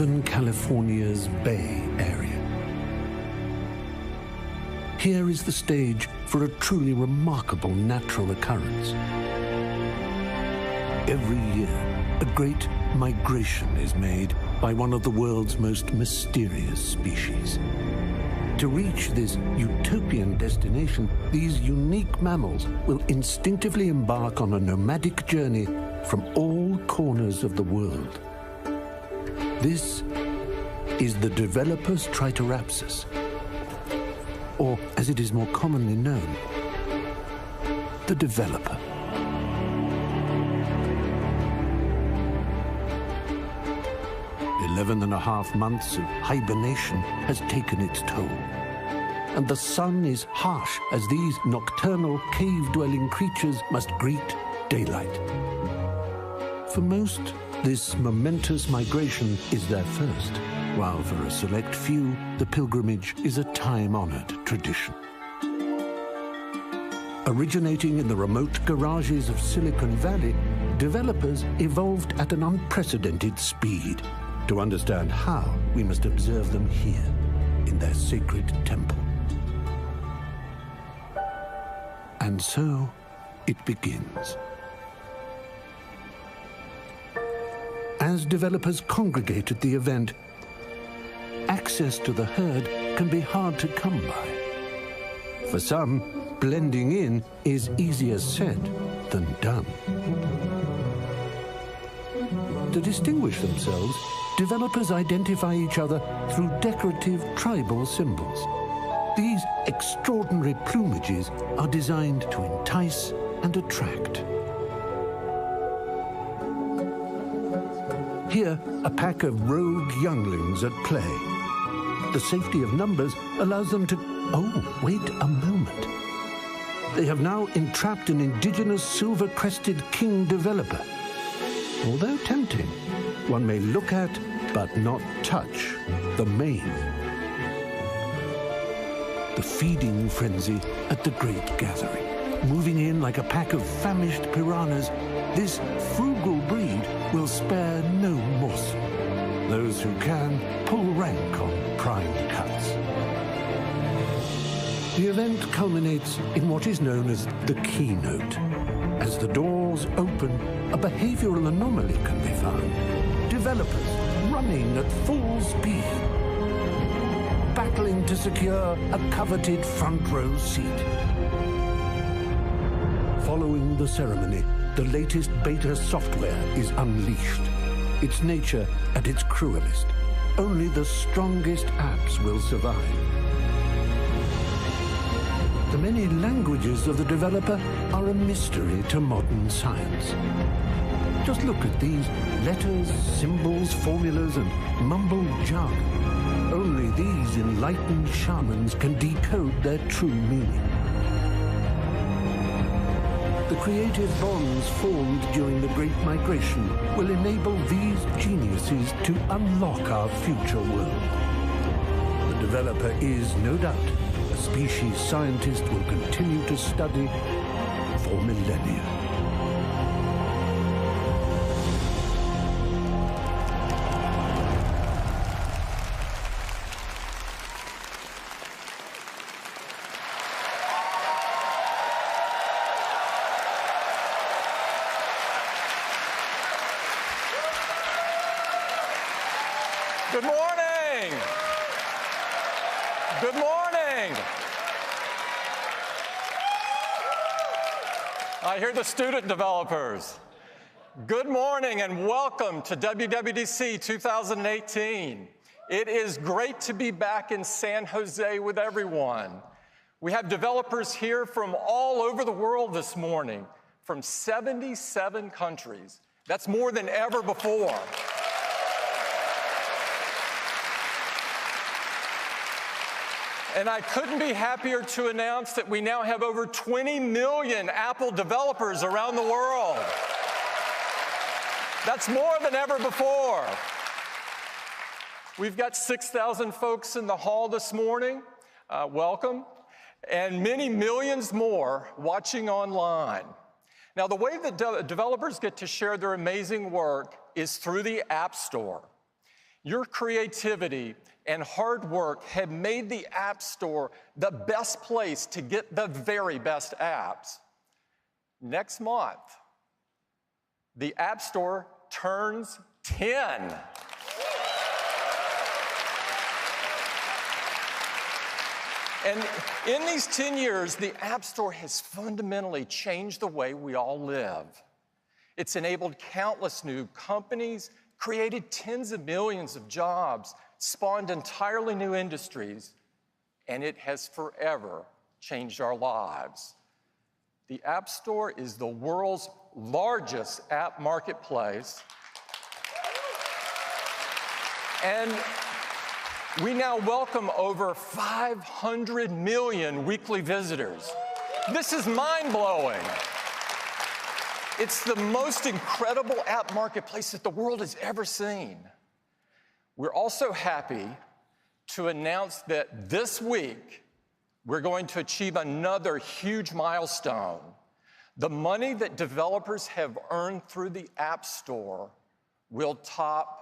Southern California's Bay Area. Here is the stage for a truly remarkable natural occurrence. Every year, a great migration is made by one of the world's most mysterious species. To reach this utopian destination, these unique mammals will instinctively embark on a nomadic journey from all corners of the world. This is the developer's Triceratops, or as it is more commonly known, the developer. 11.5 months of hibernation has taken its toll, and the sun is harsh as these nocturnal cave-dwelling creatures must greet daylight. For most, this momentous migration is their first, while for a select few, the pilgrimage is a time-honored tradition. Originating in the remote garages of Silicon Valley, developers evolved at an unprecedented speed. To understand how, we must observe them here, in their sacred temple. And so, it begins. As developers congregate at the event, access to the herd can be hard to come by. For some, blending in is easier said than done. To distinguish themselves, developers identify each other through decorative tribal symbols. These extraordinary plumages are designed to entice and attract. Here, a pack of rogue younglings at play. The safety of numbers allows them to... Oh, wait a moment. They have now entrapped an indigenous silver-crested king developer. Although tempting, one may look at, but not touch, the mane. The feeding frenzy at the great gathering. Moving in like a pack of famished piranhas, this frugal breed will spare no morsel. Those who can pull rank on prime cuts. The event culminates in what is known as the keynote. As the doors open, a behavioral anomaly can be found. Developers running at full speed, battling to secure a coveted front row seat. Following the ceremony, the latest beta software is unleashed. Its nature at its cruelest. Only the strongest apps will survive. The many languages of the developer are a mystery to modern science. Just look at these letters, symbols, formulas, and mumbled jargon. Only these enlightened shamans can decode their true meaning. The creative bonds formed during the Great Migration will enable these geniuses to unlock our future world. The developer is, no doubt, a species scientists will continue to study for millennia. Good morning. Good morning. I hear the student developers. Good morning and welcome to WWDC 2018. It is great to be back in San Jose with everyone. We have developers here from all over the world this morning, from 77 countries. That's more than ever before. And I couldn't be happier to announce that we now have over 20 million Apple developers around the world. That's more than ever before. We've got 6,000 folks in the hall this morning. Welcome. And many millions more watching online. Now, the way that developers get to share their amazing work is through the App Store. Your creativity and hard work have made the App Store the best place to get the very best apps. Next month, the App Store turns 10. And in these 10 years, the App Store has fundamentally changed the way we all live. It's enabled countless new companies, created tens of millions of jobs, spawned entirely new industries, and it has forever changed our lives. The App Store is the world's largest app marketplace, and we now welcome over 500 million weekly visitors. This is mind-blowing. It's the most incredible app marketplace that the world has ever seen. We're also happy to announce that this week, we're going to achieve another huge milestone. The money that developers have earned through the App Store will top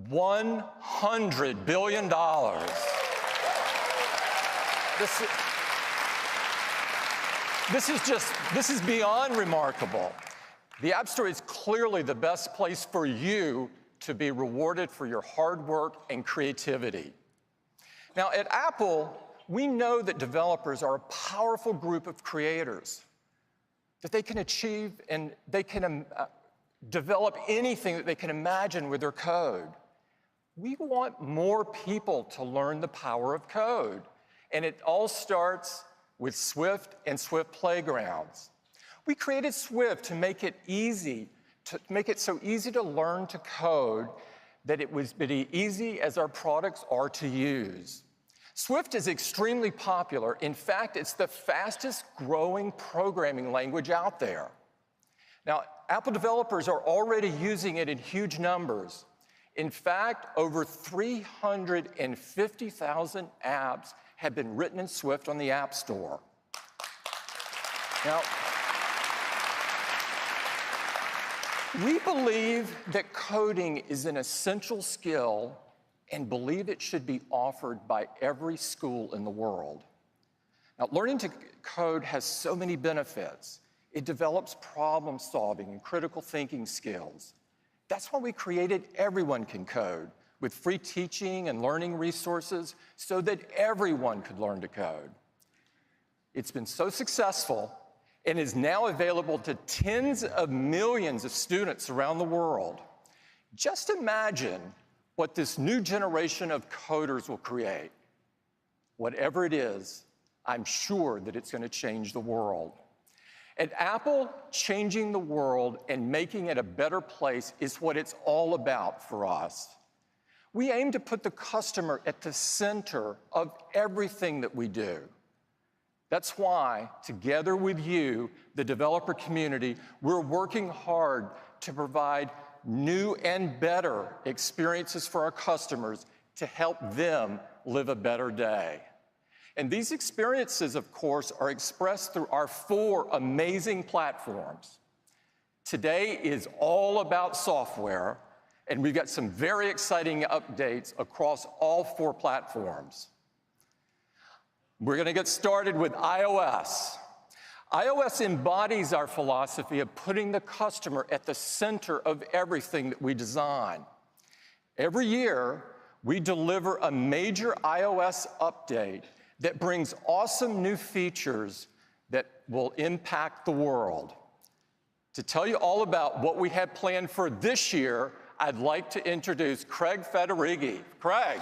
$100 billion. This is beyond remarkable. The App Store is clearly the best place for you to be rewarded for your hard work and creativity. Now, at Apple, we know that developers are a powerful group of creators, that they can achieve and they can develop anything that they can imagine with their code. We want more people to learn the power of code, and it all starts with Swift and Swift Playgrounds. We created Swift to make it so easy to learn to code that it was as easy as our products are to use. Swift is extremely popular. In fact, it's the fastest growing programming language out there. Now, Apple developers are already using it in huge numbers. In fact, over 350,000 apps have been written in Swift on the App Store. Now, we believe that coding is an essential skill and believe it should be offered by every school in the world. Now, learning to code has so many benefits. It develops problem-solving and critical thinking skills. That's why we created Everyone Can Code, with free teaching and learning resources so that everyone could learn to code. It's been so successful and is now available to tens of millions of students around the world. Just imagine what this new generation of coders will create. Whatever it is, I'm sure that it's going to change the world. At Apple, changing the world and making it a better place is what it's all about for us. We aim to put the customer at the center of everything that we do. That's why, together with you, the developer community, we're working hard to provide new and better experiences for our customers to help them live a better day. And these experiences, of course, are expressed through our 4 amazing platforms. Today is all about software, and we've got some very exciting updates across all 4 platforms. We're going to get started with iOS. iOS embodies our philosophy of putting the customer at the center of everything that we design. Every year, we deliver a major iOS update that brings awesome new features that will impact the world. To tell you all about what we have planned for this year, I'd like to introduce Craig Federighi. Craig.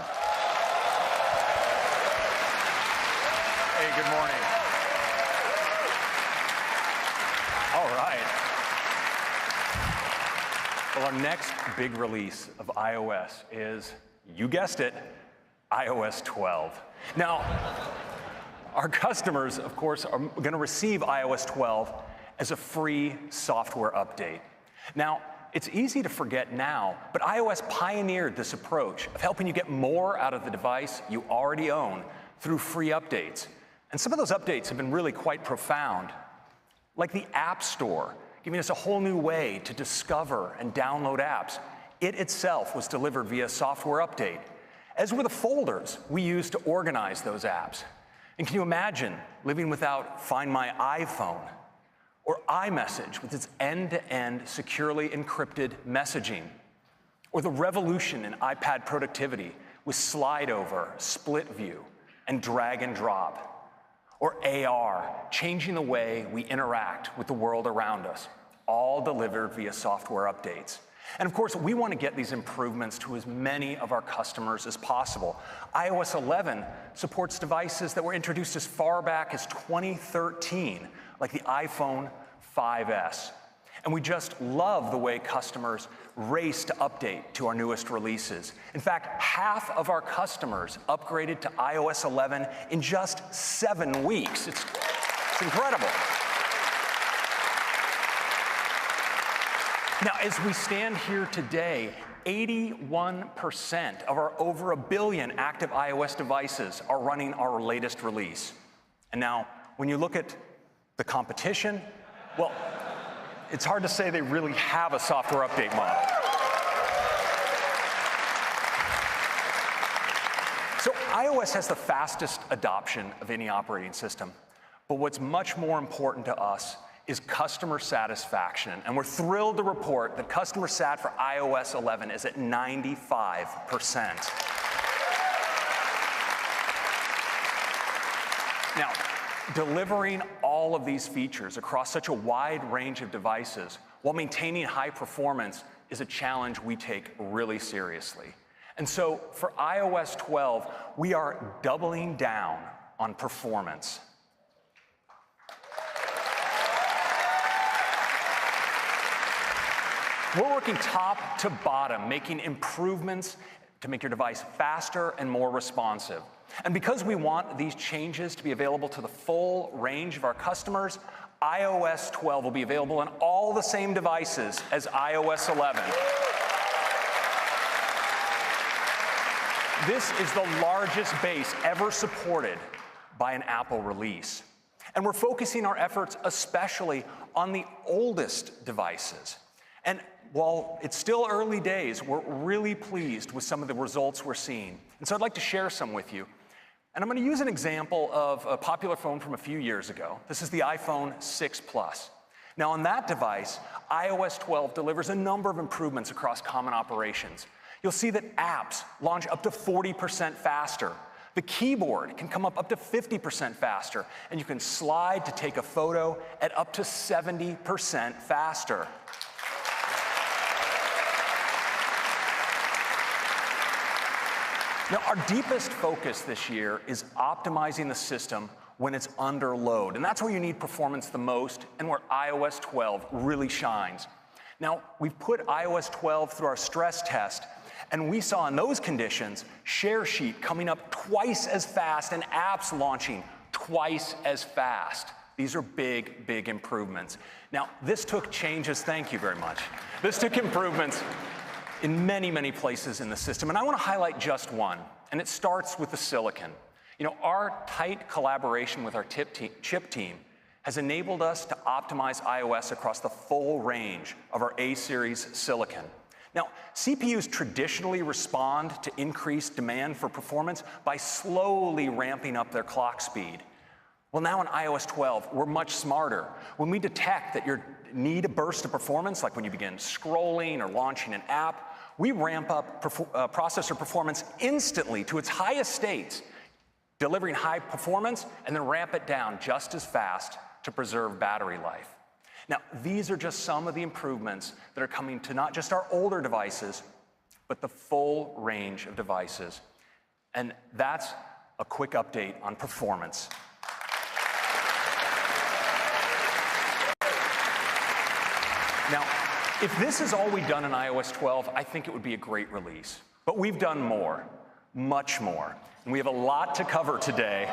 Hey, good morning. All right. Well, our next big release of iOS is, you guessed it, iOS 12. Now, our customers, of course, are going to receive iOS 12 as a free software update. Now, it's easy to forget now, but iOS pioneered this approach of helping you get more out of the device you already own through free updates. And some of those updates have been really quite profound, like the App Store, giving us a whole new way to discover and download apps, It itself was delivered via software update, as were the folders we used to organize those apps. And can you imagine living without Find My iPhone or iMessage with its end-to-end securely encrypted messaging? Or the revolution in iPad productivity with slide over, split view, and drag and drop? Or AR, changing the way we interact with the world around us, all delivered via software updates. And of course, we want to get these improvements to as many of our customers as possible. iOS 11 supports devices that were introduced as far back as 2013, like the iPhone 5S. And we just love the way customers race to update to our newest releases. In fact, half of our customers upgraded to iOS 11 in just 7 weeks. It's incredible. Now, as we stand here today, 81% of our over 1 billion active iOS devices are running our latest release. And now, when you look at the competition, well, it's hard to say they really have a software update model. So iOS has the fastest adoption of any operating system. But what's much more important to us is customer satisfaction. And we're thrilled to report that customer sat for iOS 11 is at 95%. Now, delivering all of these features across such a wide range of devices while maintaining high performance is a challenge we take really seriously. And so for iOS 12, we are doubling down on performance. We're working top to bottom, making improvements to make your device faster and more responsive. And because we want these changes to be available to the full range of our customers, iOS 12 will be available on all the same devices as iOS 11. This is the largest base ever supported by an Apple release. And we're focusing our efforts especially on the oldest devices. And while it's still early days, we're really pleased with some of the results we're seeing. And so I'd like to share some with you. And I'm going to use an example of a popular phone from a few years ago. This is the iPhone 6 Plus. Now on that device, iOS 12 delivers a number of improvements across common operations. You'll see that apps launch up to 40% faster. The keyboard can come up to 50% faster, and you can slide to take a photo at up to 70% faster. Now, our deepest focus this year is optimizing the system when it's under load. And that's where you need performance the most and where iOS 12 really shines. Now, we've put iOS 12 through our stress test, and we saw in those conditions share sheet coming up twice as fast and apps launching twice as fast. These are big, big improvements. Now, this took changes, thank you very much. This took improvements in many, many places in the system. And I want to highlight just one, and it starts with the silicon. You know, our tight collaboration with our chip team has enabled us to optimize iOS across the full range of our A-series silicon. Now, CPUs traditionally respond to increased demand for performance by slowly ramping up their clock speed. Well, now in iOS 12, we're much smarter. When we detect that you need a burst of performance, like when you begin scrolling or launching an app, we ramp up processor performance instantly to its highest states, delivering high performance, and then ramp it down just as fast to preserve battery life. Now, these are just some of the improvements that are coming to not just our older devices, but the full range of devices. And that's a quick update on performance. Now, if this is all we've done in iOS 12, I think it would be a great release. But we've done more, much more. And we have a lot to cover today.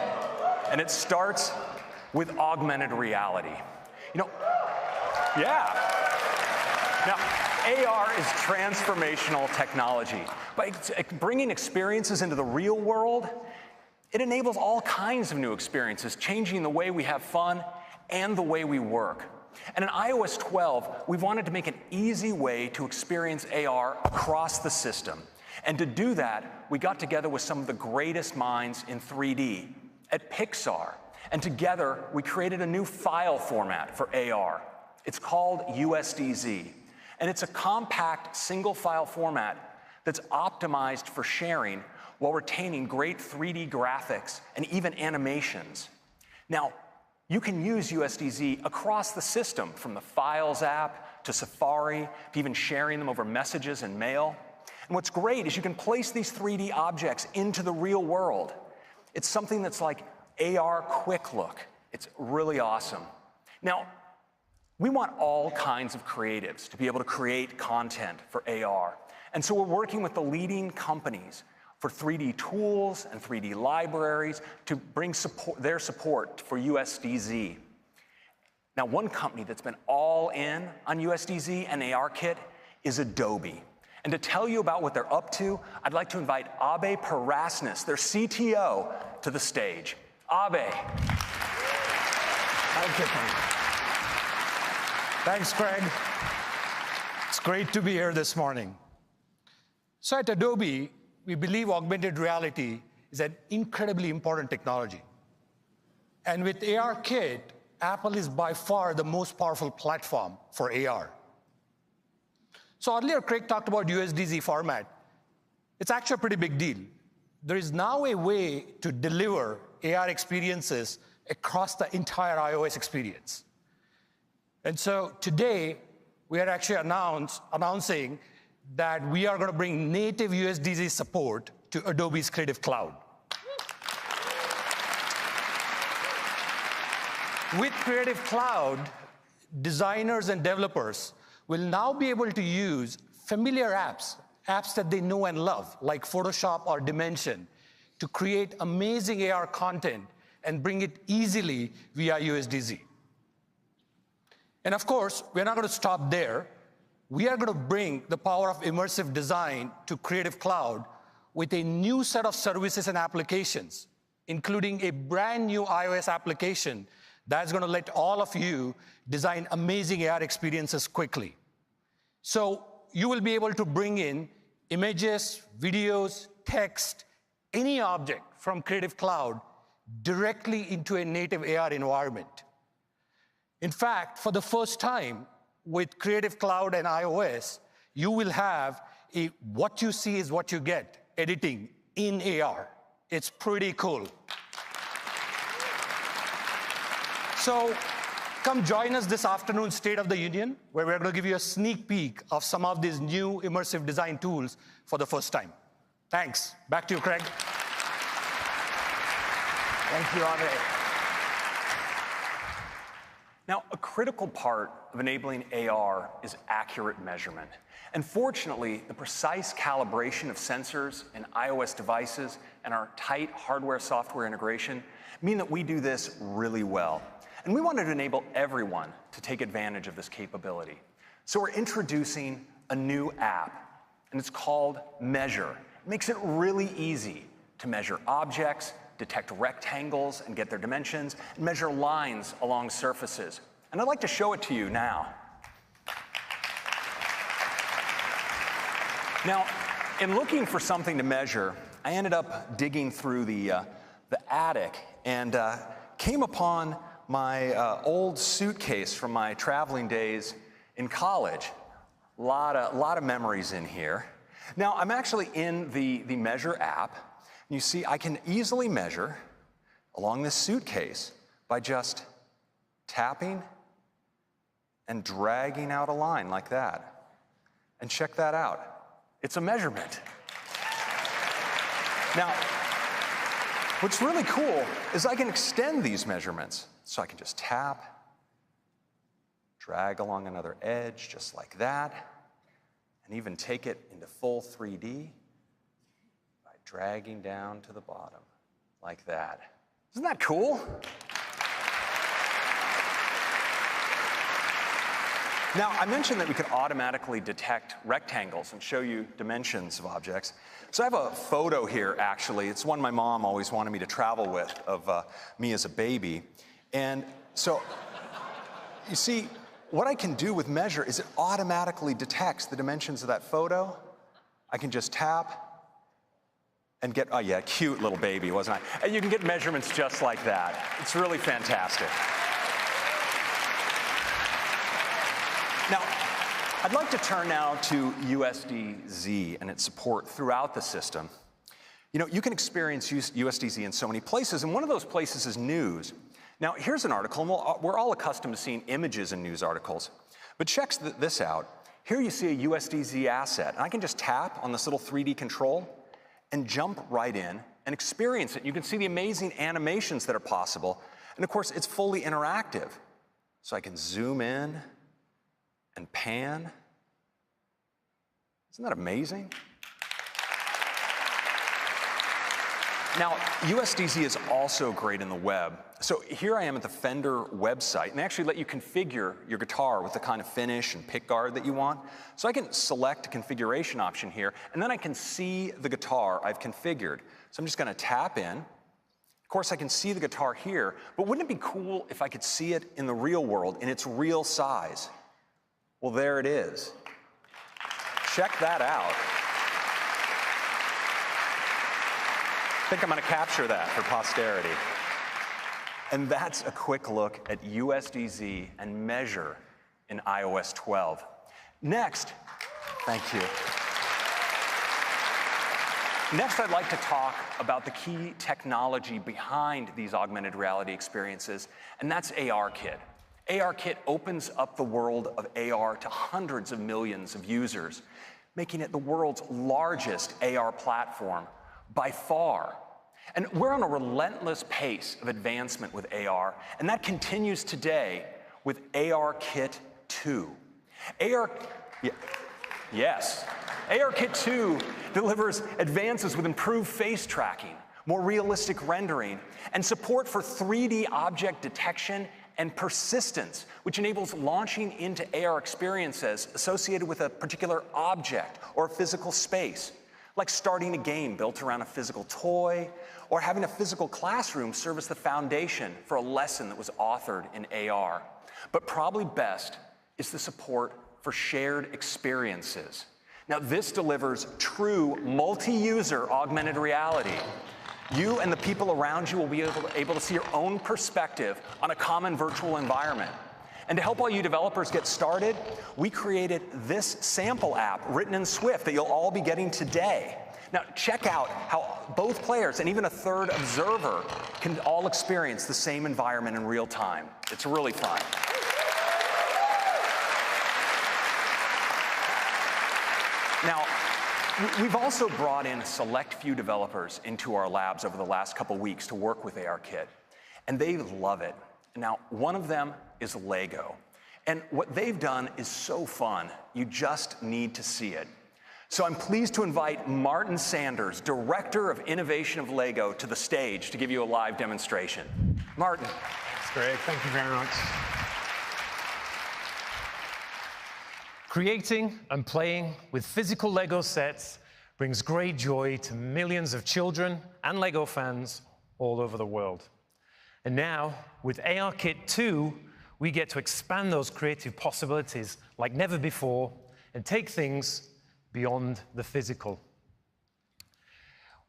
And it starts with augmented reality. You know, yeah. Now, AR is transformational technology. By bringing experiences into the real world, it enables all kinds of new experiences, changing the way we have fun and the way we work. And in iOS 12, we've wanted to make an easy way to experience AR across the system. And to do that, we got together with some of the greatest minds in 3D at Pixar. And together, we created a new file format for AR. It's called USDZ. And it's a compact single file format that's optimized for sharing while retaining great 3D graphics and even animations. Now, you can use USDZ across the system, from the Files app to Safari, to even sharing them over messages and mail. And what's great is you can place these 3D objects into the real world. It's something that's like AR Quick Look. It's really awesome. Now, we want all kinds of creatives to be able to create content for AR. And so we're working with the leading companies for 3D tools and 3D libraries to bring their support for USDZ. Now, one company that's been all in on USDZ and ARKit is Adobe. And to tell you about what they're up to, I'd like to invite Abe Parasnis, their CTO, to the stage. Abe. Thank you. Thanks, Craig. It's great to be here this morning. So at Adobe, we believe augmented reality is an incredibly important technology. And with ARKit, Apple is by far the most powerful platform for AR. So earlier, Craig talked about USDZ format. It's actually a pretty big deal. There is now a way to deliver AR experiences across the entire iOS experience. And so today, we are actually announcing that we are going to bring native USDZ support to Adobe's Creative Cloud. With Creative Cloud, designers and developers will now be able to use familiar apps that they know and love, like Photoshop or Dimension, to create amazing AR content and bring it easily via USDZ. And of course, we're not going to stop there. We are going to bring the power of immersive design to Creative Cloud with a new set of services and applications, including a brand new iOS application that's going to let all of you design amazing AR experiences quickly. So you will be able to bring in images, videos, text, any object from Creative Cloud directly into a native AR environment. In fact, for the first time with Creative Cloud and iOS, you will have a what you see is what you get editing in AR. It's pretty cool. So come join us this afternoon, State of the Union, where we're going to give you a sneak peek of some of these new immersive design tools for the first time. Thanks. Back to you, Craig. Thank you, Abe. Now, a critical part of enabling AR is accurate measurement. And fortunately, the precise calibration of sensors in iOS devices and our tight hardware-software integration mean that we do this really well. And we wanted to enable everyone to take advantage of this capability. So we're introducing a new app, and it's called Measure. It makes it really easy to measure objects, detect rectangles and get their dimensions, and measure lines along surfaces. And I'd like to show it to you now. Now, in looking for something to measure, I ended up digging through the attic and came upon my old suitcase from my traveling days in college. A lot of memories in here. Now, I'm actually in the Measure app. You see, I can easily measure along this suitcase by just tapping and dragging out a line like that. And check that out. It's a measurement. Now, what's really cool is I can extend these measurements. So I can just tap, drag along another edge just like that, and even take it into full 3D by dragging down to the bottom like that. Isn't that cool? Now, I mentioned that we could automatically detect rectangles and show you dimensions of objects. So I have a photo here, actually. It's one my mom always wanted me to travel with of me as a baby. And so, you see, what I can do with Measure is it automatically detects the dimensions of that photo. I can just tap and get, oh yeah, cute little baby, wasn't I? And you can get measurements just like that. It's really fantastic. Now, I'd like to turn now to USDZ and its support throughout the system. You know, you can experience USDZ in so many places, and one of those places is news. Now, here's an article, and we're all accustomed to seeing images in news articles, but check this out. Here you see a USDZ asset, and I can just tap on this little 3D control and jump right in and experience it. You can see the amazing animations that are possible, and of course, it's fully interactive. So I can zoom in and pan. Isn't that amazing? Now, USDZ is also great in the web. So here I am at the Fender website, and they actually let you configure your guitar with the kind of finish and pickguard that you want. So I can select a configuration option here, and then I can see the guitar I've configured. So I'm just gonna tap in. Of course, I can see the guitar here, but wouldn't it be cool if I could see it in the real world, in its real size? Well, there it is. Check that out. I think I'm going to capture that for posterity. And that's a quick look at USDZ and Measure in iOS 12. Next, thank you. Next, I'd like to talk about the key technology behind these augmented reality experiences, and that's ARKit. ARKit opens up the world of AR to hundreds of millions of users, making it the world's largest AR platform by far. And we're on a relentless pace of advancement with AR, and that continues today with ARKit 2. ARKit 2 delivers advances with improved face tracking, more realistic rendering, and support for 3D object detection and persistence, which enables launching into AR experiences associated with a particular object or a physical space, like starting a game built around a physical toy, or having a physical classroom serve as the foundation for a lesson that was authored in AR. But probably best is the support for shared experiences. Now, this delivers true multi-user augmented reality. You and the people around you will be able to see your own perspective on a common virtual environment. And to help all you developers get started, we created this sample app written in Swift that you'll all be getting today. Now, check out how both players and even a third observer can all experience the same environment in real time. It's really fun. Now, we've also brought in a select few developers into our labs over the last couple weeks to work with ARKit, and they love it. Now, one of them is Lego, and what they've done is so fun, you just need to see it. So I'm pleased to invite Martin Sanders, Director of Innovation of Lego, to the stage to give you a live demonstration. Martin. That's great, thank you very much. Creating and playing with physical Lego sets brings great joy to millions of children and Lego fans all over the world. And now, with ARKit 2, we get to expand those creative possibilities like never before and take things beyond the physical.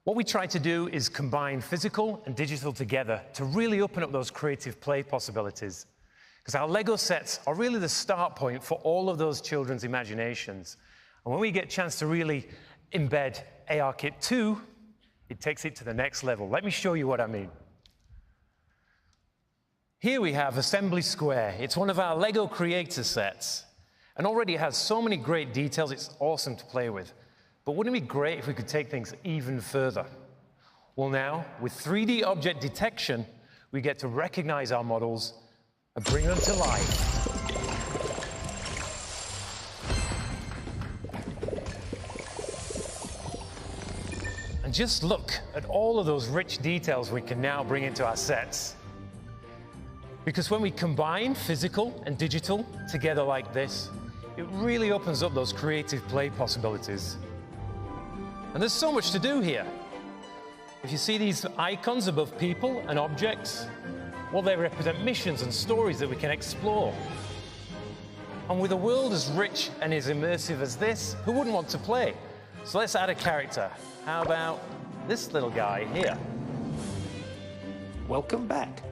What we try to do is combine physical and digital together to really open up those creative play possibilities. Because our Lego sets are really the start point for all of those children's imaginations. And when we get a chance to really embed ARKit 2, it takes it to the next level. Let me show you what I mean. Here we have Assembly Square. It's one of our Lego creator sets. And already it has so many great details, it's awesome to play with. But wouldn't it be great if we could take things even further? Well now, with 3D object detection, we get to recognize our models and bring them to life. And just look at all of those rich details we can now bring into our sets. Because when we combine physical and digital together like this, it really opens up those creative play possibilities. And there's so much to do here. If you see these icons above people and objects, well, they represent missions and stories that we can explore. And with a world as rich and as immersive as this, who wouldn't want to play? So let's add a character. How about this little guy here? Welcome back.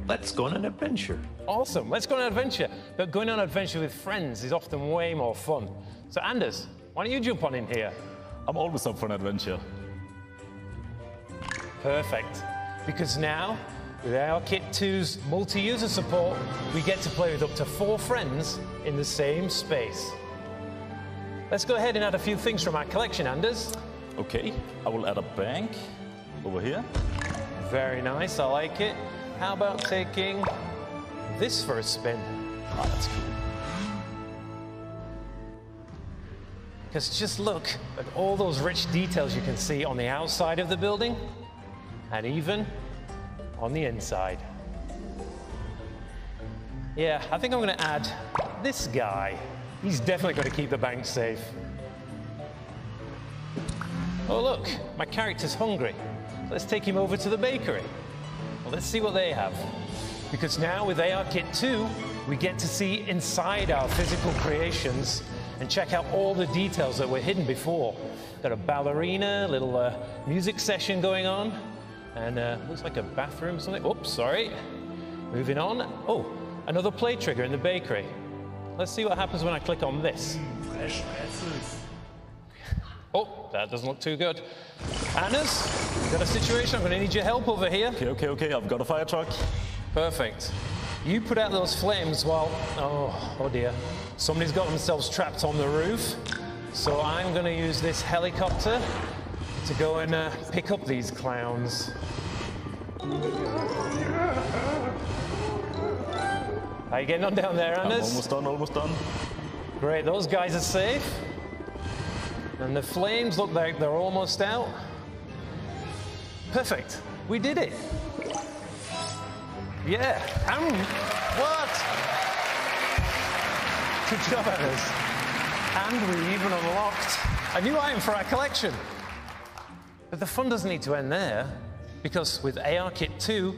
Let's go on an adventure. Awesome, let's go on an adventure. But going on an adventure with friends is often way more fun. So Anders, why don't you jump on in here? I'm always up for an adventure. Perfect. Because now, with ARKit 2's multi-user support, we get to play with up to 4 friends in the same space. Let's go ahead and add a few things from our collection, Anders. Okay, I will add a bank over here. Very nice, I like it. How about taking this for a spin? Ah, that's cool. Because just look at all those rich details you can see on the outside of the building, and even on the inside. Yeah, I think I'm going to add this guy. He's definitely going to keep the bank safe. Oh look, my character's hungry. Let's take him over to the bakery. Well, let's see what they have. Because now with ARKit 2, we get to see inside our physical creations and check out all the details that were hidden before. Got a ballerina, little music session going on, and looks like a bathroom or something. Oops, sorry. Moving on. Oh, another play trigger in the bakery. Let's see what happens when I click on this. Oh, that doesn't look too good. Anders, got a situation. I'm going to need your help over here. Okay. I've got a fire truck. Perfect. You put out those flames while... Oh dear. Somebody's got themselves trapped on the roof. So I'm going to use this helicopter to go and pick up these clowns. How you getting on down there, Anders? I'm almost done. Great, those guys are safe. And the flames look like they're almost out. Perfect. We did it. Yeah. What? Good job, Anders. And we even unlocked a new item for our collection. But the fun doesn't need to end there, because with ARKit 2,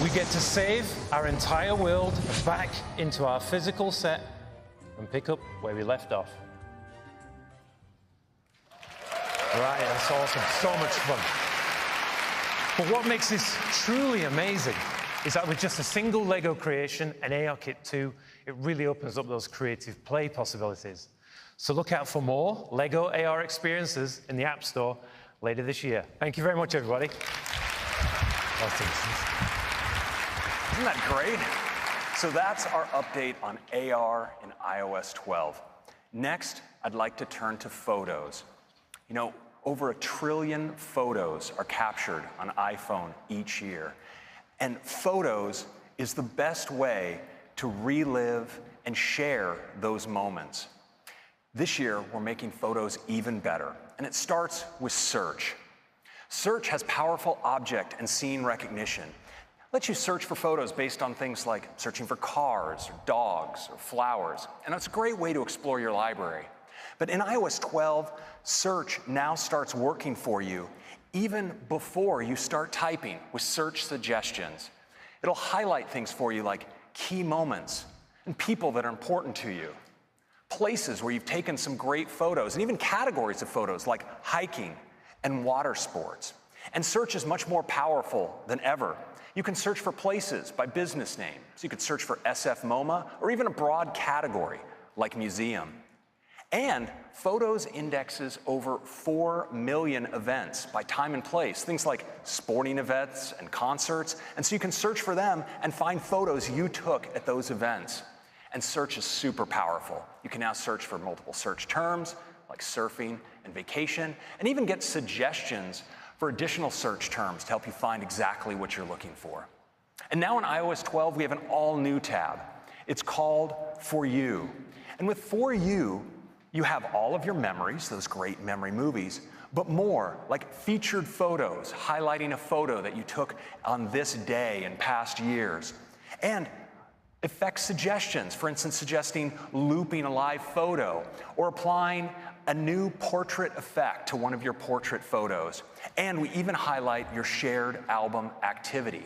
we get to save our entire world back into our physical set and pick up where we left off. Right, that's awesome. So much fun. But what makes this truly amazing is that with just a single Lego creation and ARKit 2, it really opens up those creative play possibilities. So look out for more Lego AR experiences in the App Store later this year. Thank you very much, everybody. Isn't that great? So that's our update on AR in iOS 12. Next, I'd like to turn to photos. You know, over 1 trillion photos are captured on iPhone each year. And photos is the best way to relive and share those moments. This year, we're making photos even better, and it starts with search. Search has powerful object and scene recognition. It lets you search for photos based on things like searching for cars, or dogs, or flowers, and it's a great way to explore your library. But in iOS 12, search now starts working for you even before you start typing with search suggestions. It'll highlight things for you like key moments and people that are important to you, places where you've taken some great photos, and even categories of photos like hiking and water sports. And search is much more powerful than ever. You can search for places by business name. So you could search for SF MoMA or even a broad category like museum. And Photos indexes over 4 million events by time and place, things like sporting events and concerts, and so you can search for them and find photos you took at those events. And search is super powerful. You can now search for multiple search terms, like surfing and vacation, and even get suggestions for additional search terms to help you find exactly what you're looking for. And now in iOS 12, we have an all-new tab. It's called For You. And with For You, you have all of your memories, those great memory movies, but more, like featured photos, highlighting a photo that you took on this day in past years. And effect suggestions, for instance, suggesting looping a live photo or applying a new portrait effect to one of your portrait photos. And we even highlight your shared album activity.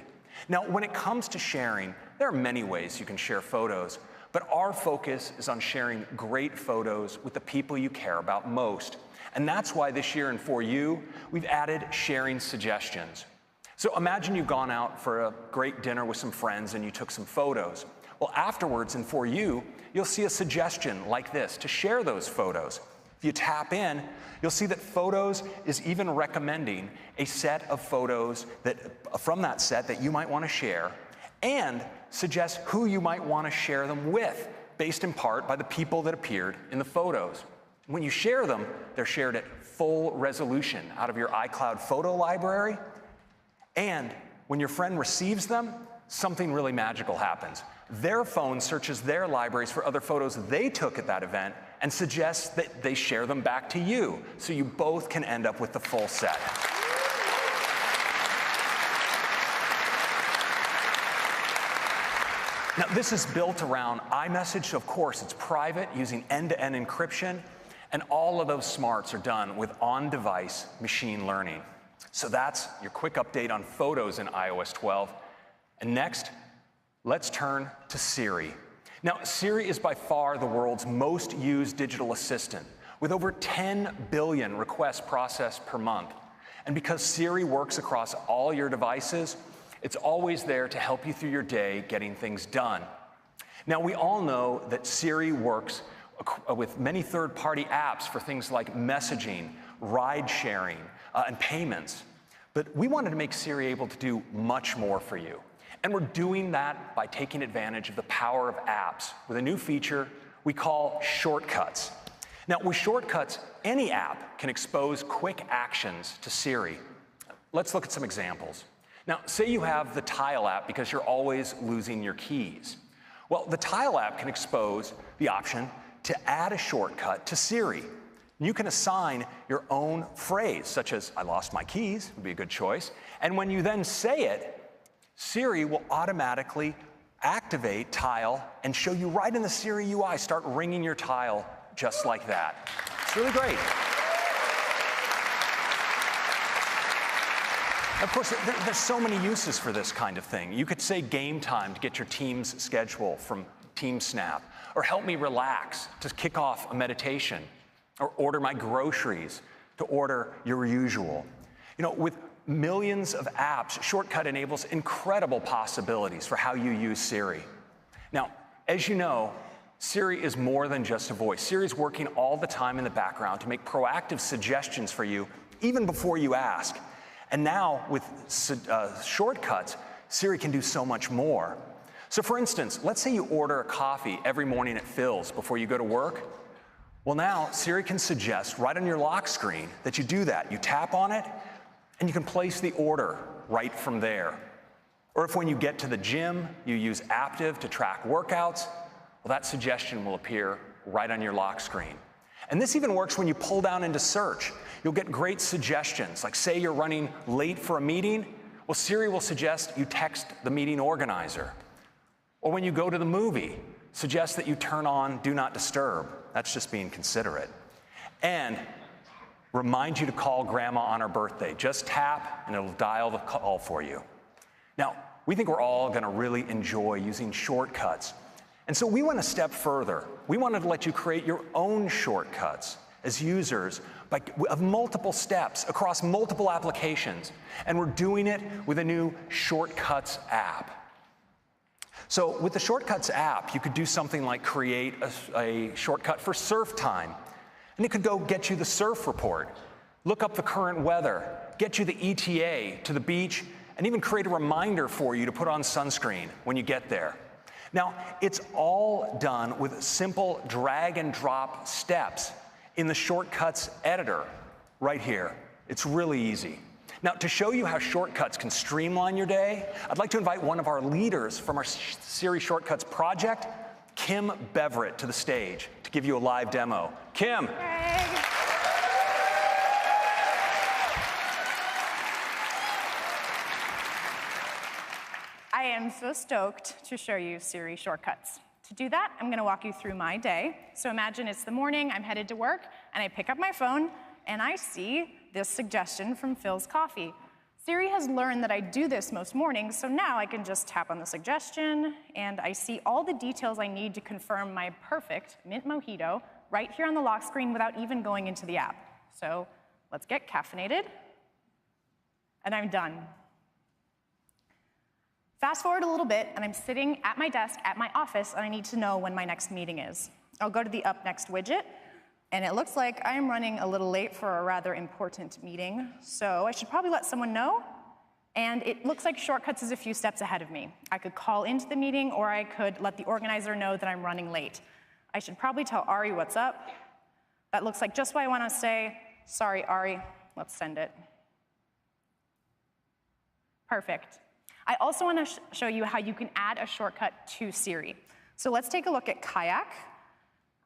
Now, when it comes to sharing, there are many ways you can share photos, But our focus is on sharing great photos with the people you care about most. And that's why this year in For You, we've added sharing suggestions. So imagine you've gone out for a great dinner with some friends and you took some photos. Well, afterwards in For You, you'll see a suggestion like this to share those photos. If you tap in, you'll see that Photos is even recommending a set of photos from that set that you might want to share, and suggests who you might want to share them with, based in part by the people that appeared in the photos. When you share them, they're shared at full resolution out of your iCloud photo library, and when your friend receives them, something really magical happens. Their phone searches their libraries for other photos they took at that event and suggests that they share them back to you, so you both can end up with the full set. Now, this is built around iMessage, so of course it's private, using end-to-end encryption, and all of those smarts are done with on-device machine learning. So that's your quick update on Photos in iOS 12. And next, let's turn to Siri. Now, Siri is by far the world's most used digital assistant, with over 10 billion requests processed per month. And because Siri works across all your devices, it's always there to help you through your day getting things done. Now, we all know that Siri works with many third-party apps for things like messaging, ride-sharing, and payments. But we wanted to make Siri able to do much more for you. And we're doing that by taking advantage of the power of apps with a new feature we call shortcuts. Now, with shortcuts, any app can expose quick actions to Siri. Let's look at some examples. Now, say you have the Tile app because you're always losing your keys. Well, the Tile app can expose the option to add a shortcut to Siri. You can assign your own phrase, such as, "I lost my keys," would be a good choice. And when you then say it, Siri will automatically activate Tile and show you right in the Siri UI, start ringing your Tile just like that. It's really great. Of course, there's so many uses for this kind of thing. You could say game time to get your team's schedule from TeamSnap, or help me relax to kick off a meditation, or order my groceries to order your usual. You know, with millions of apps, Shortcut enables incredible possibilities for how you use Siri. Now, as you know, Siri is more than just a voice. Siri is working all the time in the background to make proactive suggestions for you, even before you ask. And now, with shortcuts, Siri can do so much more. So for instance, let's say you order a coffee every morning at Phil's before you go to work. Well, now Siri can suggest right on your lock screen that you do that. You tap on it, and you can place the order right from there. Or if when you get to the gym, you use Aptiv to track workouts, well, that suggestion will appear right on your lock screen. And this even works when you pull down into search. You'll get great suggestions, like say you're running late for a meeting, well, Siri will suggest you text the meeting organizer. Or when you go to the movie, suggest that you turn on Do Not Disturb. That's just being considerate. And remind you to call Grandma on her birthday. Just tap, and it'll dial the call for you. Now, we think we're all going to really enjoy using shortcuts. And so we went a step further. We wanted to let you create your own shortcuts as users of multiple steps across multiple applications. And we're doing it with a new Shortcuts app. So with the Shortcuts app, you could do something like create a shortcut for surf time. And it could go get you the surf report, look up the current weather, get you the ETA to the beach, and even create a reminder for you to put on sunscreen when you get there. Now, it's all done with simple drag and drop steps in the Shortcuts editor right here. It's really easy. Now, to show you how shortcuts can streamline your day, I'd like to invite one of our leaders from our Siri Shortcuts project, Kim Beverett, to the stage to give you a live demo. Kim. Greg. I am so stoked to show you Siri Shortcuts. To do that, I'm going to walk you through my day. So imagine it's the morning, I'm headed to work, and I pick up my phone, and I see this suggestion from Phil's Coffee. Siri has learned that I do this most mornings, so now I can just tap on the suggestion, and I see all the details I need to confirm my perfect mint mojito right here on the lock screen without even going into the app. So let's get caffeinated, and I'm done. Fast forward a little bit, and I'm sitting at my desk at my office, and I need to know when my next meeting is. I'll go to the Up Next widget, and it looks like I am running a little late for a rather important meeting, so I should probably let someone know. And it looks like Shortcuts is a few steps ahead of me. I could call into the meeting, or I could let the organizer know that I'm running late. I should probably tell Ari what's up. That looks like just what I want to say. Sorry, Ari. Let's send it. Perfect. I also want to show you how you can add a shortcut to Siri. So let's take a look at Kayak.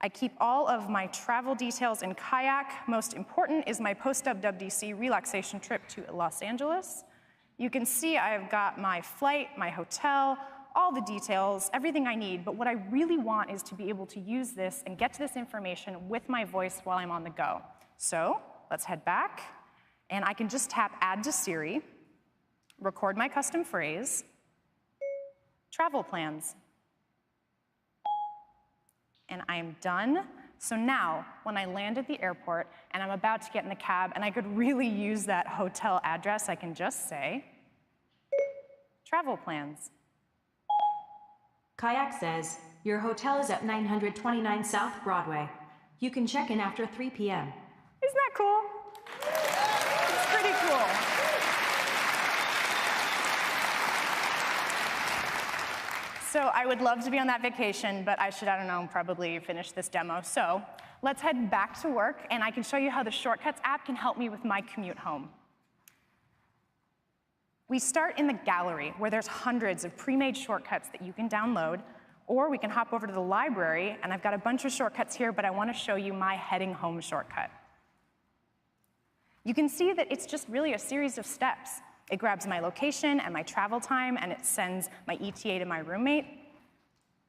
I keep all of my travel details in Kayak. Most important is my post-WWDC relaxation trip to Los Angeles. You can see I've got my flight, my hotel, all the details, everything I need. But what I really want is to be able to use this and get to this information with my voice while I'm on the go. So let's head back. And I can just tap Add to Siri, record my custom phrase, travel plans. And I am done. So now, when I land at the airport and I'm about to get in the cab and I could really use that hotel address, I can just say, travel plans. Kayak says, your hotel is at 929 South Broadway. You can check in after 3 p.m. Isn't that cool? It's pretty cool. So I would love to be on that vacation, but I should, I don't know, probably finish this demo. So let's head back to work, and I can show you how the Shortcuts app can help me with my commute home. We start in the gallery, where there's hundreds of pre-made shortcuts that you can download, or we can hop over to the library, and I've got a bunch of shortcuts here, but I want to show you my heading home shortcut. You can see that it's just really a series of steps. It grabs my location and my travel time, and it sends my ETA to my roommate.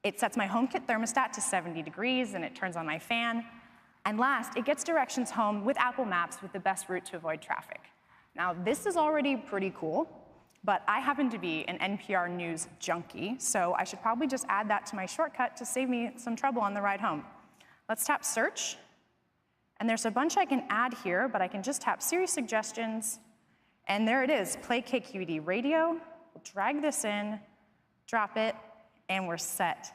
It sets my HomeKit thermostat to 70 degrees, and it turns on my fan. And last, it gets directions home with Apple Maps with the best route to avoid traffic. Now, this is already pretty cool, but I happen to be an NPR News junkie, so I should probably just add that to my shortcut to save me some trouble on the ride home. Let's tap Search. And there's a bunch I can add here, but I can just tap Siri Suggestions. And there it is, Play KQED Radio. We'll drag this in, drop it, and we're set.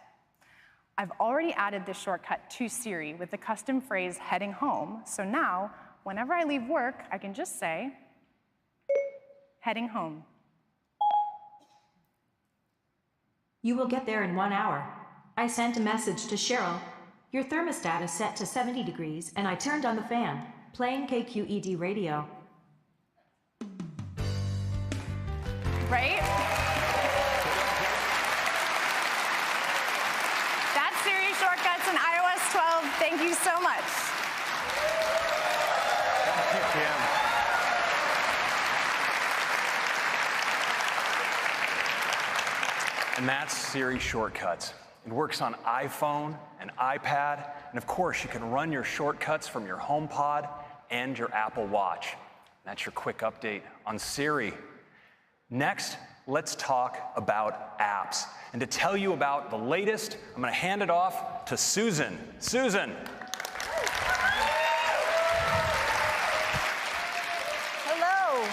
I've already added this shortcut to Siri with the custom phrase heading home. So now, whenever I leave work, I can just say, heading home. You will get there in 1 hour. I sent a message to Cheryl. Your thermostat is set to 70 degrees, and I turned on the fan, playing KQED radio. Right? That's Siri Shortcuts in iOS 12. Thank you so much. Thank you, Kim. And that's Siri Shortcuts. It works on iPhone and iPad, and of course, you can run your shortcuts from your HomePod and your Apple Watch. That's your quick update on Siri. Next, let's talk about apps. And to tell you about the latest, I'm going to hand it off to Susan. Susan. Hello.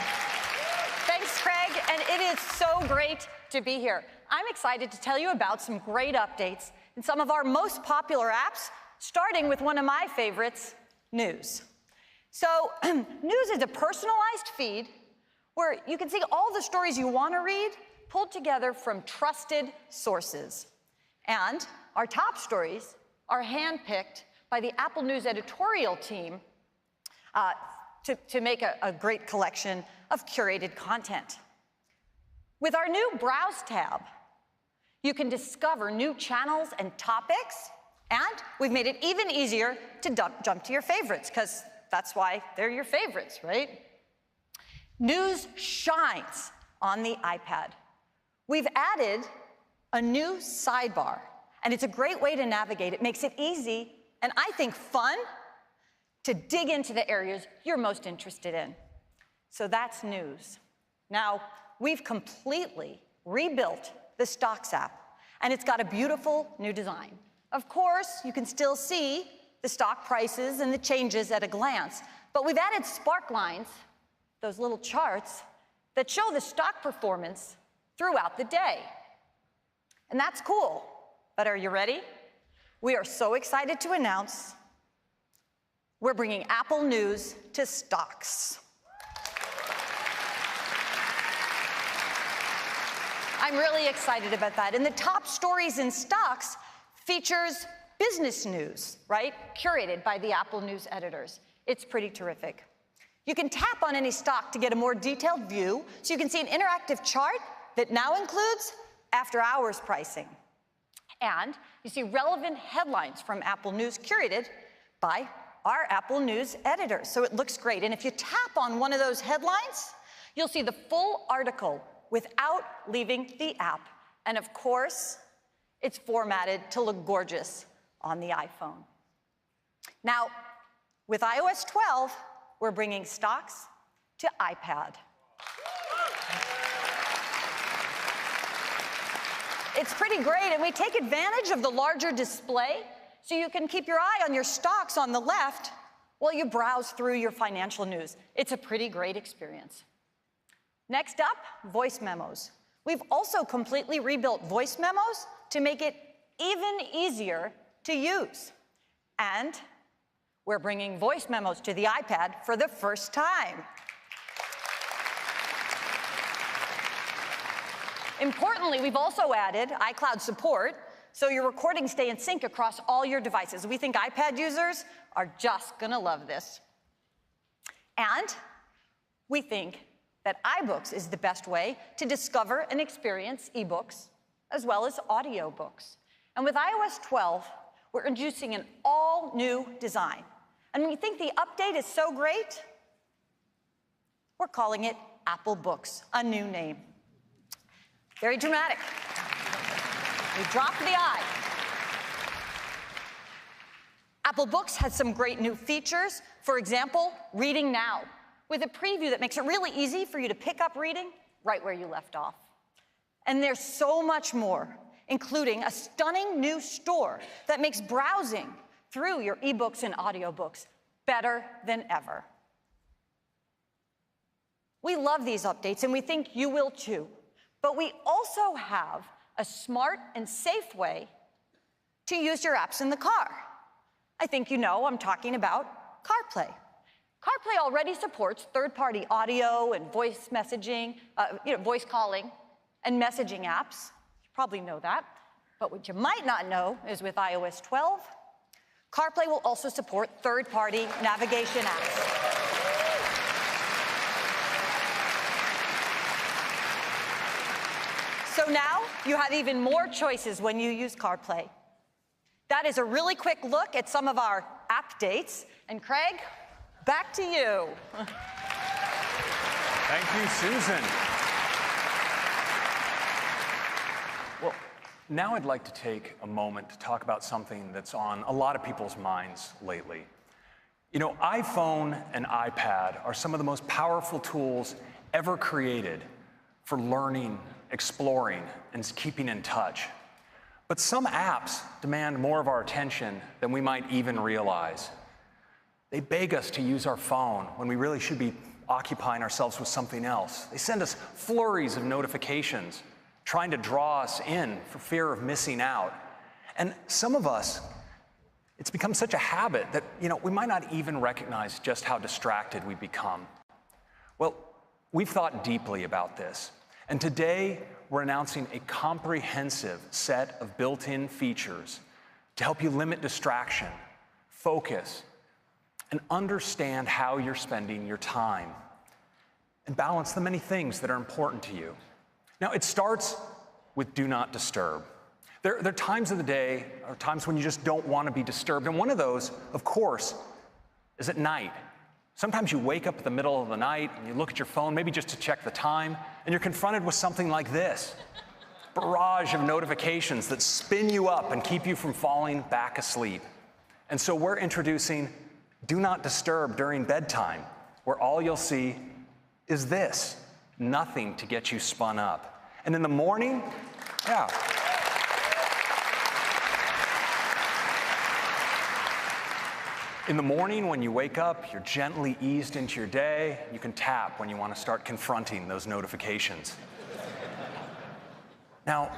Thanks, Craig, and it is so great to be here. I'm excited to tell you about some great updates in some of our most popular apps, starting with one of my favorites, News. So, News is a personalized feed where you can see all the stories you want to read pulled together from trusted sources. And our top stories are handpicked by the Apple News editorial team to make a great collection of curated content. With our new Browse tab, you can discover new channels and topics, and we've made it even easier to jump to your favorites, because that's why they're your favorites, right? News shines on the iPad. We've added a new sidebar, and it's a great way to navigate. It makes it easy, and I think fun, to dig into the areas you're most interested in. So that's News. Now, we've completely rebuilt the Stocks app, and it's got a beautiful new design. Of course, you can still see the stock prices and the changes at a glance, but we've added spark lines, those little charts, that show the stock performance throughout the day. And that's cool, but are you ready? We are so excited to announce we're bringing Apple News to Stocks. I'm really excited about that. And the top stories in Stocks features business news, right? Curated by the Apple News editors. It's pretty terrific. You can tap on any stock to get a more detailed view, so you can see an interactive chart that now includes after-hours pricing. And you see relevant headlines from Apple News curated by our Apple News editors. So it looks great. And if you tap on one of those headlines, you'll see the full article without leaving the app. And of course, it's formatted to look gorgeous on the iPhone. Now, with iOS 12, we're bringing Stocks to iPad. It's pretty great, and we take advantage of the larger display so you can keep your eye on your stocks on the left while you browse through your financial news. It's a pretty great experience. Next up, voice memos. We've also completely rebuilt voice memos to make it even easier to use. And we're bringing voice memos to the iPad for the first time. Importantly, we've also added iCloud support, so your recordings stay in sync across all your devices. We think iPad users are just gonna love this. And we think that iBooks is the best way to discover and experience ebooks, as well as audiobooks. And with iOS 12, we're introducing an all-new design. And we think the update is so great, we're calling it Apple Books, a new name. Very dramatic. We dropped the I. Apple Books has some great new features. For example, Reading Now, with a preview that makes it really easy for you to pick up reading right where you left off. And there's so much more, including a stunning new store that makes browsing through your ebooks and audiobooks better than ever. We love these updates, and we think you will too. But we also have a smart and safe way to use your apps in the car. I think you know I'm talking about CarPlay. CarPlay already supports third-party audio and voice messaging, voice calling and messaging apps. You probably know that. But what you might not know is with iOS 12, CarPlay will also support third-party navigation apps. So now you have even more choices when you use CarPlay. That is a really quick look at some of our app dates. And Craig, back to you. Thank you, Susan. Well, now I'd like to take a moment to talk about something that's on a lot of people's minds lately. You know, iPhone and iPad are some of the most powerful tools ever created for learning, exploring, and keeping in touch. But some apps demand more of our attention than we might even realize. They beg us to use our phone when we really should be occupying ourselves with something else. They send us flurries of notifications, trying to draw us in for fear of missing out. And some of us, it's become such a habit that, we might not even recognize just how distracted we become. Well, we've thought deeply about this. And today, we're announcing a comprehensive set of built-in features to help you limit distraction, focus, and understand how you're spending your time, and balance the many things that are important to you. Now, it starts with Do Not Disturb. There are times of the day, or times when you just don't want to be disturbed, and one of those, of course, is at night. Sometimes you wake up in the middle of the night and you look at your phone, maybe just to check the time, and you're confronted with something like this. Barrage of notifications that spin you up and keep you from falling back asleep. And so we're introducing Do Not Disturb during bedtime, where all you'll see is this. nothing to get you spun up. And in the morning, yeah. In the morning, when you wake up, you're gently eased into your day. You can tap when you want to start confronting those notifications. Now,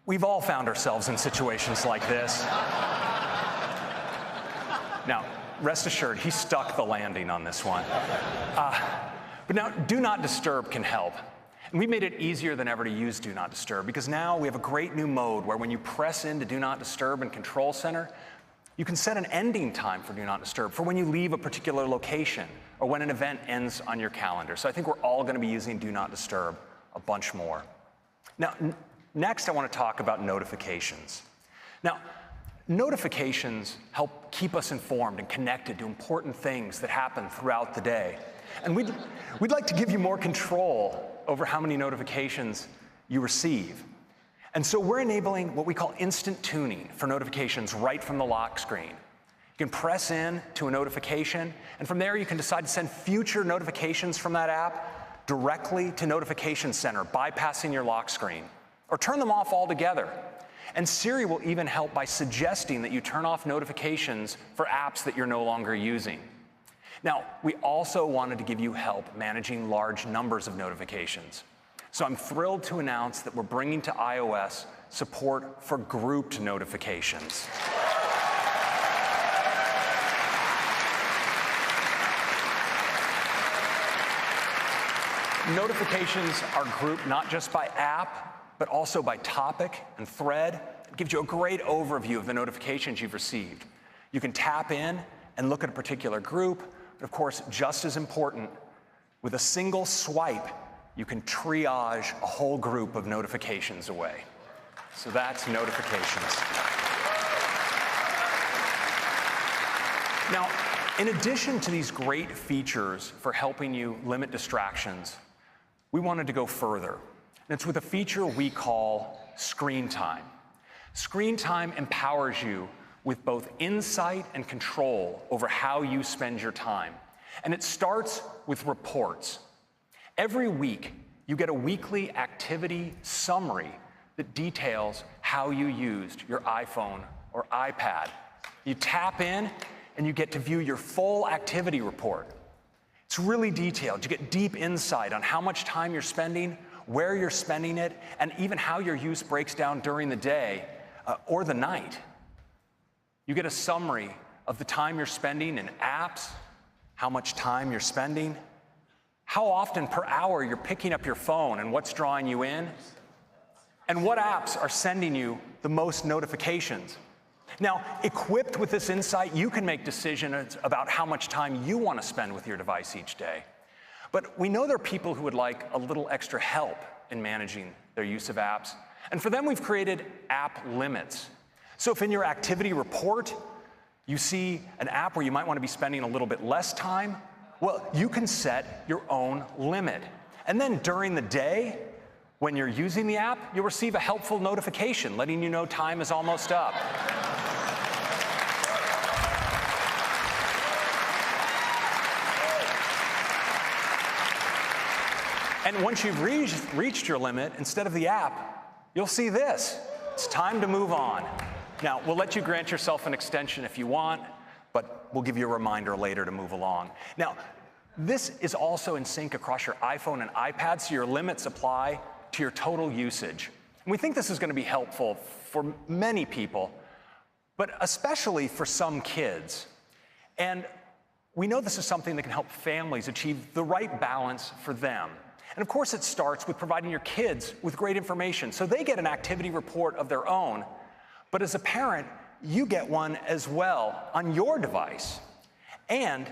we've all found ourselves in situations like this. Now, rest assured, he stuck the landing on this one. But now, Do Not Disturb can help. And we made it easier than ever to use Do Not Disturb, because now we have a great new mode where when you press into Do Not Disturb in Control Center, you can set an ending time for Do Not Disturb for when you leave a particular location or when an event ends on your calendar. So I think we're all going to be using Do Not Disturb a bunch more. Now, next I want to talk about notifications. Now, notifications help keep us informed and connected to important things that happen throughout the day. And we'd like to give you more control over how many notifications you receive. And so we're enabling what we call instant tuning for notifications right from the lock screen. You can press in to a notification, and from there you can decide to send future notifications from that app directly to Notification Center, bypassing your lock screen, or turn them off altogether. And Siri will even help by suggesting that you turn off notifications for apps that you're no longer using. Now, we also wanted to give you help managing large numbers of notifications. So I'm thrilled to announce that we're bringing to iOS support for grouped notifications. Notifications are grouped not just by app, but also by topic and thread. It gives you a great overview of the notifications you've received. You can tap in and look at a particular group, but of course, just as important, with a single swipe, you can triage a whole group of notifications away. So that's notifications. Now, in addition to these great features for helping you limit distractions, we wanted to go further. And it's with a feature we call Screen Time. Screen Time empowers you with both insight and control over how you spend your time. And it starts with reports. Every week, you get a weekly activity summary that details how you used your iPhone or iPad. You tap in, and you get to view your full activity report. It's really detailed. You get deep insight on how much time you're spending, where you're spending it, and even how your use breaks down during the day or the night. You get a summary of the time you're spending in apps, how much time you're spending, how often per hour you're picking up your phone and what's drawing you in, and what apps are sending you the most notifications. Now, equipped with this insight, you can make decisions about how much time you want to spend with your device each day. But we know there are people who would like a little extra help in managing their use of apps. And for them, we've created app limits. So if in your activity report, you see an app where you might want to be spending a little bit less time, well, you can set your own limit. And then during the day, when you're using the app, you'll receive a helpful notification letting you know time is almost up. And once you've reached your limit, instead of the app, you'll see this. It's time to move on. Now, we'll let you grant yourself an extension if you want, but we'll give you a reminder later to move along. Now, this is also in sync across your iPhone and iPad, so your limits apply to your total usage. And we think this is going to be helpful for many people, but especially for some kids. And we know this is something that can help families achieve the right balance for them. And of course, it starts with providing your kids with great information so they get an activity report of their own. But as a parent, you get one as well on your device. And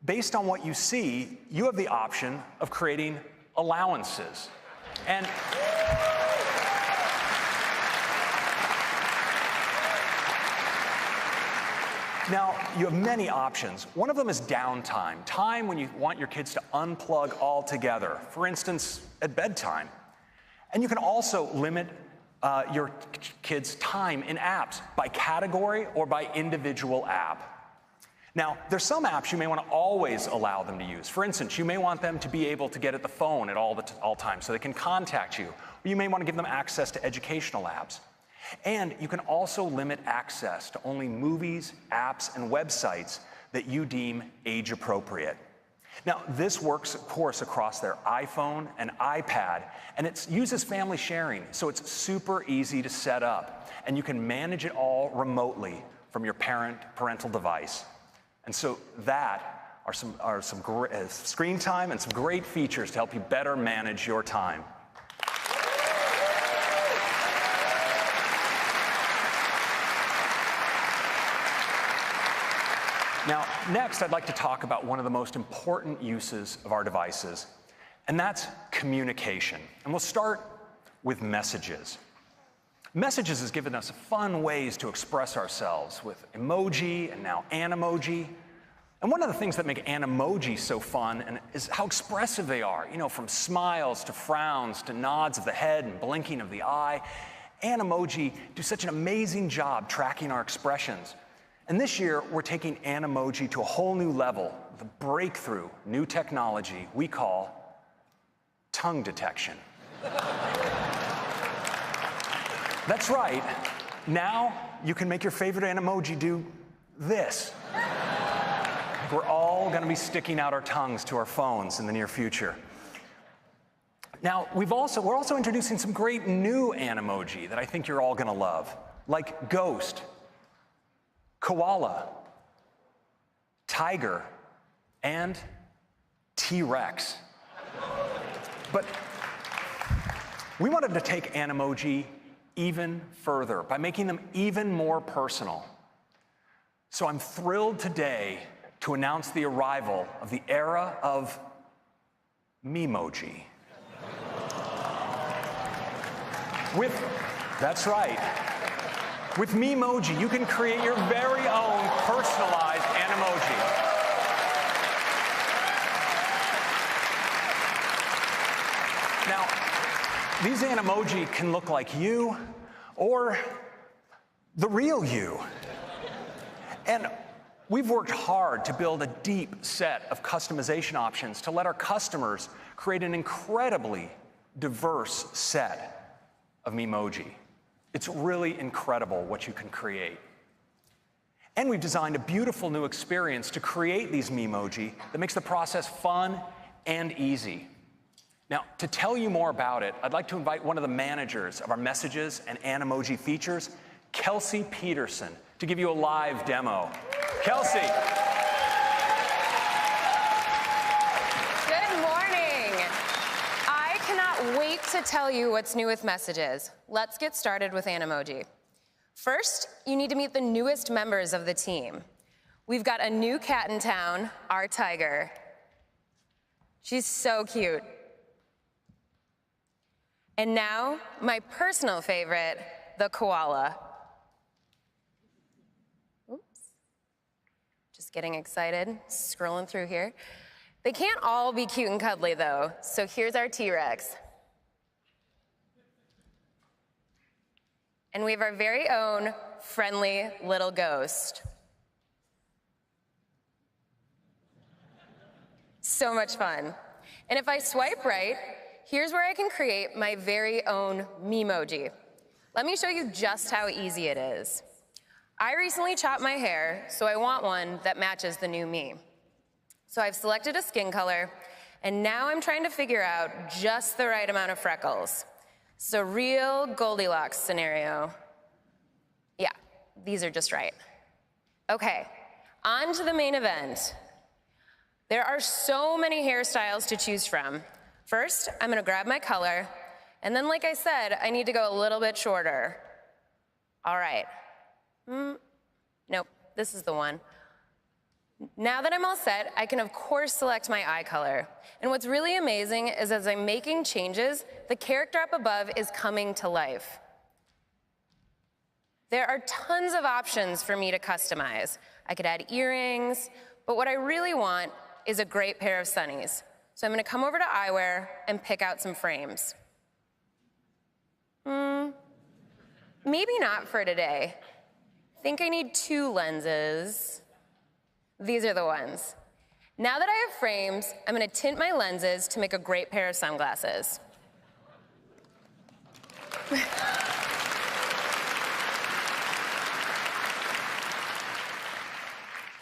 based on what you see, you have the option of creating allowances. And now, you have many options. One of them is downtime, time when you want your kids to unplug altogether, for instance, at bedtime. And you can also limit your kids' time in apps by category or by individual app. Now, there's some apps you may want to always allow them to use. For instance, you may want them to be able to get at the phone at all times so they can contact you. Or you may want to give them access to educational apps. And you can also limit access to only movies, apps, and websites that you deem age appropriate. Now, this works, of course, across their iPhone and iPad, and it uses family sharing, so it's super easy to set up. And you can manage it all remotely from your parental device. And so that are some great screen time and some great features to help you better manage your time. Now, next, I'd like to talk about one of the most important uses of our devices, and that's communication. And we'll start with messages. Messages has given us fun ways to express ourselves with emoji and now Animoji. And one of the things that make Animoji so fun is how expressive they are. You know, from smiles to frowns to nods of the head and blinking of the eye. Animoji do such an amazing job tracking our expressions. And this year, we're taking Animoji to a whole new level with a breakthrough new technology we call tongue detection. That's right. Now, you can make your favorite Animoji do this. We're all going to be sticking out our tongues to our phones in the near future. Now, we're also introducing some great new Animoji that I think you're all going to love, like ghost, koala, tiger, and T-Rex. But we wanted to take Animoji even further by making them even more personal. So I'm thrilled today to announce the arrival of the era of Memoji. That's right. With Memoji, you can create your very own personalized Animoji. Now, these Animoji can look like you or the real you. And we've worked hard to build a deep set of customization options to let our customers create an incredibly diverse set of Memoji. It's really incredible what you can create. And we've designed a beautiful new experience to create these Memoji that makes the process fun and easy. Now, to tell you more about it, I'd like to invite one of the managers of our messages and Animoji features, Kelsey Peterson, to give you a live demo. Kelsey. Good morning. I cannot wait to tell you what's new with messages. Let's get started with Animoji. First, you need to meet the newest members of the team. We've got a new cat in town, our tiger. She's so cute. And now, my personal favorite, the koala. Oops. Just getting excited, scrolling through here. They can't all be cute and cuddly, though, so here's our T-Rex. And we have our very own friendly little ghost. So much fun. And if I swipe right, here's where I can create my very own Memoji. Let me show you just how easy it is. I recently chopped my hair, so I want one that matches the new me. So I've selected a skin color, and now I'm trying to figure out just the right amount of freckles. So real Goldilocks scenario. Yeah, these are just right. Okay, on to the main event. There are so many hairstyles to choose from. First, I'm gonna grab my color, and then like I said, I need to go a little bit shorter. All right. Nope, this is the one. Now that I'm all set, I can of course select my eye color. And what's really amazing is as I'm making changes, the character up above is coming to life. There are tons of options for me to customize. I could add earrings, but what I really want is a great pair of sunnies. So I'm gonna come over to eyewear and pick out some frames. Maybe not for today. I think I need 2 lenses. These are the ones. Now that I have frames, I'm gonna tint my lenses to make a great pair of sunglasses.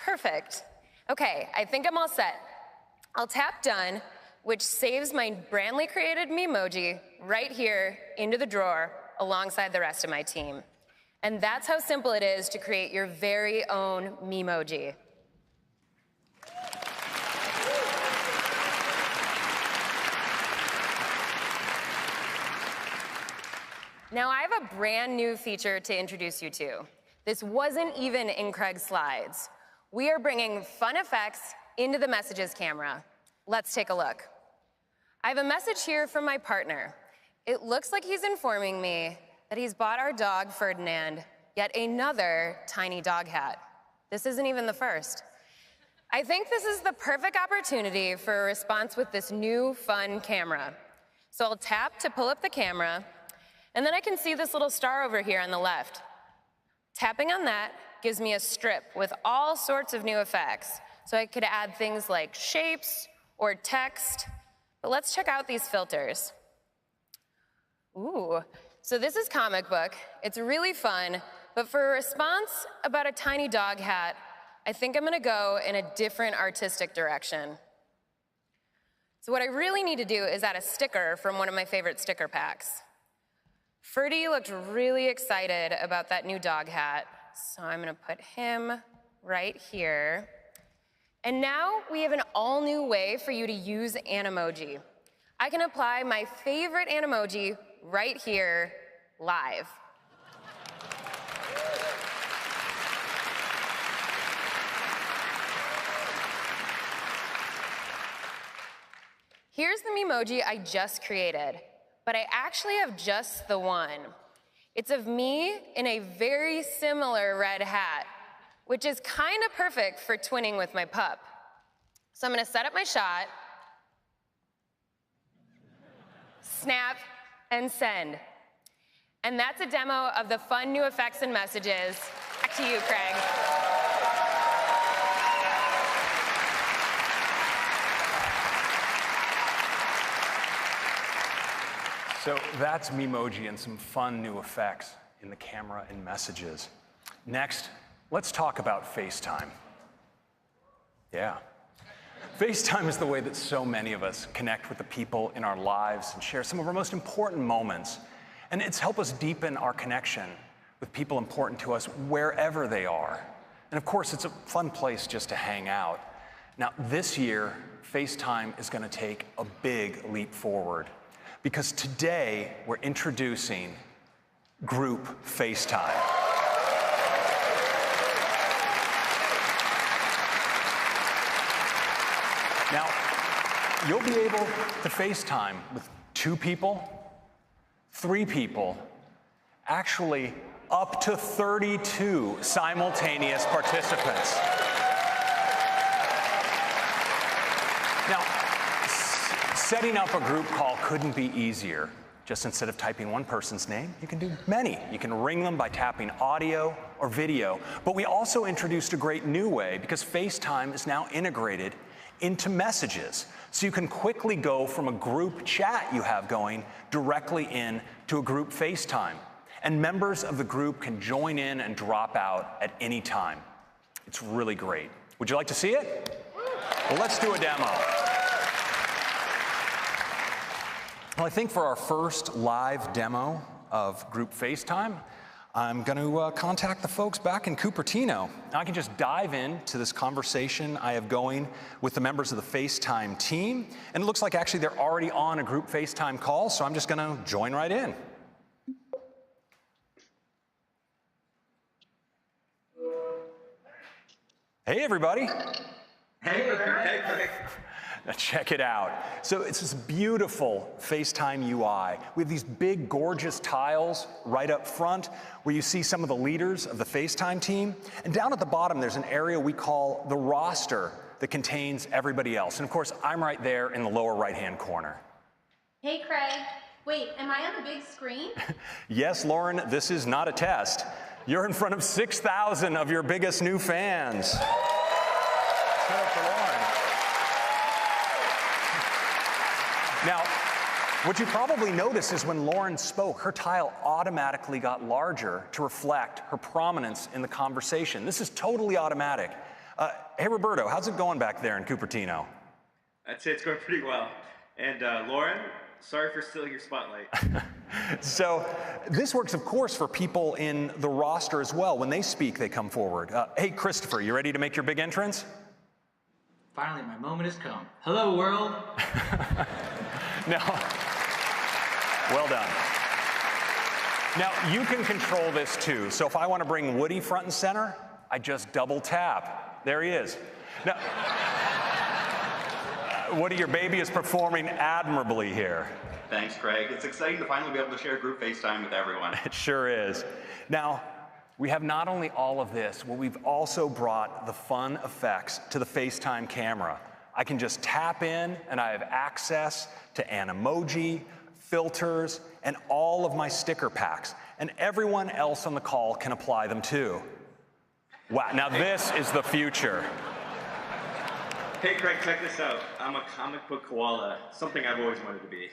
Perfect. Okay, I think I'm all set. I'll tap done, which saves my brandly created Memoji right here into the drawer alongside the rest of my team. And that's how simple it is to create your very own Memoji. Now I have a brand new feature to introduce you to. This wasn't even in Craig's slides. We are bringing fun effects into the messages camera. Let's take a look. I have a message here from my partner. It looks like he's informing me that he's bought our dog, Ferdinand, yet another tiny dog hat. This isn't even the first. I think this is the perfect opportunity for a response with this new fun camera. So I'll tap to pull up the camera, and then I can see this little star over here on the left. Tapping on that gives me a strip with all sorts of new effects. So I could add things like shapes or text, but let's check out these filters. Ooh, so this is comic book. It's really fun, but for a response about a tiny dog hat, I think I'm gonna go in a different artistic direction. So what I really need to do is add a sticker from one of my favorite sticker packs. Ferdy looked really excited about that new dog hat, so I'm gonna put him right here. And now we have an all-new way for you to use Animoji. I can apply my favorite Animoji right here, live. Here's the Memoji I just created, but I actually have just the one. It's of me in a very similar red hat, which is kind of perfect for twinning with my pup. So I'm gonna set up my shot, snap, and send. And that's a demo of the fun new effects and messages. Back to you, Craig. So that's Memoji and some fun new effects in the camera and messages. Next, let's talk about FaceTime. Yeah. FaceTime is the way that so many of us connect with the people in our lives and share some of our most important moments. And it's helped us deepen our connection with people important to us wherever they are. And of course, it's a fun place just to hang out. Now, this year, FaceTime is going to take a big leap forward because today we're introducing Group FaceTime. Now, you'll be able to FaceTime with 2 people, 3 people, actually up to 32 simultaneous participants. Now, setting up a group call couldn't be easier. Just instead of typing one person's name, you can do many. You can ring them by tapping audio or video. But we also introduced a great new way because FaceTime is now integrated into messages. So you can quickly go from a group chat you have going directly in to a group FaceTime. And members of the group can join in and drop out at any time. It's really great. Would you like to see it? Well, let's do a demo. Well, I think for our first live demo of group FaceTime, I'm going to contact the folks back in Cupertino. I can just dive into this conversation I have going with the members of the FaceTime team. And it looks like actually they're already on a group FaceTime call, so I'm just going to join right in. Hey, everybody. Hey, Craig. Now check it out. So it's this beautiful FaceTime UI. We have these big, gorgeous tiles right up front where you see some of the leaders of the FaceTime team. And down at the bottom, there's an area we call the roster that contains everybody else. And of course, I'm right there in the lower right-hand corner. Hey, Craig. Wait, am I on the big screen? Yes, Lauren, this is not a test. You're in front of 6,000 of your biggest new fans. Let's hear it for Lauren. Now, what you probably noticed is when Lauren spoke, her tile automatically got larger to reflect her prominence in the conversation. This is totally automatic. Hey, Roberto, how's it going back there in Cupertino? I'd say it's going pretty well. And Lauren, sorry for stealing your spotlight. So this works, of course, for people in the roster as well. When they speak, they come forward. Hey, Christopher, you ready to make your big entrance? Finally, my moment has come. Hello, world. Now, well done. Now, you can control this too. So if I want to bring Woody front and center, I just double tap. There he is. Now, Woody, your baby is performing admirably here. Thanks, Craig. It's exciting to finally be able to share group FaceTime with everyone. It sure is. Now, we have not only all of this, but we've also brought the fun effects to the FaceTime camera. I can just tap in and I have access to an emoji, filters, and all of my sticker packs. And everyone else on the call can apply them too. Wow, now this is the future. Hey, Craig, check this out. I'm a comic book koala, something I've always wanted to be.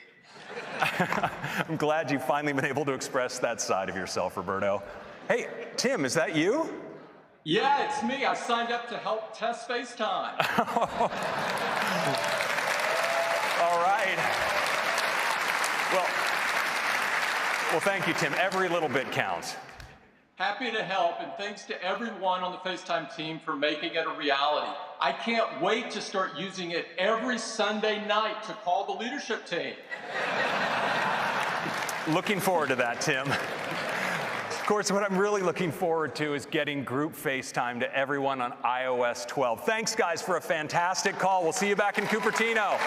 I'm glad you've finally been able to express that side of yourself, Roberto. Hey, Tim, is that you? Yeah, it's me. I signed up to help test FaceTime. All right. Well, thank you, Tim. Every little bit counts. Happy to help, and thanks to everyone on the FaceTime team for making it a reality. I can't wait to start using it every Sunday night to call the leadership team. Looking forward to that, Tim. Of course, what I'm really looking forward to is getting group FaceTime to everyone on iOS 12. Thanks, guys, for a fantastic call. We'll see you back in Cupertino.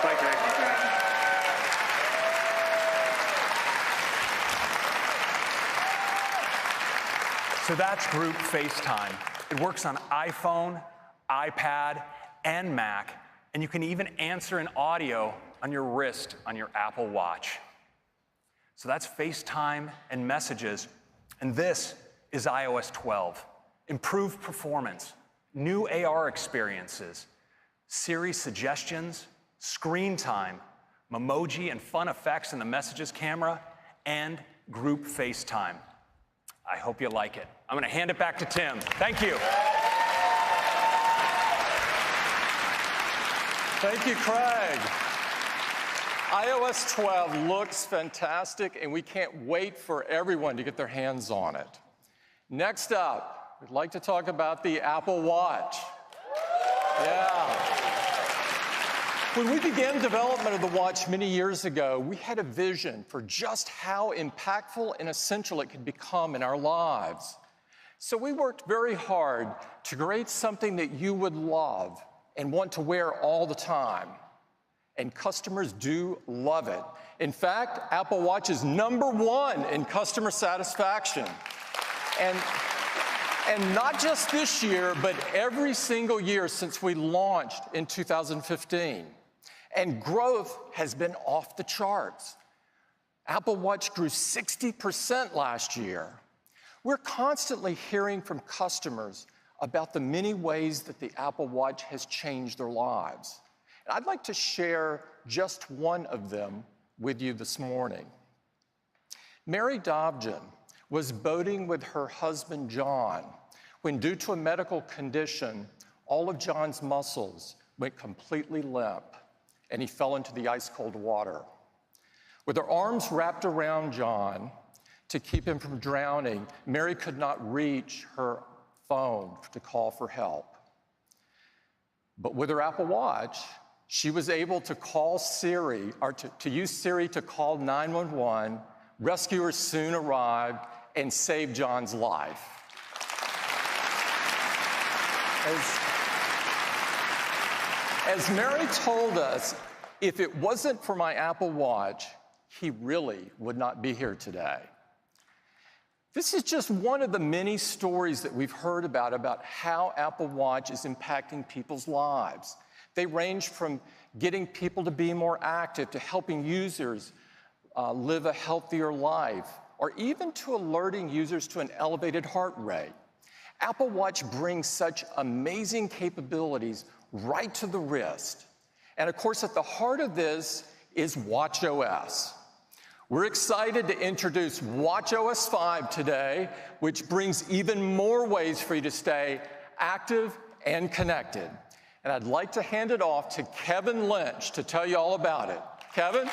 Bye, Greg. So that's group FaceTime. It works on iPhone, iPad, and Mac, and you can even answer an audio on your wrist on your Apple Watch. So that's FaceTime and messages, and this is iOS 12. Improved performance, new AR experiences, Siri suggestions, screen time, Memoji and fun effects in the messages camera, and group FaceTime. I hope you like it. I'm going to hand it back to Tim. Thank you. Thank you, Craig. iOS 12 looks fantastic, and we can't wait for everyone to get their hands on it. Next up, we'd like to talk about the Apple Watch. Yeah. When we began development of the watch many years ago, we had a vision for just how impactful and essential it could become in our lives. So we worked very hard to create something that you would love and want to wear all the time. And customers do love it. In fact, Apple Watch is #1 in customer satisfaction. And not just this year, but every single year since we launched in 2015. And growth has been off the charts. Apple Watch grew 60% last year. We're constantly hearing from customers about the many ways that the Apple Watch has changed their lives. And I'd like to share just one of them with you this morning. Mary Dobjan was boating with her husband, John, when due to a medical condition, all of John's muscles went completely limp, and he fell into the ice-cold water. With her arms wrapped around John to keep him from drowning, Mary could not reach her phone to call for help. But with her Apple Watch, she was able to call Siri, or to use Siri to call 911. Rescuers soon arrived and saved John's life. As Mary told us, if it wasn't for my Apple Watch, he really would not be here today. This is just one of the many stories that we've heard about how Apple Watch is impacting people's lives. They range from getting people to be more active, to helping users live a healthier life, or even to alerting users to an elevated heart rate. Apple Watch brings such amazing capabilities right to the wrist. And of course, at the heart of this is watchOS. We're excited to introduce watchOS 5 today, which brings even more ways for you to stay active and connected. And I'd like to hand it off to Kevin Lynch to tell you all about it. Kevin?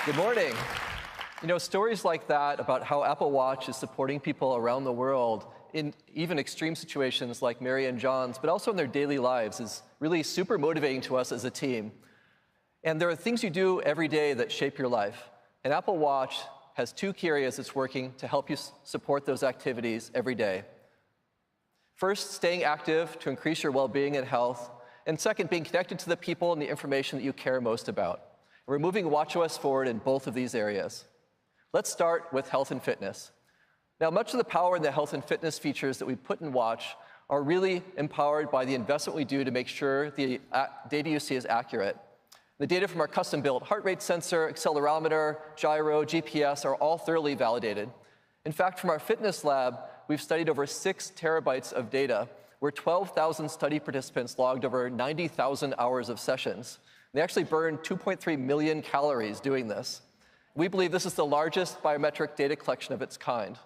Good morning. You know, stories like that about how Apple Watch is supporting people around the world in even extreme situations like Mary and John's, but also in their daily lives, is really super motivating to us as a team. And there are things you do every day that shape your life. And Apple Watch has two key areas it's working to help you support those activities every day. First, staying active to increase your well-being and health. And second, being connected to the people and the information that you care most about. We're moving watchOS forward in both of these areas. Let's start with health and fitness. Now, much of the power in the health and fitness features that we put in Watch are really empowered by the investment we do to make sure the data you see is accurate. The data from our custom-built heart rate sensor, accelerometer, gyro, GPS are all thoroughly validated. In fact, from our fitness lab, we've studied over 6 terabytes of data, where 12,000 study participants logged over 90,000 hours of sessions. They actually burned 2.3 million calories doing this. We believe this is the largest biometric data collection of its kind.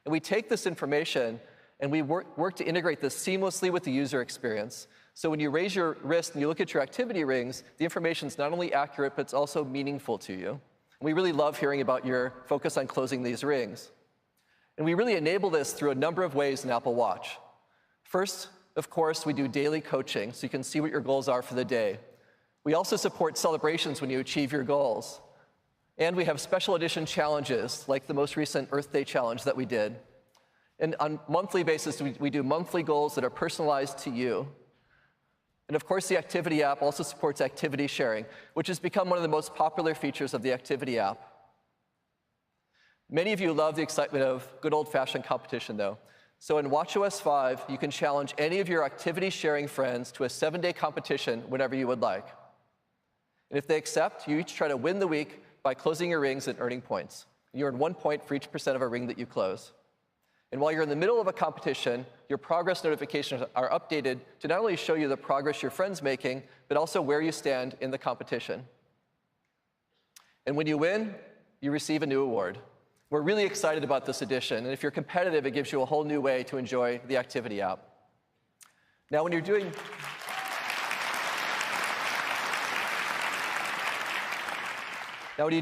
And we take this information and we work to integrate this seamlessly with the user experience. So when you raise your wrist and you look at your activity rings, the information is not only accurate, but it's also meaningful to you. And we really love hearing about your focus on closing these rings. And we really enable this through a number of ways in Apple Watch. First, of course, we do daily coaching, so you can see what your goals are for the day. We also support celebrations when you achieve your goals. And we have special edition challenges, like the most recent Earth Day challenge that we did. And on a monthly basis, we do monthly goals that are personalized to you. And of course, the Activity app also supports activity sharing, which has become one of the most popular features of the Activity app. Many of you love the excitement of good old-fashioned competition, though. So in watchOS 5, you can challenge any of your activity-sharing friends to a 7-day competition whenever you would like. And if they accept, you each try to win the week by closing your rings and earning points. You earn 1 point for each % of a ring that you close. And while you're in the middle of a competition, your progress notifications are updated to not only show you the progress your friend's making, but also where you stand in the competition. And when you win, you receive a new award. We're really excited about this addition, and if you're competitive, it gives you a whole new way to enjoy the Activity app. Now, when you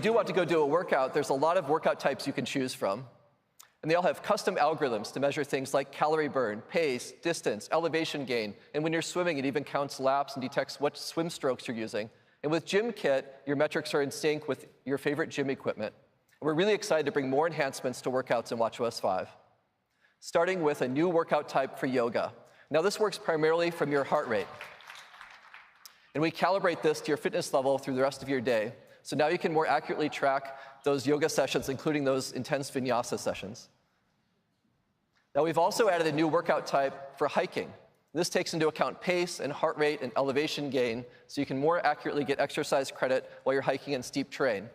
do want to go do a workout, there's a lot of workout types you can choose from. And they all have custom algorithms to measure things like calorie burn, pace, distance, elevation gain. And when you're swimming, it even counts laps and detects what swim strokes you're using. And with GymKit, your metrics are in sync with your favorite gym equipment. We're really excited to bring more enhancements to workouts in watchOS 5, starting with a new workout type for yoga. Now, this works primarily from your heart rate. And we calibrate this to your fitness level through the rest of your day. So now you can more accurately track those yoga sessions, including those intense vinyasa sessions. Now, we've also added a new workout type for hiking. This takes into account pace and heart rate and elevation gain, so you can more accurately get exercise credit while you're hiking in steep terrain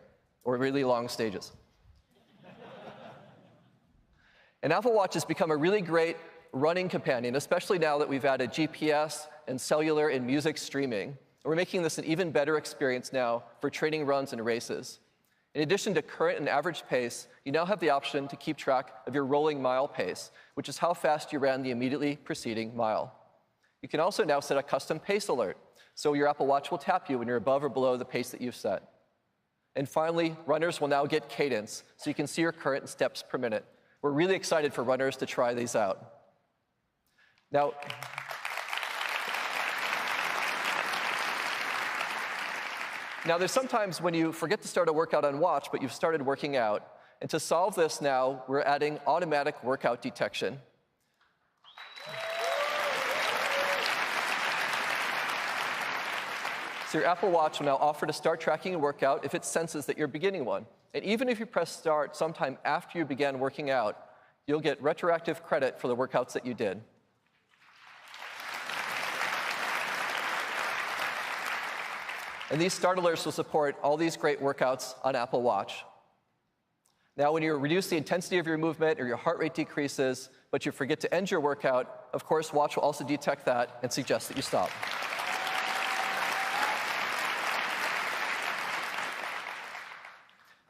or really long stages. And Apple Watch has become a really great running companion, especially now that we've added GPS and cellular and music streaming. We're making this an even better experience now for training runs and races. In addition to current and average pace, you now have the option to keep track of your rolling mile pace, which is how fast you ran the immediately preceding mile. You can also now set a custom pace alert, so your Apple Watch will tap you when you're above or below the pace that you've set. And finally, runners will now get cadence, so you can see your current steps per minute. We're really excited for runners to try these out. Now, there's sometimes when you forget to start a workout on Watch, but you've started working out. And to solve this now, we're adding automatic workout detection. So your Apple Watch will now offer to start tracking a workout if it senses that you're beginning one. And even if you press start sometime after you began working out, you'll get retroactive credit for the workouts that you did. And these start alerts will support all these great workouts on Apple Watch. Now, when you reduce the intensity of your movement or your heart rate decreases, but you forget to end your workout, of course, Watch will also detect that and suggest that you stop.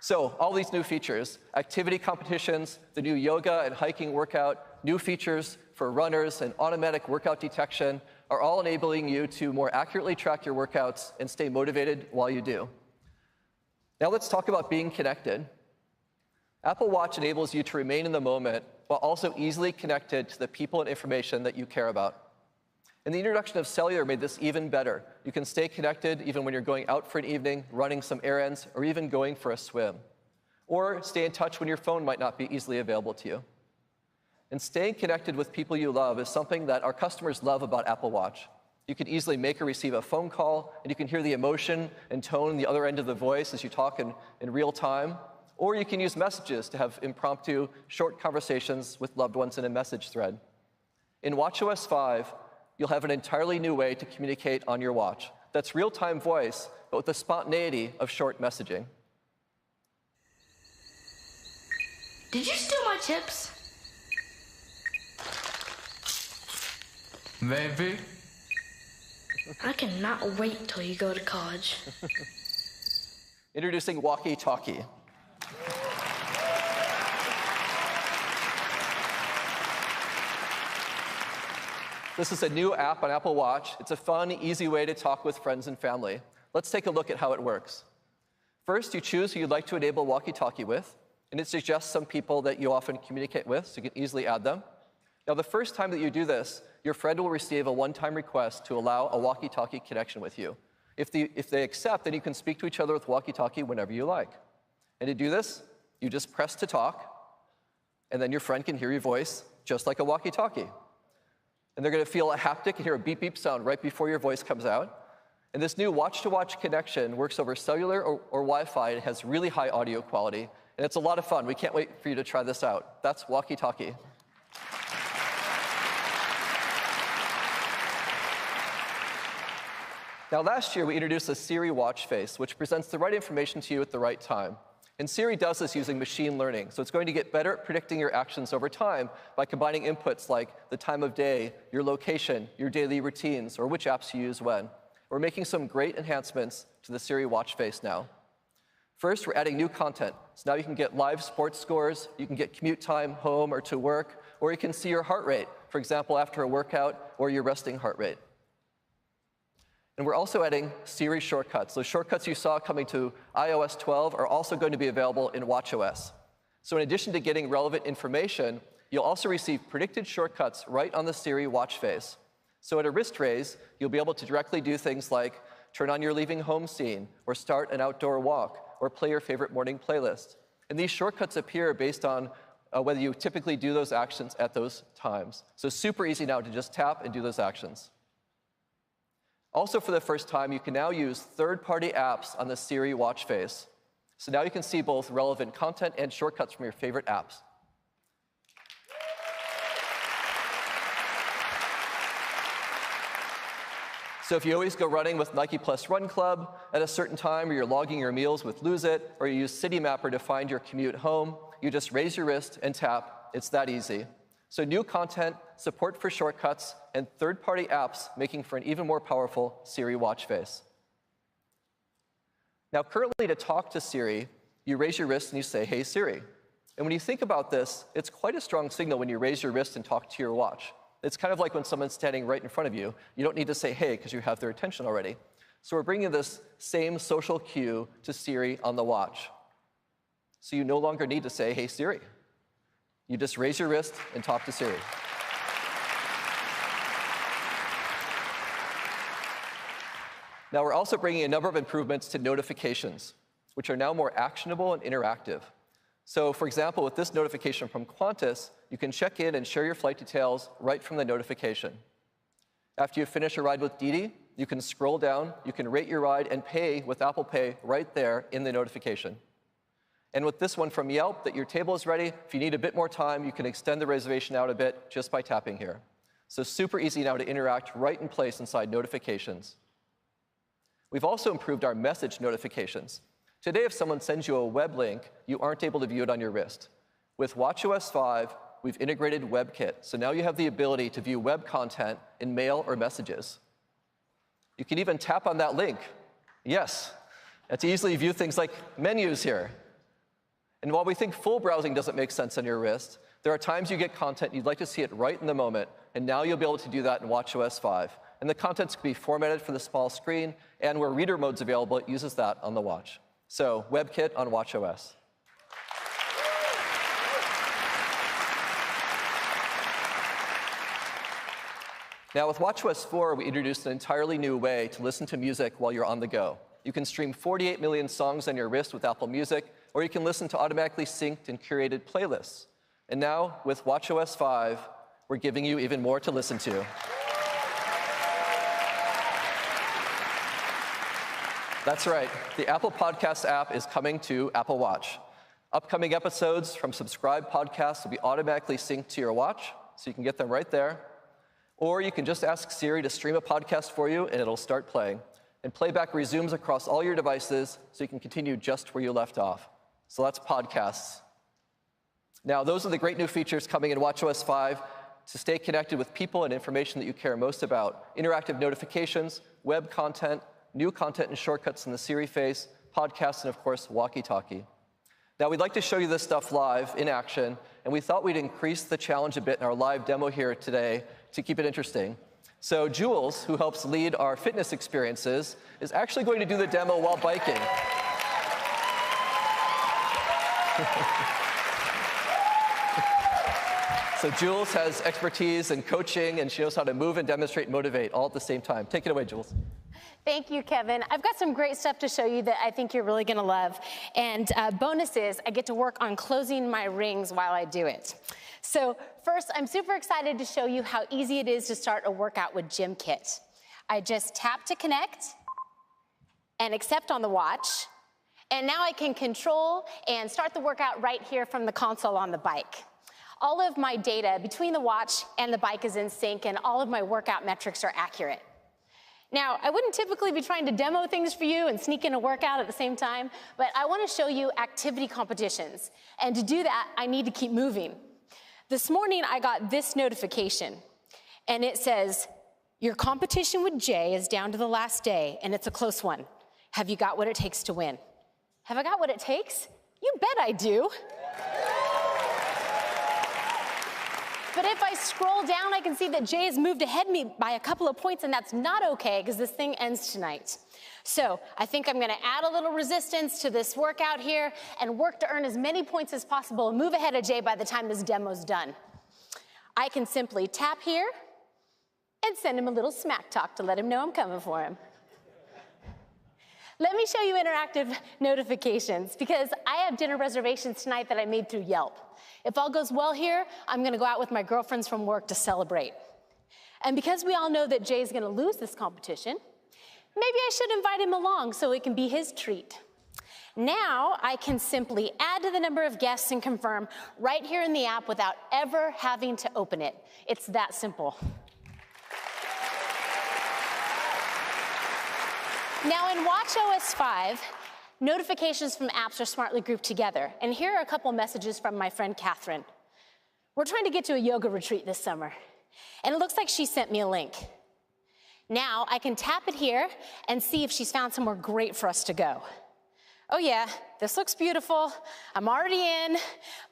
So all these new features, activity competitions, the new yoga and hiking workout, new features for runners and automatic workout detection are all enabling you to more accurately track your workouts and stay motivated while you do. Now let's talk about being connected. Apple Watch enables you to remain in the moment while also easily connected to the people and information that you care about. And the introduction of cellular made this even better. You can stay connected even when you're going out for an evening, running some errands, or even going for a swim. Or stay in touch when your phone might not be easily available to you. And staying connected with people you love is something that our customers love about Apple Watch. You can easily make or receive a phone call, and you can hear the emotion and tone on the other end of the voice as you talk in real time. Or you can use messages to have impromptu, short conversations with loved ones in a message thread. In watchOS 5, you'll have an entirely new way to communicate on your watch. That's real-time voice, but with the spontaneity of short messaging. Did you steal my chips? Maybe. I cannot wait till you go to college. Introducing Walkie-Talkie. This is a new app on Apple Watch. It's a fun, easy way to talk with friends and family. Let's take a look at how it works. First, you choose who you'd like to enable Walkie-Talkie with, and it suggests some people that you often communicate with, so you can easily add them. Now, the first time that you do this, your friend will receive a one-time request to allow a walkie-talkie connection with you. If they accept, then you can speak to each other with walkie-talkie whenever you like. And to do this, you just press to talk, and then your friend can hear your voice just like a walkie-talkie. And they're going to feel a haptic and hear a beep-beep sound right before your voice comes out. And this new watch-to-watch connection works over cellular or Wi-Fi. It has really high audio quality, and it's a lot of fun. We can't wait for you to try this out. That's walkie-talkie. Now, last year, we introduced a Siri watch face, which presents the right information to you at the right time. And Siri does this using machine learning, so it's going to get better at predicting your actions over time by combining inputs like the time of day, your location, your daily routines, or which apps you use when. We're making some great enhancements to the Siri watch face now. First, we're adding new content. So now you can get live sports scores, you can get commute time home or to work, or you can see your heart rate, for example, after a workout, or your resting heart rate. And we're also adding Siri shortcuts. Those shortcuts you saw coming to iOS 12 are also going to be available in watchOS. So in addition to getting relevant information, you'll also receive predicted shortcuts right on the Siri watch face. So at a wrist raise, you'll be able to directly do things like turn on your leaving home scene, or start an outdoor walk, or play your favorite morning playlist. And these shortcuts appear based on whether you typically do those actions at those times. So super easy now to just tap and do those actions. Also, for the first time, you can now use third-party apps on the Siri watch face. So now you can see both relevant content and shortcuts from your favorite apps. So if you always go running with Nike Plus Run Club at a certain time, or you're logging your meals with Lose It, or you use Citymapper to find your commute home, you just raise your wrist and tap. It's that easy. So new content, support for shortcuts, and third-party apps making for an even more powerful Siri watch face. Now, currently, to talk to Siri, you raise your wrist and you say, "Hey, Siri." And when you think about this, it's quite a strong signal when you raise your wrist and talk to your watch. It's kind of like when someone's standing right in front of you. You don't need to say, "Hey," because you have their attention already. So we're bringing this same social cue to Siri on the watch. So you no longer need to say, "Hey, Siri." You just raise your wrist and talk to Siri. Now, we're also bringing a number of improvements to notifications, which are now more actionable and interactive. So, for example, with this notification from Qantas, you can check in and share your flight details right from the notification. After you finish a ride with Didi, you can scroll down, you can rate your ride and pay with Apple Pay right there in the notification. And with this one from Yelp, that your table is ready, if you need a bit more time, you can extend the reservation out a bit just by tapping here. So super easy now to interact right in place inside notifications. We've also improved our message notifications. Today, if someone sends you a web link, you aren't able to view it on your wrist. With watchOS 5, we've integrated WebKit, so now you have the ability to view web content in mail or messages. You can even tap on that link. Yes, and to easily view things like menus here. And while we think full browsing doesn't make sense on your wrist, there are times you get content you'd like to see it right in the moment, and now you'll be able to do that in watchOS 5. And the contents can be formatted for the small screen, and where reader mode's available, it uses that on the watch. So WebKit on watchOS. Now with watchOS 4, we introduced an entirely new way to listen to music while you're on the go. You can stream 48 million songs on your wrist with Apple Music, or you can listen to automatically synced and curated playlists. And now, with watchOS 5, we're giving you even more to listen to. That's right, the Apple Podcasts app is coming to Apple Watch. Upcoming episodes from subscribed podcasts will be automatically synced to your watch, so you can get them right there. Or you can just ask Siri to stream a podcast for you, and it'll start playing. And playback resumes across all your devices, so you can continue just where you left off. So that's podcasts. Now, those are the great new features coming in watchOS 5 to stay connected with people and information that you care most about. Interactive notifications, web content, new content and shortcuts in the Siri face, podcasts, and of course, walkie-talkie. Now, we'd like to show you this stuff live in action, and we thought we'd increase the challenge a bit in our live demo here today to keep it interesting. So Jules, who helps lead our fitness experiences, is actually going to do the demo while biking. So Jules has expertise in coaching, and she knows how to move and demonstrate and motivate all at the same time. Take it away, Jules. Thank you, Kevin. I've got some great stuff to show you that I think you're really going to love. And bonus is I get to work on closing my rings while I do it. So first, I'm super excited to show you how easy it is to start a workout with GymKit. I just tap to connect and accept on the watch. And now I can control and start the workout right here from the console on the bike. All of my data between the watch and the bike is in sync, and all of my workout metrics are accurate. Now, I wouldn't typically be trying to demo things for you and sneak in a workout at the same time, but I want to show you activity competitions. And to do that, I need to keep moving. This morning, I got this notification, and it says, your competition with Jay is down to the last day, and it's a close one. Have you got what it takes to win? Have I got what it takes? You bet I do. But if I scroll down, I can see that Jay has moved ahead of me by a couple of points, and that's not okay because this thing ends tonight. So I think I'm going to add a little resistance to this workout here and work to earn as many points as possible and move ahead of Jay by the time this demo's done. I can simply tap here and send him a little smack talk to let him know I'm coming for him. Let me show you interactive notifications because I have dinner reservations tonight that I made through Yelp. If all goes well here, I'm going to go out with my girlfriends from work to celebrate. And because we all know that Jay's going to lose this competition, maybe I should invite him along so it can be his treat. Now I can simply add to the number of guests and confirm right here in the app without ever having to open it. It's that simple. Now in watchOS 5, notifications from apps are smartly grouped together. And here are a couple messages from my friend Catherine. We're trying to get to a yoga retreat this summer, and it looks like she sent me a link. Now I can tap it here and see if she's found somewhere great for us to go. Oh yeah, this looks beautiful. I'm already in,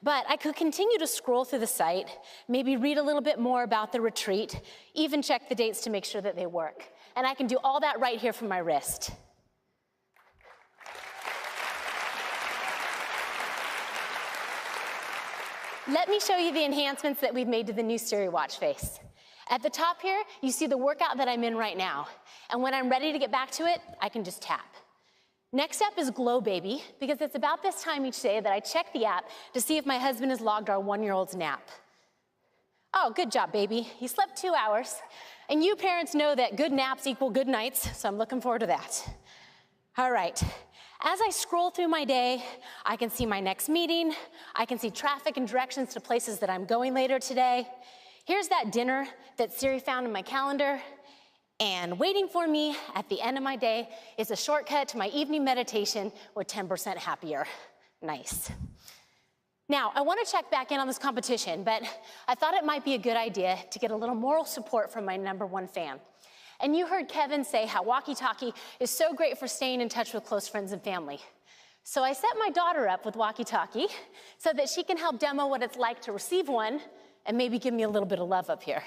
but I could continue to scroll through the site, maybe read a little bit more about the retreat, even check the dates to make sure that they work. And I can do all that right here from my wrist. Let me show you the enhancements that we've made to the new Siri watch face. At the top here, you see the workout that I'm in right now. And when I'm ready to get back to it, I can just tap. Next up is Glow Baby, because it's about this time each day that I check the app to see if my husband has logged our 1-year-old's nap. Oh, good job, baby. He slept 2 hours. And you parents know that good naps equal good nights, so I'm looking forward to that. All right. As I scroll through my day, I can see my next meeting. I can see traffic and directions to places that I'm going later today. Here's that dinner that Siri found in my calendar. And waiting for me at the end of my day is a shortcut to my evening meditation with 10% happier. Nice. Now, I want to check back in on this competition, but I thought it might be a good idea to get a little moral support from my #1 fan. And you heard Kevin say how walkie-talkie is so great for staying in touch with close friends and family. So I set my daughter up with walkie-talkie so that she can help demo what it's like to receive one and maybe give me a little bit of love up here.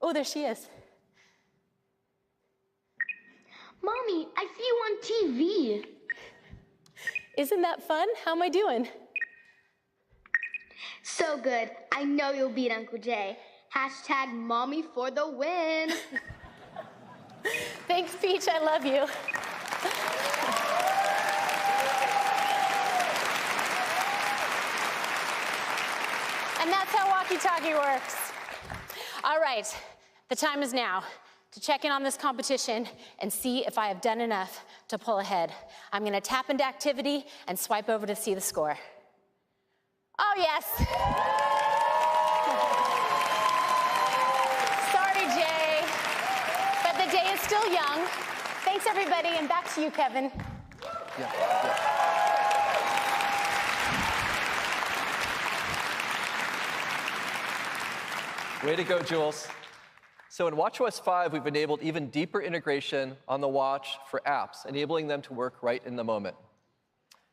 Oh, there she is. Mommy, I see you on TV. Isn't that fun? How am I doing? So good. I know you'll beat Uncle Jay. Hashtag mommy for the win. Thanks, Peach. I love you. And that's how walkie-talkie works. All right, the time is now to check in on this competition and see if I have done enough to pull ahead. I'm gonna tap into activity and swipe over to see the score. Oh, yes. Sorry, Jay, but the day is still young. Thanks, everybody, and back to you, Kevin. Way to go, Jules. So in watchOS 5, we've enabled even deeper integration on the watch for apps, enabling them to work right in the moment.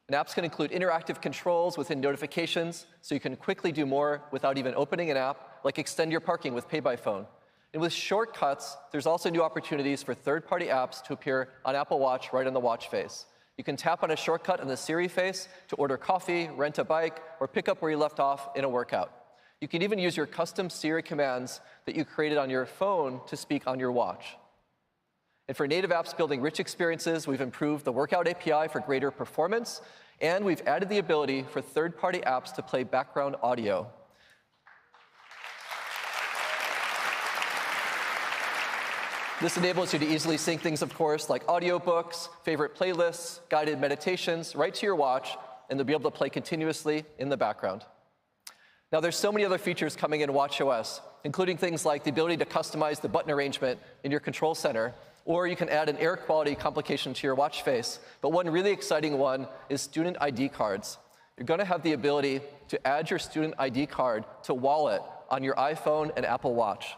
And apps can include interactive controls within notifications, so you can quickly do more without even opening an app, like extend your parking with Pay by Phone. And with shortcuts, there's also new opportunities for third-party apps to appear on Apple Watch right on the watch face. You can tap on a shortcut on the Siri face to order coffee, rent a bike, or pick up where you left off in a workout. You can even use your custom Siri commands that you created on your phone to speak on your watch. And for native apps building rich experiences, we've improved the Workout API for greater performance, and we've added the ability for third-party apps to play background audio. This enables you to easily sync things, of course, like audiobooks, favorite playlists, guided meditations, right to your watch, and they'll be able to play continuously in the background. Now, there's so many other features coming in watchOS, including things like the ability to customize the button arrangement in your control center, or you can add an air quality complication to your watch face. But one really exciting one is student ID cards. You're going to have the ability to add your student ID card to Wallet on your iPhone and Apple Watch.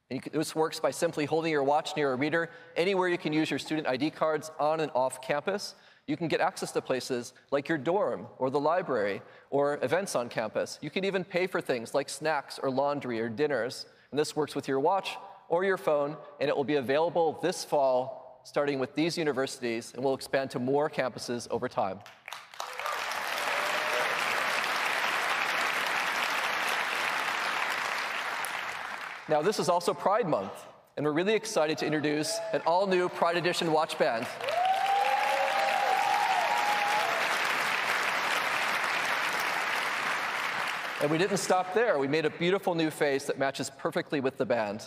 And this works by simply holding your watch near a reader. Anywhere you can use your student ID cards on and off campus, you can get access to places like your dorm or the library or events on campus. You can even pay for things like snacks or laundry or dinners. And this works with your watch or your phone, and it will be available this fall, starting with these universities, and will expand to more campuses over time. Now, this is also Pride Month, and we're really excited to introduce an all-new Pride Edition watch band. And we didn't stop there. We made a beautiful new face that matches perfectly with the band.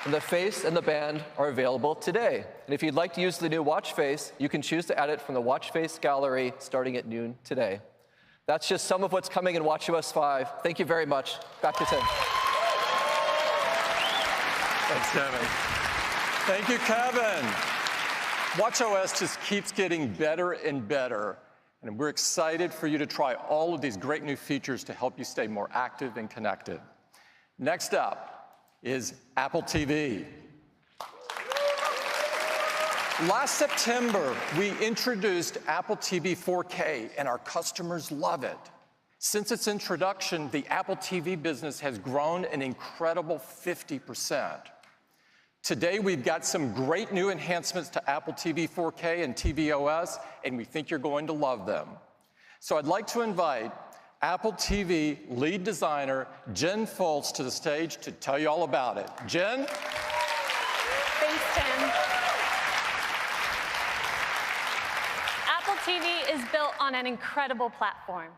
And the face and the band are available today. And if you'd like to use the new watch face, you can choose to add it from the watch face gallery starting at noon today. That's just some of what's coming in watchOS 5. Thank you very much. Back to Tim. Thanks, Kevin. Thank you, Kevin. watchOS just keeps getting better and better, and we're excited for you to try all of these great new features to help you stay more active and connected. Next up is Apple TV. Last September, we introduced Apple TV 4K, and our customers love it. Since its introduction, the Apple TV business has grown an incredible 50%. Today, we've got some great new enhancements to Apple TV 4K and tvOS, and we think you're going to love them. So I'd like to invite Apple TV lead designer Jen Foltz to the stage to tell you all about it. Jen? Thanks, Tim. Apple TV is built on an incredible platform,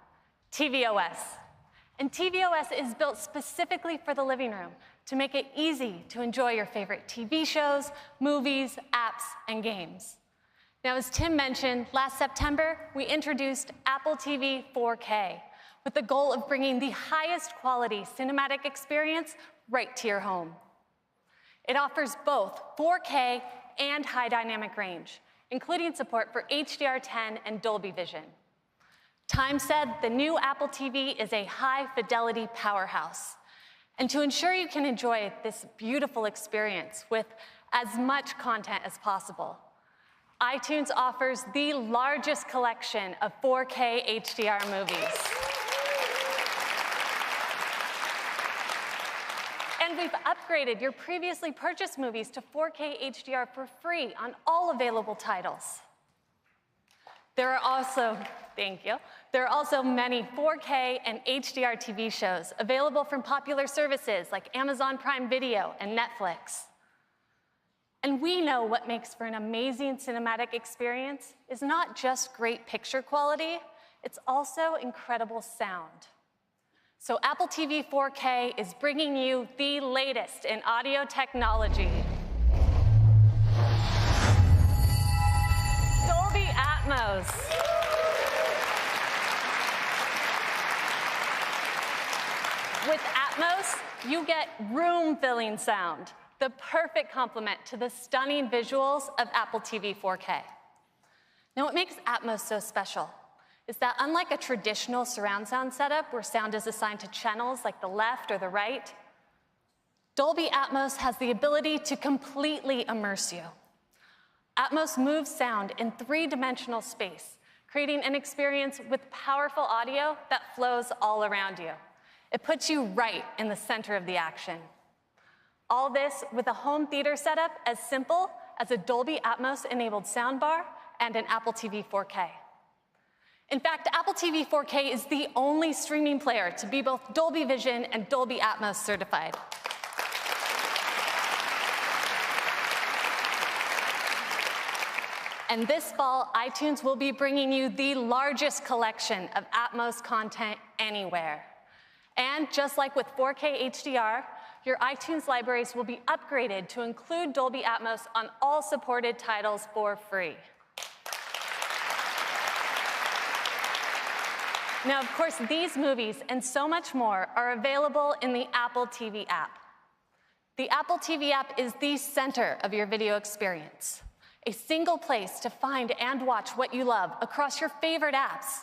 tvOS. And tvOS is built specifically for the living room to make it easy to enjoy your favorite TV shows, movies, apps, and games. Now, as Tim mentioned, last September, we introduced Apple TV 4K, with the goal of bringing the highest quality cinematic experience right to your home. It offers both 4K and high dynamic range, including support for HDR10 and Dolby Vision. Time said the new Apple TV is a high-fidelity powerhouse. And to ensure you can enjoy this beautiful experience with as much content as possible, iTunes offers the largest collection of 4K HDR movies. And we've upgraded your previously purchased movies to 4K HDR for free on all available titles. There are also, thank you, there are also many 4K and HDR TV shows available from popular services like Amazon Prime Video and Netflix. And we know what makes for an amazing cinematic experience is not just great picture quality, it's also incredible sound. So Apple TV 4K is bringing you the latest in audio technology. Dolby Atmos. With Atmos, you get room-filling sound, the perfect complement to the stunning visuals of Apple TV 4K. Now, what makes Atmos so special is that unlike a traditional surround sound setup where sound is assigned to channels like the left or the right, Dolby Atmos has the ability to completely immerse you. Atmos moves sound in three-dimensional space, creating an experience with powerful audio that flows all around you. It puts you right in the center of the action. All this with a home theater setup as simple as a Dolby Atmos-enabled soundbar and an Apple TV 4K. In fact, Apple TV 4K is the only streaming player to be both Dolby Vision and Dolby Atmos certified. And this fall, iTunes will be bringing you the largest collection of Atmos content anywhere. And just like with 4K HDR, your iTunes libraries will be upgraded to include Dolby Atmos on all supported titles for free. Now, of course, these movies and so much more are available in the Apple TV app. The Apple TV app is the center of your video experience, a single place to find and watch what you love across your favorite apps.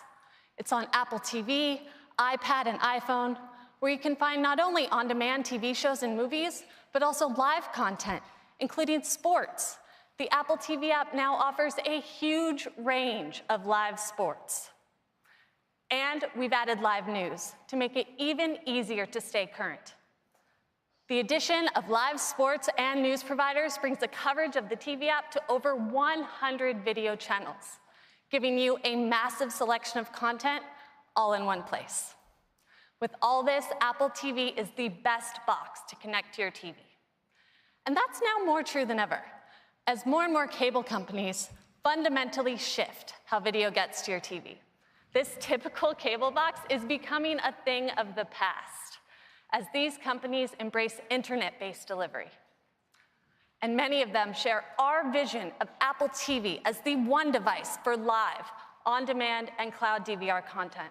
It's on Apple TV, iPad, and iPhone, where you can find not only on-demand TV shows and movies, but also live content, including sports. The Apple TV app now offers a huge range of live sports. And we've added live news to make it even easier to stay current. The addition of live sports and news providers brings the coverage of the TV app to over 100 video channels, giving you a massive selection of content all in one place. With all this, Apple TV is the best box to connect to your TV. And that's now more true than ever, as more and more cable companies fundamentally shift how video gets to your TV. This typical cable box is becoming a thing of the past, as these companies embrace internet-based delivery. And many of them share our vision of Apple TV as the one device for live, on-demand, and cloud DVR content.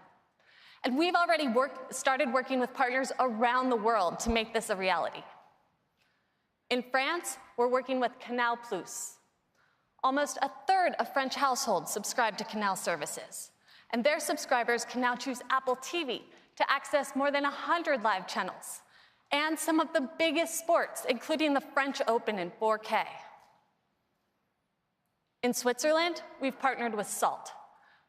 And we've already started working with partners around the world to make this a reality. In France, we're working with Canal+. Almost a third of French households subscribe to Canal services, and their subscribers can now choose Apple TV to access more than 100 live channels and some of the biggest sports, including the French Open in 4K. In Switzerland, we've partnered with Salt.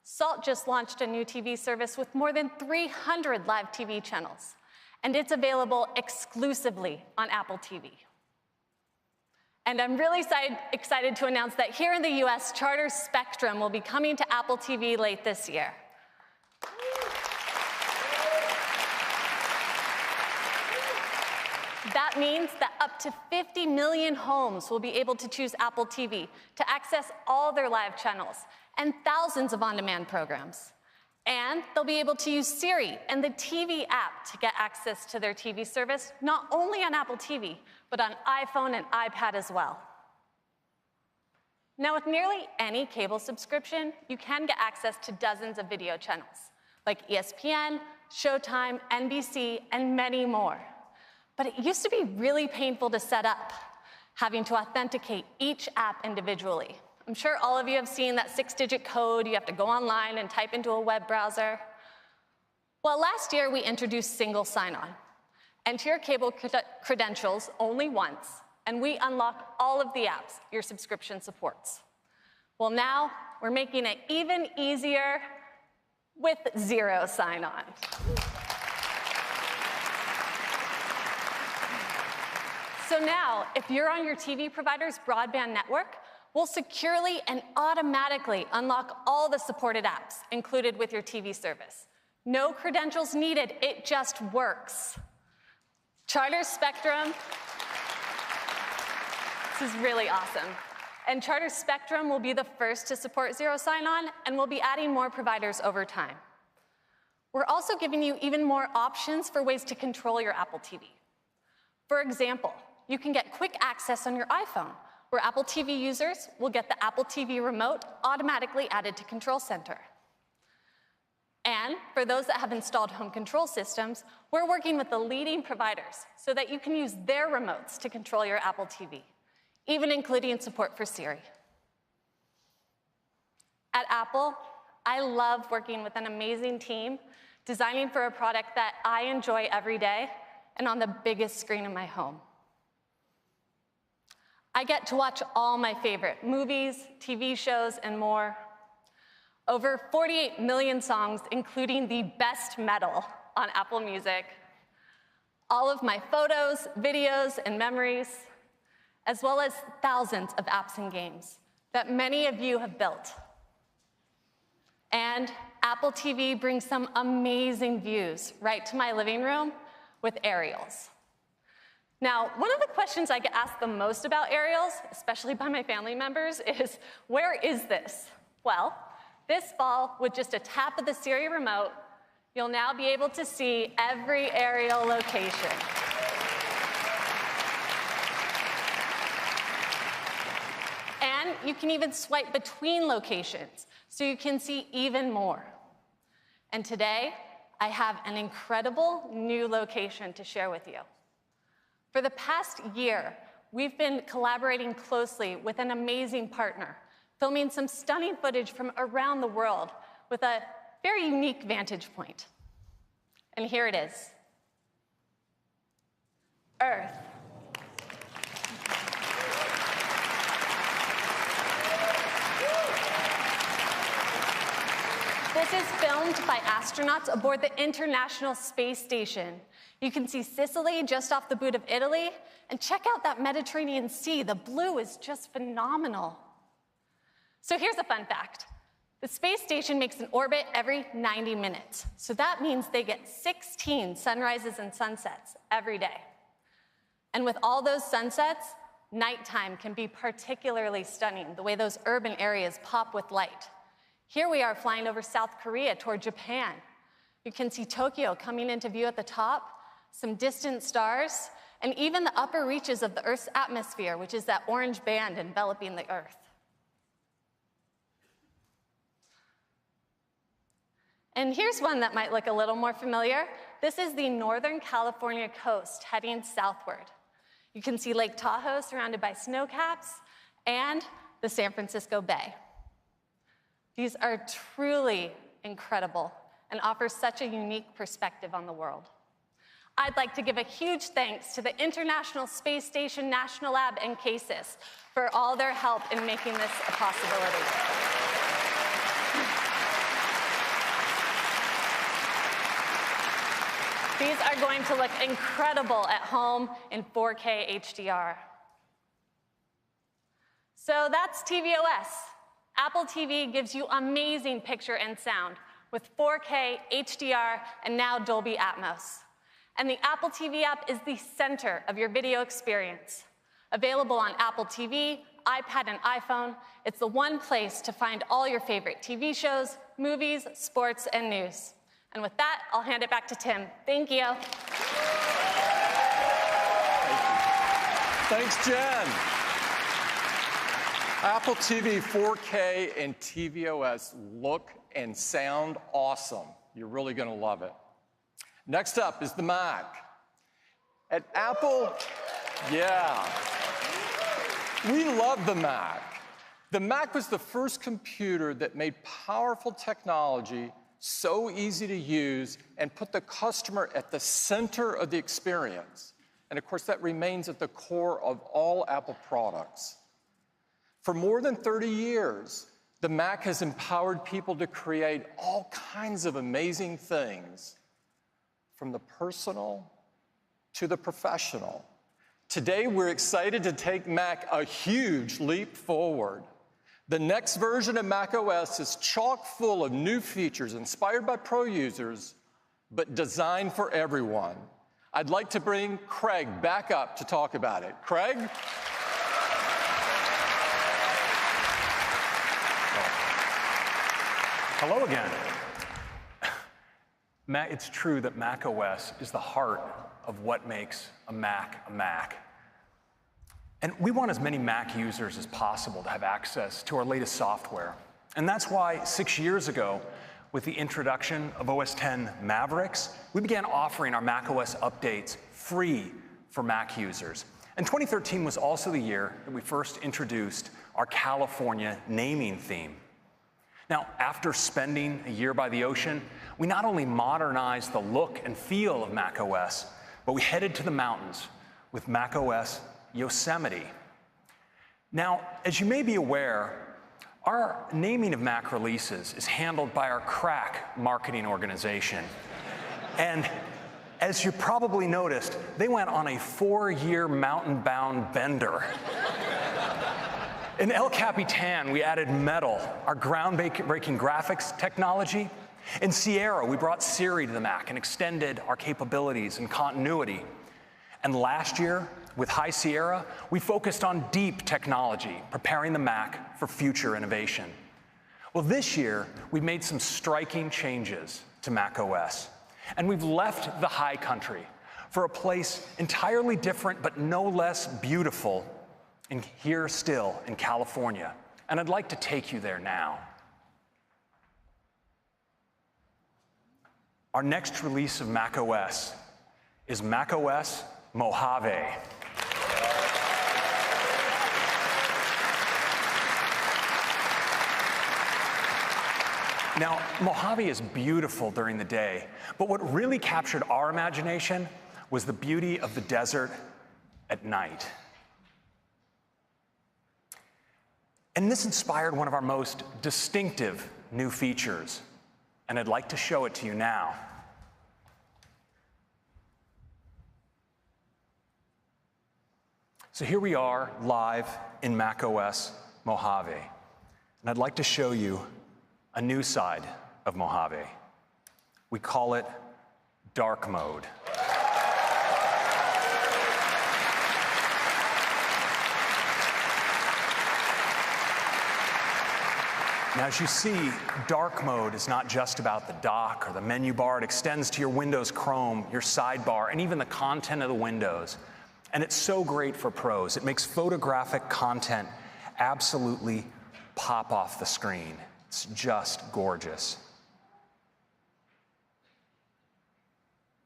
Salt just launched a new TV service with more than 300 live TV channels, and it's available exclusively on Apple TV. And I'm really excited to announce that here in the US, Charter's Spectrum will be coming to Apple TV late this year. That means that up to 50 million homes will be able to choose Apple TV to access all their live channels and thousands of on-demand programs. And they'll be able to use Siri and the TV app to get access to their TV service, not only on Apple TV, but on iPhone and iPad as well. Now, with nearly any cable subscription, you can get access to dozens of video channels, like ESPN, Showtime, NBC, and many more. But it used to be really painful to set up, having to authenticate each app individually. I'm sure all of you have seen that 6-digit code you have to go online and type into a web browser. Well, last year we introduced single sign-on. Enter your cable credentials only once, and we unlock all of the apps your subscription supports. Well, now we're making it even easier with zero sign-on. So now, if you're on your TV provider's broadband network, we'll securely and automatically unlock all the supported apps included with your TV service. No credentials needed, it just works. Charter Spectrum, this is really awesome. And Charter Spectrum will be the first to support zero sign-on, and we'll be adding more providers over time. We're also giving you even more options for ways to control your Apple TV. For example, you can get quick access on your iPhone, where Apple TV users will get the Apple TV remote automatically added to Control Center. And for those that have installed home control systems, we're working with the leading providers so that you can use their remotes to control your Apple TV, even including support for Siri. At Apple, I love working with an amazing team, designing for a product that I enjoy every day and on the biggest screen in my home. I get to watch all my favorite movies, TV shows, and more. Over 48 million songs, including the best metal on Apple Music. All of my photos, videos, and memories, as well as thousands of apps and games that many of you have built. And Apple TV brings some amazing views right to my living room with aerials. Now, one of the questions I get asked the most about aerials, especially by my family members, is, where is this? Well, this fall, with just a tap of the Siri remote, you'll now be able to see every aerial location. And you can even swipe between locations, so you can see even more. And today, I have an incredible new location to share with you. For the past year, we've been collaborating closely with an amazing partner, filming some stunning footage from around the world with a very unique vantage point. And here it is. Earth. This is filmed by astronauts aboard the International Space Station. You can see Sicily just off the boot of Italy, and check out that Mediterranean Sea. The blue is just phenomenal. So here's a fun fact. The space station makes an orbit every 90 minutes. So that means they get 16 sunrises and sunsets every day. And with all those sunsets, nighttime can be particularly stunning, the way those urban areas pop with light. Here we are flying over South Korea toward Japan. You can see Tokyo coming into view at the top, some distant stars, and even the upper reaches of the Earth's atmosphere, which is that orange band enveloping the Earth. And here's one that might look a little more familiar. This is the Northern California coast heading southward. You can see Lake Tahoe surrounded by snowcaps and the San Francisco Bay. These are truly incredible and offer such a unique perspective on the world. I'd like to give a huge thanks to the International Space Station National Lab and CASIS for all their help in making this a possibility. These are going to look incredible at home in 4K HDR. So that's tvOS. Apple TV gives you amazing picture and sound with 4K, HDR, and now Dolby Atmos. And the Apple TV app is the center of your video experience. Available on Apple TV, iPad, and iPhone, it's the one place to find all your favorite TV shows, movies, sports, and news. And with that, I'll hand it back to Tim. Thank you. Thanks, Jen. Apple TV 4K and tvOS look and sound awesome. You're really going to love it. Next up is the Mac. At Apple, yeah, we love the Mac. The Mac was the first computer that made powerful technology so easy to use and put the customer at the center of the experience. And of course, that remains at the core of all Apple products. For more than 30 years, the Mac has empowered people to create all kinds of amazing things, from the personal to the professional. Today, we're excited to take Mac a huge leap forward. The next version of macOS is chock full of new features inspired by pro users, but designed for everyone. I'd like to bring Craig back up to talk about it. Craig? Hello again. It's true that macOS is the heart of what makes a Mac a Mac. And we want as many Mac users as possible to have access to our latest software. And that's why 6 years ago, with the introduction of OS X Mavericks, we began offering our macOS updates free for Mac users. And 2013 was also the year that we first introduced our California naming theme. Now, after spending a year by the ocean, we not only modernized the look and feel of macOS, but we headed to the mountains with macOS Yosemite. Now, as you may be aware, our naming of Mac releases is handled by our crack marketing organization. And as you probably noticed, they went on a 4-year mountain-bound bender. In El Capitan, we added Metal, our groundbreaking graphics technology. In Sierra, we brought Siri to the Mac and extended our capabilities and continuity. And last year, with High Sierra, we focused on deep technology, preparing the Mac for future innovation. Well, this year, we've made some striking changes to macOS. And we've left the high country for a place entirely different, but no less beautiful, and here still in California. And I'd like to take you there now. Our next release of macOS is macOS Mojave. Now, Mojave is beautiful during the day, but what really captured our imagination was the beauty of the desert at night. And this inspired one of our most distinctive new features, and I'd like to show it to you now. So here we are live in macOS Mojave, and I'd like to show you a new side of Mojave. We call it dark mode. Now, as you see, dark mode is not just about the dock or the menu bar. It extends to your Windows Chrome, your sidebar, and even the content of the windows. And it's so great for pros. It makes photographic content absolutely pop off the screen. It's just gorgeous.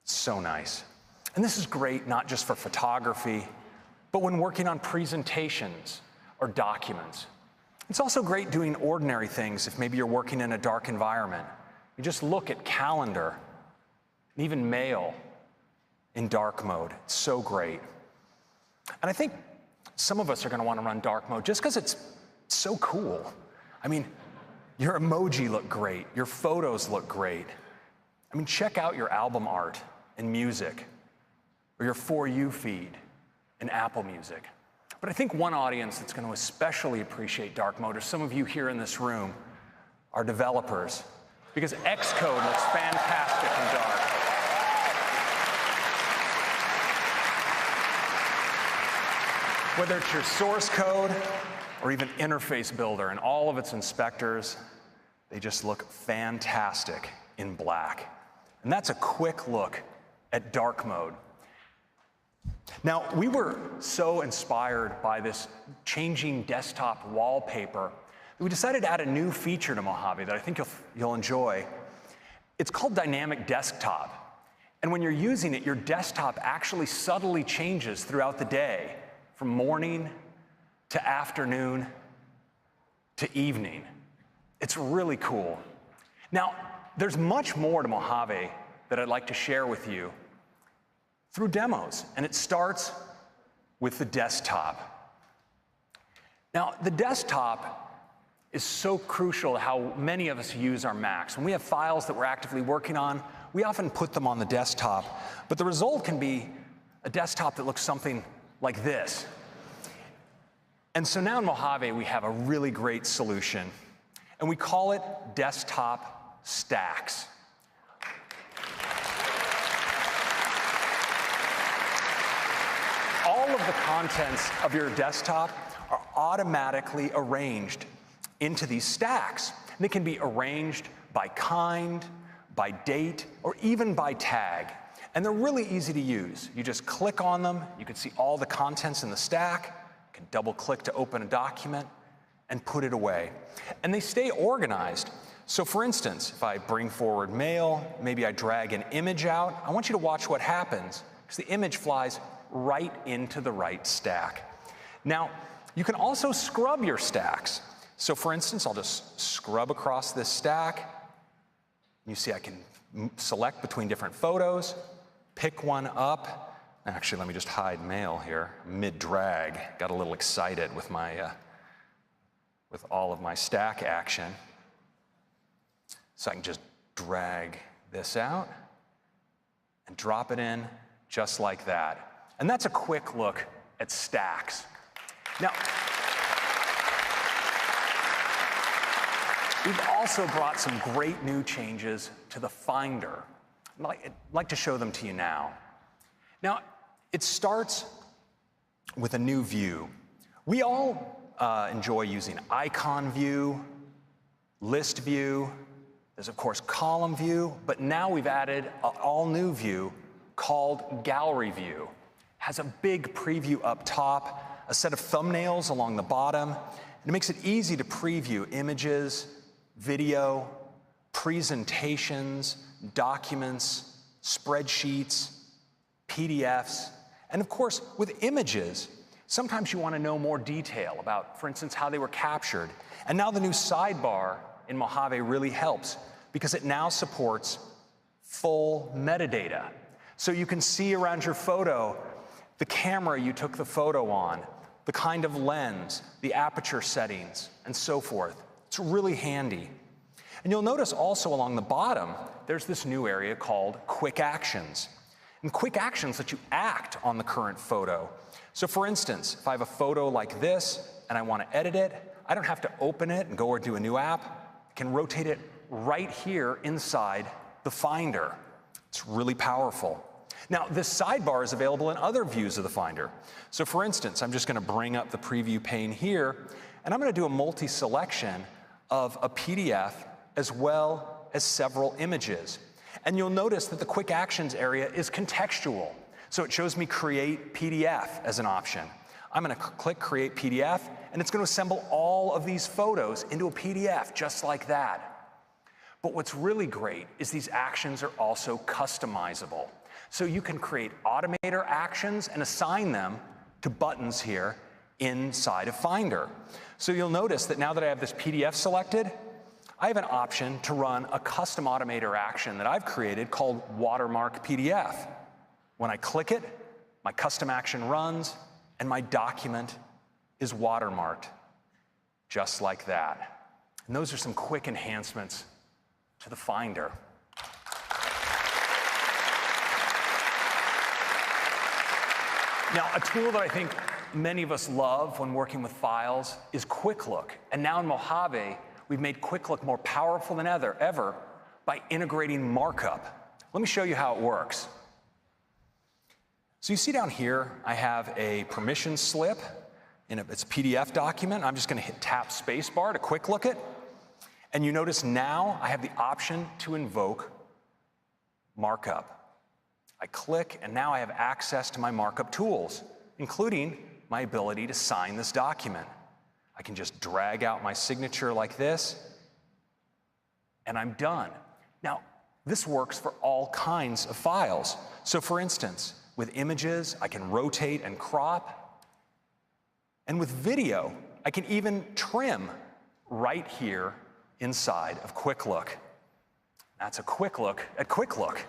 So nice. And this is great not just for photography, but when working on presentations or documents. It's also great doing ordinary things if maybe you're working in a dark environment. You just look at calendar and even mail in dark mode. It's so great. And I think some of us are going to want to run dark mode just because it's so cool. I mean, your emoji look great. Your photos look great. I mean, check out your album art in music or your For You feed in Apple Music. But I think one audience that's going to especially appreciate dark mode are some of you here in this room, our developers, because Xcode looks fantastic in dark. Whether it's your source code or even interface builder and all of its inspectors, they just look fantastic in black. And that's a quick look at dark mode. Now, we were so inspired by this changing desktop wallpaper that we decided to add a new feature to Mojave that I think you'll enjoy. It's called Dynamic Desktop. And when you're using it, your desktop actually subtly changes throughout the day, from morning to afternoon to evening. It's really cool. Now, there's much more to Mojave that I'd like to share with you through demos, and it starts with the desktop. Now, the desktop is so crucial to how many of us use our Macs. When we have files that we're actively working on, we often put them on the desktop, but the result can be a desktop that looks something like this. And so now in Mojave, we have a really great solution, and we call it desktop stacks. All of the contents of your desktop are automatically arranged into these stacks. And they can be arranged by kind, by date, or even by tag. And they're really easy to use. You just click on them, you can see all the contents in the stack, you can double click to open a document, and put it away. And they stay organized. So for instance, if I bring forward mail, maybe I drag an image out, I want you to watch what happens, because the image flies right into the right stack. Now, you can also scrub your stacks. So for instance, I'll just scrub across this stack. You see I can select between different photos, pick one up. Actually, let me just hide mail here, mid-drag. Got a little excited with with all of my stack action. So I can just drag this out and drop it in just like that. And that's a quick look at stacks. Now, we've also brought some great new changes to the Finder. I'd like to show them to you now. Now, it starts with a new view. We all enjoy using icon view, list view. There's, of course, column view, but now we've added an all-new view called gallery view. It has a big preview up top, a set of thumbnails along the bottom, and it makes it easy to preview images, video, presentations, documents, spreadsheets, PDFs, and of course, with images, sometimes you want to know more detail about, for instance, how they were captured. And now the new sidebar in Mojave really helps because it now supports full metadata. So you can see around your photo the camera you took the photo on, the kind of lens, the aperture settings, and so forth. It's really handy. And you'll notice also along the bottom, there's this new area called Quick Actions. And Quick Actions let you act on the current photo. So for instance, if I have a photo like this and I want to edit it, I don't have to open it and go or do a new app. I can rotate it right here inside the Finder. It's really powerful. Now, this sidebar is available in other views of the Finder. So for instance, I'm just going to bring up the preview pane here, and I'm going to do a multi-selection of a PDF as well as several images. And you'll notice that the Quick Actions area is contextual. So it shows me Create PDF as an option. I'm going to click Create PDF, and it's going to assemble all of these photos into a PDF just like that. But what's really great is these actions are also customizable. So you can create automator actions and assign them to buttons here inside of Finder. So you'll notice that now that I have this PDF selected, I have an option to run a custom automator action that I've created called Watermark PDF. When I click it, my custom action runs, and my document is watermarked, just like that. And those are some quick enhancements to the Finder. Now, a tool that I think many of us love when working with files is Quick Look. And now in Mojave, we've made Quick Look more powerful than ever by integrating markup. Let me show you how it works. So you see down here, I have a permission slip. It's a PDF document. I'm just going to hit tap spacebar to Quick Look it. And you notice now I have the option to invoke markup. I click, and now I have access to my markup tools, including my ability to sign this document. I can just drag out my signature like this, and I'm done. Now, This works for all kinds of files. So for instance, with images, I can rotate and crop. And with video, I can even trim right here inside of Quick Look. That's a quick look at Quick Look.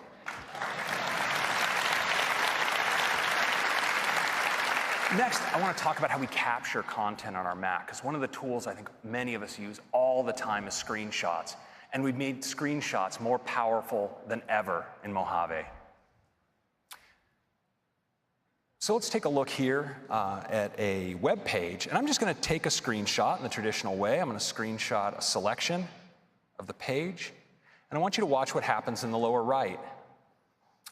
Next, I want to talk about how we capture content on our Mac, because one of the tools I think many of us use all the time is screenshots. And we've made screenshots more powerful than ever in Mojave. So let's take a look here at a web page, and I'm just going to take a screenshot in the traditional way. I'm going to screenshot a selection of the page, and I want you to watch what happens in the lower right.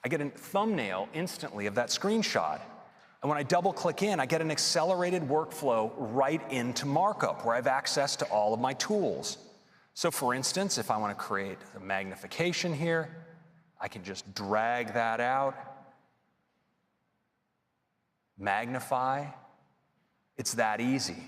I get a thumbnail instantly of that screenshot. And when I double click in, I get an accelerated workflow right into markup where I have access to all of my tools. So for instance, if I want to create a magnification here, I can just drag that out, magnify. It's that easy.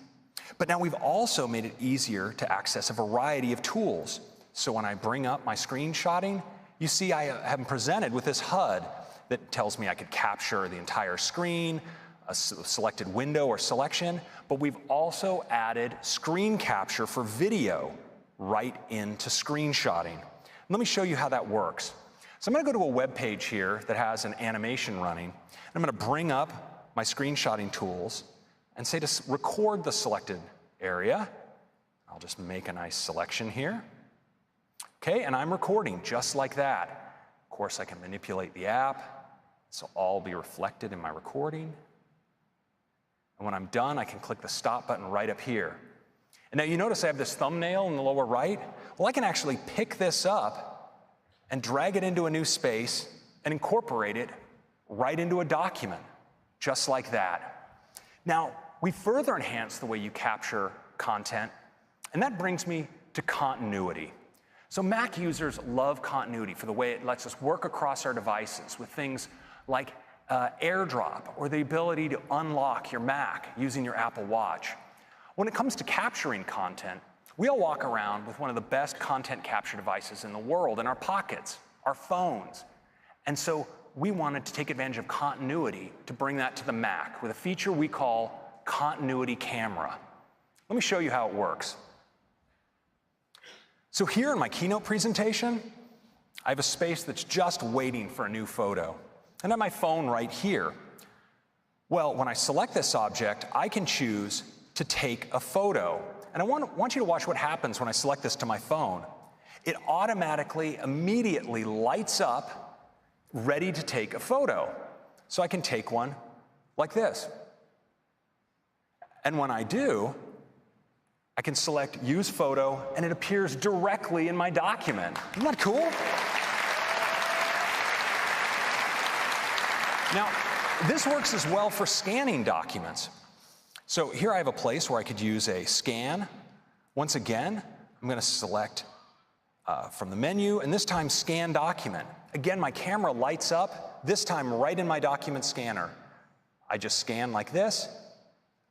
But now we've also made it easier to access a variety of tools. So when I bring up my screenshotting, you see I am presented with this HUD that tells me I could capture the entire screen, a selected window or selection, but we've also added screen capture for video right into screenshotting. Let me show you how that works. So I'm going to go to a web page here that has an animation running. I'm going to bring up my screenshotting tools and say to record the selected area. I'll just make a nice selection here. Okay, and I'm recording just like that. Of course, I can manipulate the app. This will all be reflected in my recording. And when I'm done, I can click the stop button right up here. And now you notice I have this thumbnail in the lower right. Well, I can actually pick this up and drag it into a new space and incorporate it right into a document, just like that. Now, we further enhance the way you capture content, and that brings me to continuity. So Mac users love continuity for the way it lets us work across our devices with things like AirDrop or the ability to unlock your Mac using your Apple Watch. When it comes to capturing content, we all walk around with one of the best content capture devices in the world in our pockets, our phones. And so we wanted to take advantage of continuity to bring that to the Mac with a feature we call Continuity Camera. Let me show you how it works. So here in my keynote presentation, I have a space that's just waiting for a new photo. And I have my phone right here. Well, when I select this object, I can choose to take a photo. And I want you to watch what happens when I select this to my phone. It automatically, immediately lights up, ready to take a photo. So I can take one like this. And when I do, I can select Use Photo, and it appears directly in my document. Isn't that cool? Now, this works as well for scanning documents. So here I have a place where I could use a scan. Once again, I'm going to select from the menu, and this time Scan Document. Again, my camera lights up, this time right in my document scanner. I just scan like this.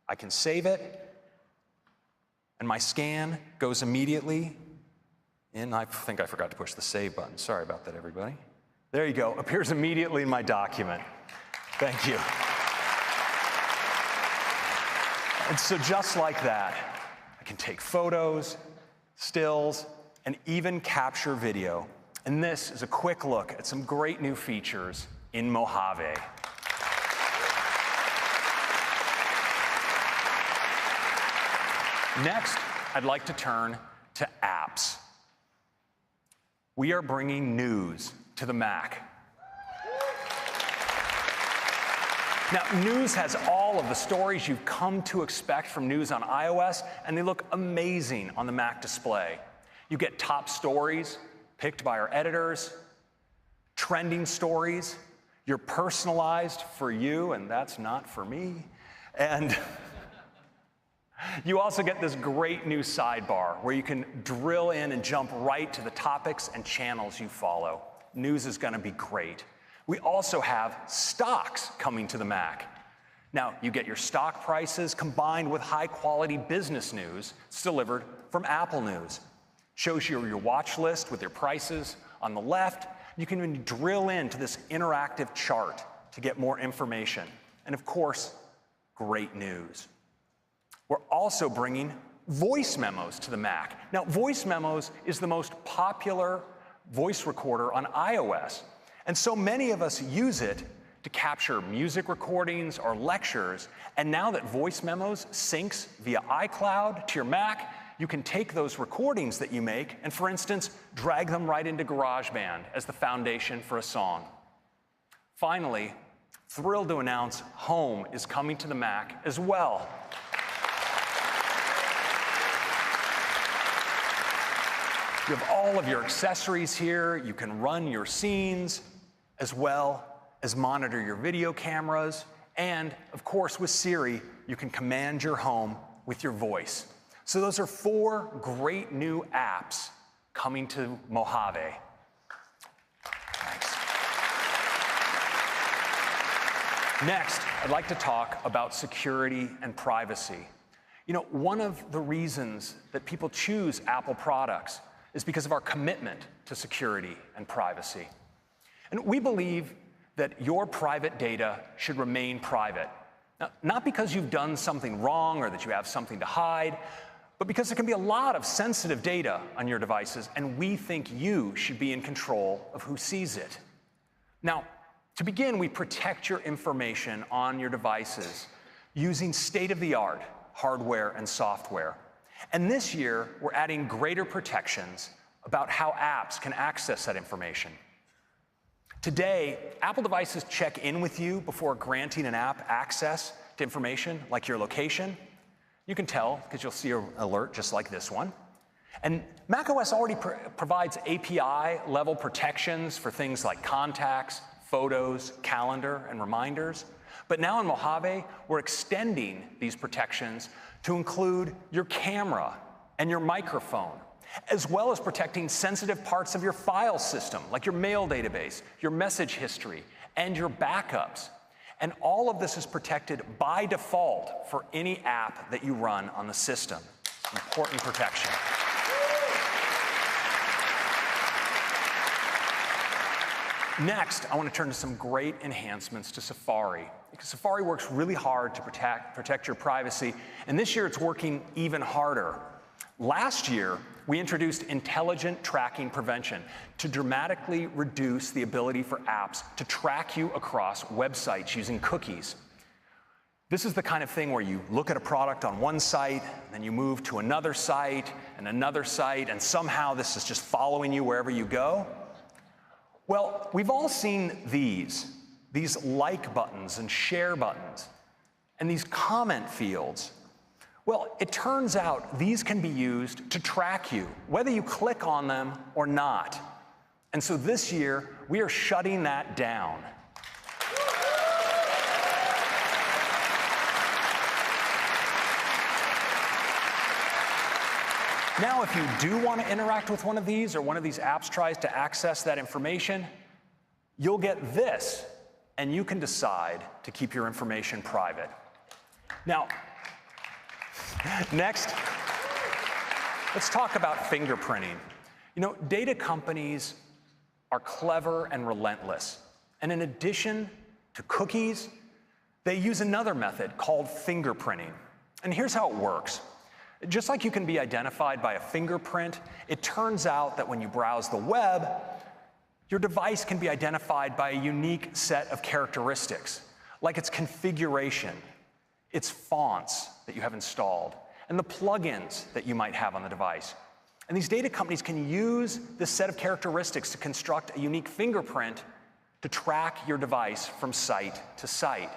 I can save it. And my scan goes immediately in. I think I forgot to push the save button. Sorry about that, everybody. There you go. Appears immediately in my document. Thank you. And so just like that, I can take photos, stills, and even capture video. And this is a quick look at some great new features in Mojave. Next, I'd like to turn to apps. We are bringing news to the Mac. Now, news has all of the stories you've come to expect from news on iOS, and they look amazing on the Mac display. You get top stories picked by our editors, trending stories, you're personalized for you, and that's not for me, and you also get this great new sidebar where you can drill in and jump right to the topics and channels you follow. News is going to be great. We also have stocks coming to the Mac. Now, you get your stock prices combined with high-quality business news. It's delivered from Apple News. Shows you your watch list with your prices on the left, You can even drill into this interactive chart to get more information. And of course, great news. We're also bringing voice memos to the Mac. Now, voice memos is the most popular voice recorder on iOS. And so many of us use it to capture music recordings or lectures. And now that voice memos syncs via iCloud to your Mac, you can take those recordings that you make and, for instance, drag them right into GarageBand as the foundation for a song. Finally, thrilled to announce Home is coming to the Mac as well. You have all of your accessories here. You can run your scenes as well as monitor your video cameras. And of course, with Siri, you can command your home with your voice. So those are 4 great new apps coming to Mojave. Thanks. Next, I'd like to talk about security and privacy. You know, one of the reasons that people choose Apple products is because of our commitment to security and privacy. And we believe that your private data should remain private. Now, not because you've done something wrong or that you have something to hide, but because there can be a lot of sensitive data on your devices, and we think you should be in control of who sees it. Now, to begin, we protect your information on your devices using state-of-the-art hardware and software. And this year, we're adding greater protections about how apps can access that information. Today, Apple devices check in with you before granting an app access to information like your location. You can tell because you'll see an alert just like this one. And macOS already provides API-level protections for things like contacts, photos, calendar, and reminders. But now in Mojave, we're extending these protections to include your camera and your microphone, as well as protecting sensitive parts of your file system, like your mail database, your message history, and your backups. And all of this is protected by default for any app that you run on the system. Important protection. Next, I want to turn to some great enhancements to Safari, because Safari works really hard to protect your privacy, and this year it's working even harder. Last year, we introduced intelligent tracking prevention to dramatically reduce the ability for apps to track you across websites using cookies. This is the kind of thing where you look at a product on one site, then you move to another site, and somehow this is just following you wherever you go. Well, we've all seen these like buttons and share buttons, and these comment fields. Well, it turns out these can be used to track you, whether you click on them or not. And so this year, we are shutting that down. Now, if you do want to interact with one of these, or one of these apps tries to access that information, you'll get this, and you can decide to keep your information private. Now, next, let's talk about fingerprinting. You know, data companies are clever and relentless. And in addition to cookies, they use another method called fingerprinting. And here's how it works. Just like you can be identified by a fingerprint, it turns out that when you browse the web, your device can be identified by a unique set of characteristics, like its configuration, its fonts that you have installed, and the plugins that you might have on the device. And these data companies can use this set of characteristics to construct a unique fingerprint to track your device from site to site.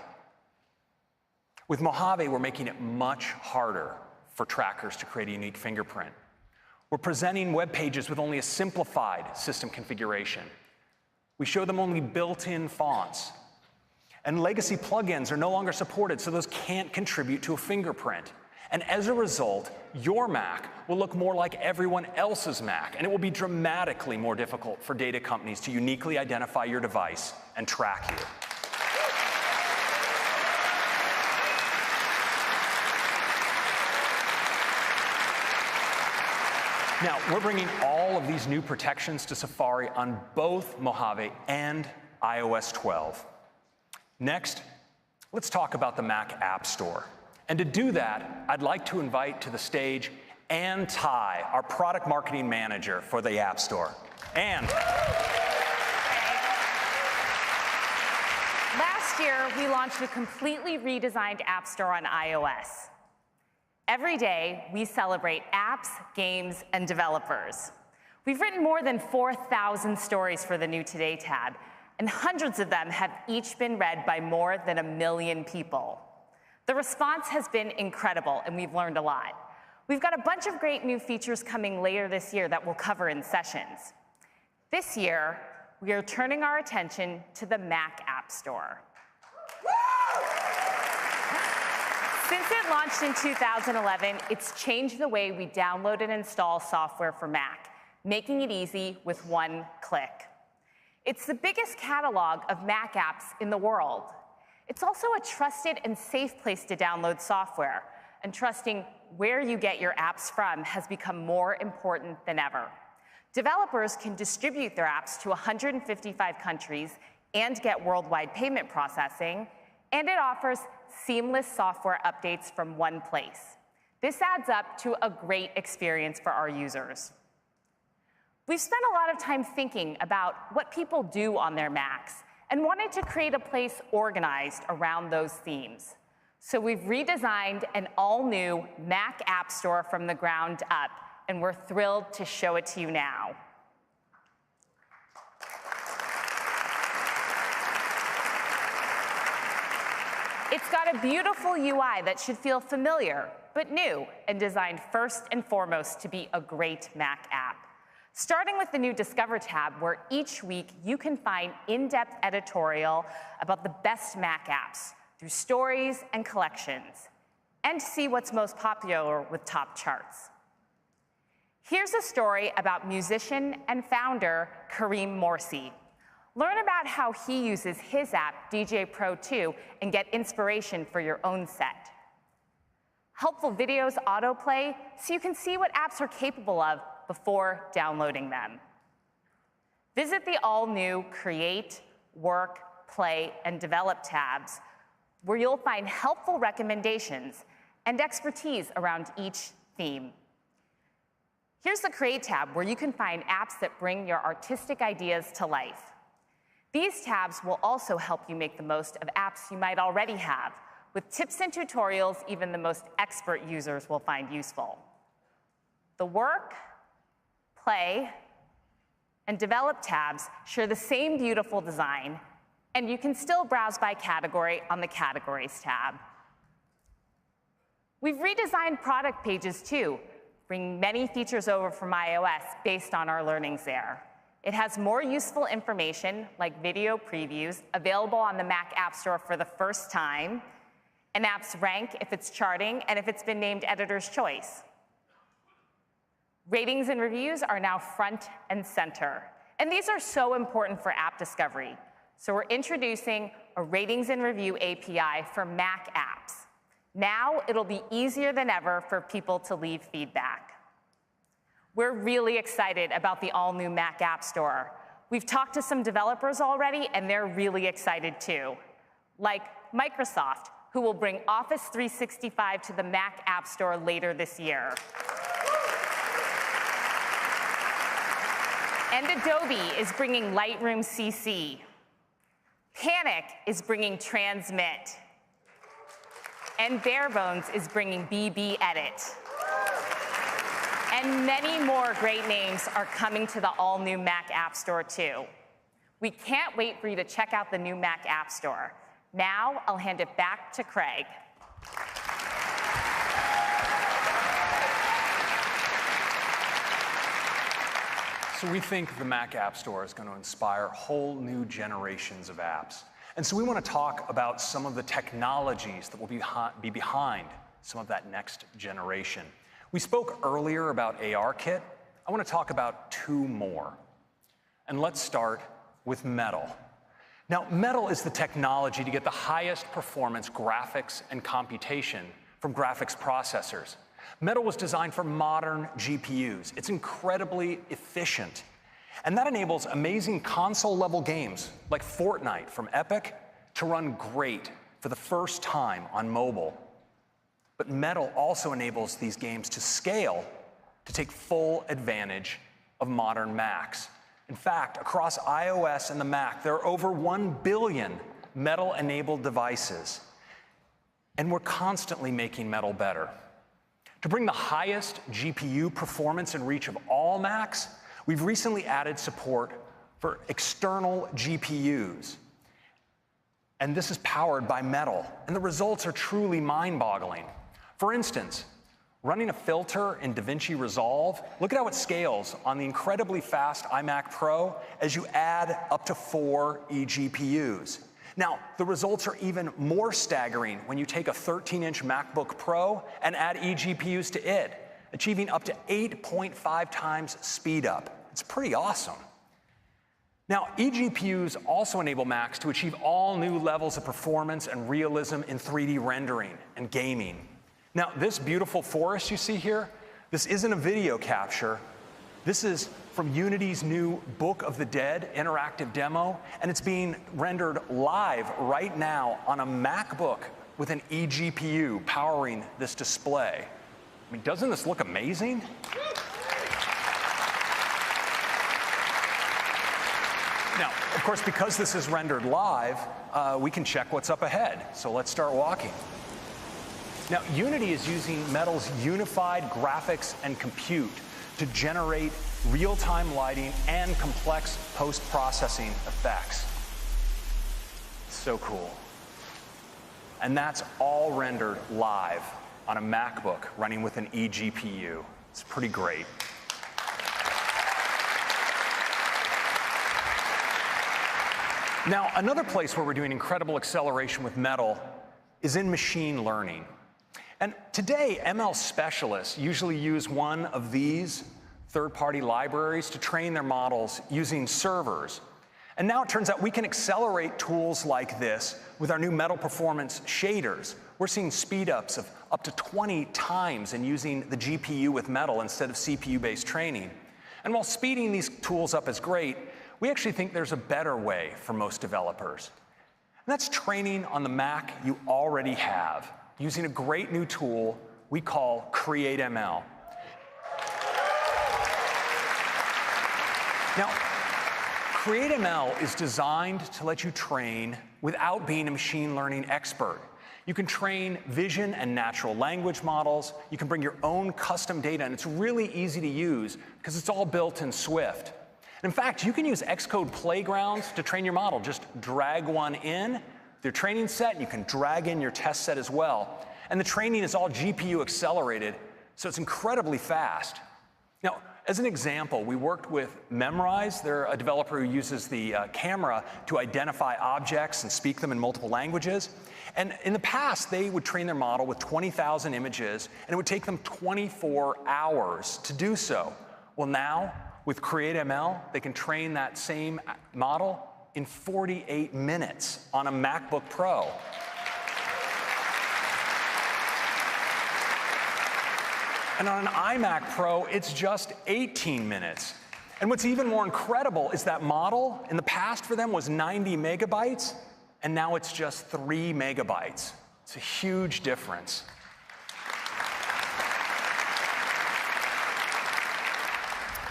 With Mojave, we're making it much harder for trackers to create a unique fingerprint. We're presenting web pages with only a simplified system configuration. We show them only built-in fonts. And legacy plugins are no longer supported, so those can't contribute to a fingerprint. And as a result, your Mac will look more like everyone else's Mac, and it will be dramatically more difficult for data companies to uniquely identify your device and track you. Now, we're bringing all of these new protections to Safari on both Mojave and iOS 12. Next, let's talk about the Mac App Store. And to do that, I'd like to invite to the stage Ann Ty, our product marketing manager for the App Store. Ann. Last year, we launched a completely redesigned App Store on iOS. Every day, we celebrate apps, games, and developers. We've written more than 4,000 stories for the new Today tab, and hundreds of them have each been read by more than 1 million people. The response has been incredible, and we've learned a lot. We've got a bunch of great new features coming later this year that we'll cover in sessions. This year, we are turning our attention to the Mac App Store. Since it launched in 2011, it's changed the way we download and install software for Mac, making it easy with one click. It's the biggest catalog of Mac apps in the world. It's also a trusted and safe place to download software, and trusting where you get your apps from has become more important than ever. Developers can distribute their apps to 155 countries and get worldwide payment processing, and it offers seamless software updates from one place. This adds up to a great experience for our users. We've spent a lot of time thinking about what people do on their Macs and wanted to create a place organized around those themes. So we've redesigned an all-new Mac App Store from the ground up, and we're thrilled to show it to you now. It's got a beautiful UI that should feel familiar, but new, and designed first and foremost to be a great Mac app. Starting with the new Discover tab, where each week you can find in-depth editorial about the best Mac apps through stories and collections, and see what's most popular with top charts. Here's a story about musician and founder Kareem Morsi. Learn about how he uses his app, DJ Pro 2, and get inspiration for your own set. Helpful videos autoplay so you can see what apps are capable of before downloading them. Visit the all-new Create, Work, Play, and Develop tabs, where you'll find helpful recommendations and expertise around each theme. Here's the Create tab, where you can find apps that bring your artistic ideas to life. These tabs will also help you make the most of apps you might already have, with tips and tutorials even the most expert users will find useful. The Work, Play, and Develop tabs share the same beautiful design, and you can still browse by category on the Categories tab. We've redesigned product pages too, bringing many features over from iOS based on our learnings there. It has more useful information, like video previews, available on the Mac App Store for the first time, and apps rank if it's charting and if it's been named Editor's Choice. Ratings and reviews are now front and center, and these are so important for app discovery. So we're introducing a ratings and review API for Mac apps. Now it'll be easier than ever for people to leave feedback. We're really excited about the all-new Mac App Store. We've talked to some developers already, and they're really excited too, like Microsoft, who will bring Office 365 to the Mac App Store later this year. And Adobe is bringing Lightroom CC. Panic is bringing Transmit. And Barebones is bringing BB Edit. And many more great names are coming to the all-new Mac App Store too. We can't wait for you to check out the new Mac App Store. Now I'll hand it back to Craig. So we think the Mac App Store is going to inspire whole new generations of apps. And so we want to talk about some of the technologies that will be behind some of that next generation. We spoke earlier about ARKit. I want to talk about two more. And let's start with Metal. Now, Metal is the technology to get the highest performance graphics and computation from graphics processors. Metal was designed for modern GPUs. It's incredibly efficient. And that enables amazing console-level games like Fortnite from Epic to run great for the first time on mobile. But Metal also enables these games to scale to take full advantage of modern Macs. In fact, across iOS and the Mac, there are over 1 billion Metal-enabled devices. And we're constantly making Metal better. To bring the highest GPU performance and reach of all Macs, we've recently added support for external GPUs. And this is powered by Metal. And the results are truly mind-boggling. For instance, running a filter in DaVinci Resolve, look at how it scales on the incredibly fast iMac Pro as you add up to 4 eGPUs. Now, the results are even more staggering when you take a 13-inch MacBook Pro and add eGPUs to it, achieving up to 8.5 times speed up. It's pretty awesome. Now, eGPUs also enable Macs to achieve all new levels of performance and realism in 3D rendering and gaming. Now, this beautiful forest you see here, this isn't a video capture. This is from Unity's new Book of the Dead interactive demo, and it's being rendered live right now on a MacBook with an eGPU powering this display. I mean, doesn't this look amazing? Now, of course, because this is rendered live, we can check what's up ahead. So let's start walking. Now, Unity is using Metal's unified graphics and compute to generate real-time lighting and complex post-processing effects. So cool. And that's all rendered live on a MacBook running with an eGPU. It's pretty great. Now, another place where we're doing incredible acceleration with Metal is in machine learning. And today, ML specialists usually use one of these third-party libraries to train their models using servers. And now it turns out we can accelerate tools like this with our new Metal Performance shaders. We're seeing speed-ups of up to 20 times in using the GPU with Metal instead of CPU-based training. And while speeding these tools up is great, we actually think there's a better way for most developers. And that's training on the Mac you already have, using a great new tool we call CreateML. Now, CreateML is designed to let you train without being a machine learning expert. You can train vision and natural language models. You can bring your own custom data, and it's really easy to use because it's all built in Swift. In fact, you can use Xcode playgrounds to train your model. Just drag one in, their training set, and you can drag in your test set as well. And the training is all GPU accelerated, so it's incredibly fast. Now, as an example, we worked with Memrise. They're a developer who uses the camera to identify objects and speak them in multiple languages. And in the past, they would train their model with 20,000 images, and it would take them 24 hours to do so. Well, now, with CreateML, they can train that same model in 48 minutes on a MacBook Pro. And on an iMac Pro, it's just 18 minutes. And what's even more incredible is that model in the past for them was 90 megabytes, and now it's just 3 megabytes. It's a huge difference.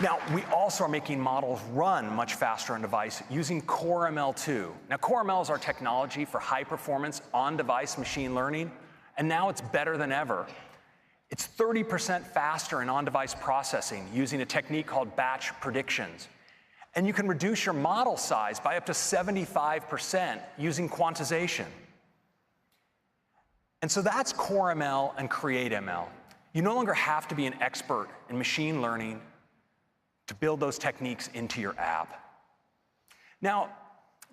Now, we also are making models run much faster on device using CoreML2. Now, CoreML is our technology for high-performance on-device machine learning, and now it's better than ever. It's 30% faster in on-device processing using a technique called batch predictions. And you can reduce your model size by up to 75% using quantization. And so that's CoreML and CreateML. You no longer have to be an expert in machine learning to build those techniques into your app. Now,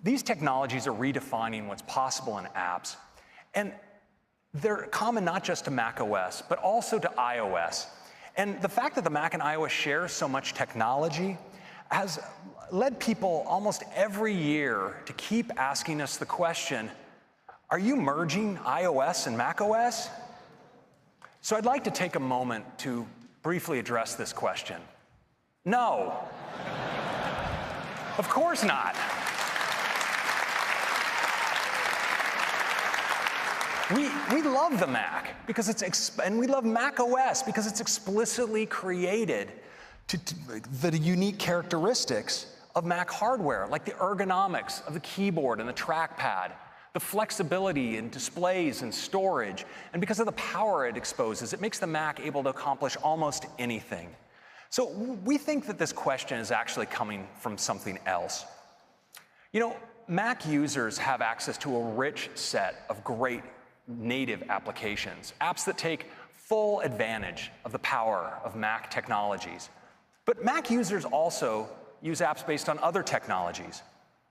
these technologies are redefining what's possible in apps, and they're common not just to macOS, but also to iOS. And the fact that the Mac and iOS share so much technology has led people almost every year to keep asking us the question, are you merging iOS and macOS? So I'd like to take a moment to briefly address this question. No. Of course not. We love the Mac because and we love Mac OS because it's explicitly created to the unique characteristics of Mac hardware, like the ergonomics of the keyboard and the trackpad, the flexibility in displays and storage, and because of the power it exposes, it makes the Mac able to accomplish almost anything. So we think that this question is actually coming from something else. You know, Mac users have access to a rich set of great native applications, apps that take full advantage of the power of Mac technologies. But Mac users also use apps based on other technologies.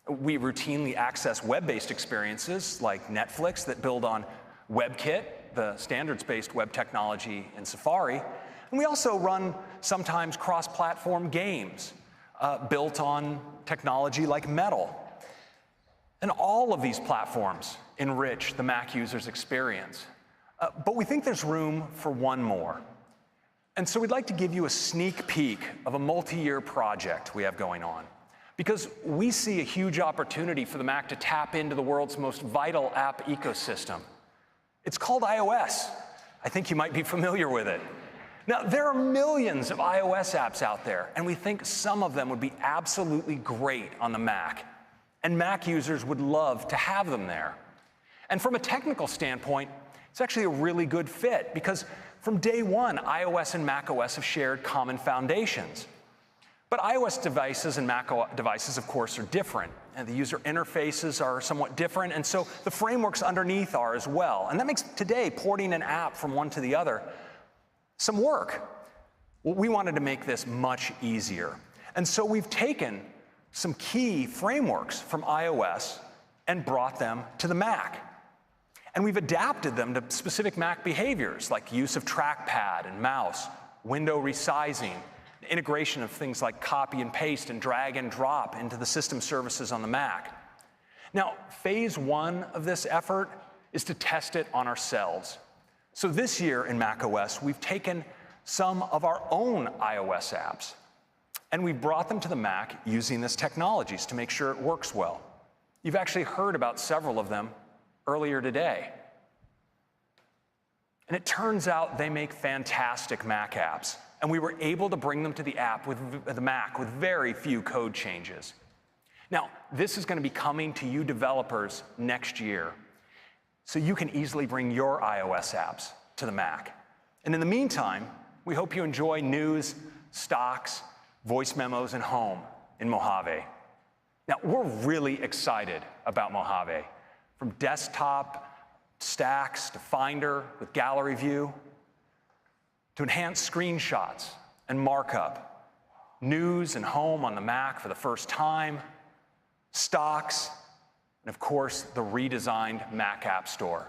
We routinely access web-based experiences like Netflix that build on WebKit, the standards-based web technology in Safari. And we also run sometimes cross-platform games built on technology like Metal. And all of these platforms enrich the Mac user's experience. But we think there's room for one more. And so we'd like to give you a sneak peek of a multi-year project we have going on, because we see a huge opportunity for the Mac to tap into the world's most vital app ecosystem. It's called iOS. I think you might be familiar with it. Now, there are millions of iOS apps out there, and we think some of them would be absolutely great on the Mac, and Mac users would love to have them there. And from a technical standpoint, it's actually a really good fit, because from day one, iOS and macOS have shared common foundations. But iOS devices and Mac devices, of course, are different, and the user interfaces are somewhat different, and so the frameworks underneath are as well. And that makes today porting an app from one to the other some work. Well, we wanted to make this much easier. And so we've taken some key frameworks from iOS and brought them to the Mac. And we've adapted them to specific Mac behaviors, like use of trackpad and mouse, window resizing, integration of things like copy and paste and drag and drop into the system services on the Mac. Now, phase one of this effort is to test it on ourselves. So this year in macOS, we've taken some of our own iOS apps, and we've brought them to the Mac using this technologies to make sure it works well. You've actually heard about several of them earlier today. And it turns out they make fantastic Mac apps, and we were able to bring them to the Mac with very few code changes. Now, this is going to be coming to you developers next year, so you can easily bring your iOS apps to the Mac. And in the meantime, we hope you enjoy news, stocks, voice memos, and home in Mojave. Now, we're really excited about Mojave. From desktop stacks to Finder with gallery view, to enhanced screenshots and markup, news and home on the Mac for the first time, stocks, and of course, the redesigned Mac App Store.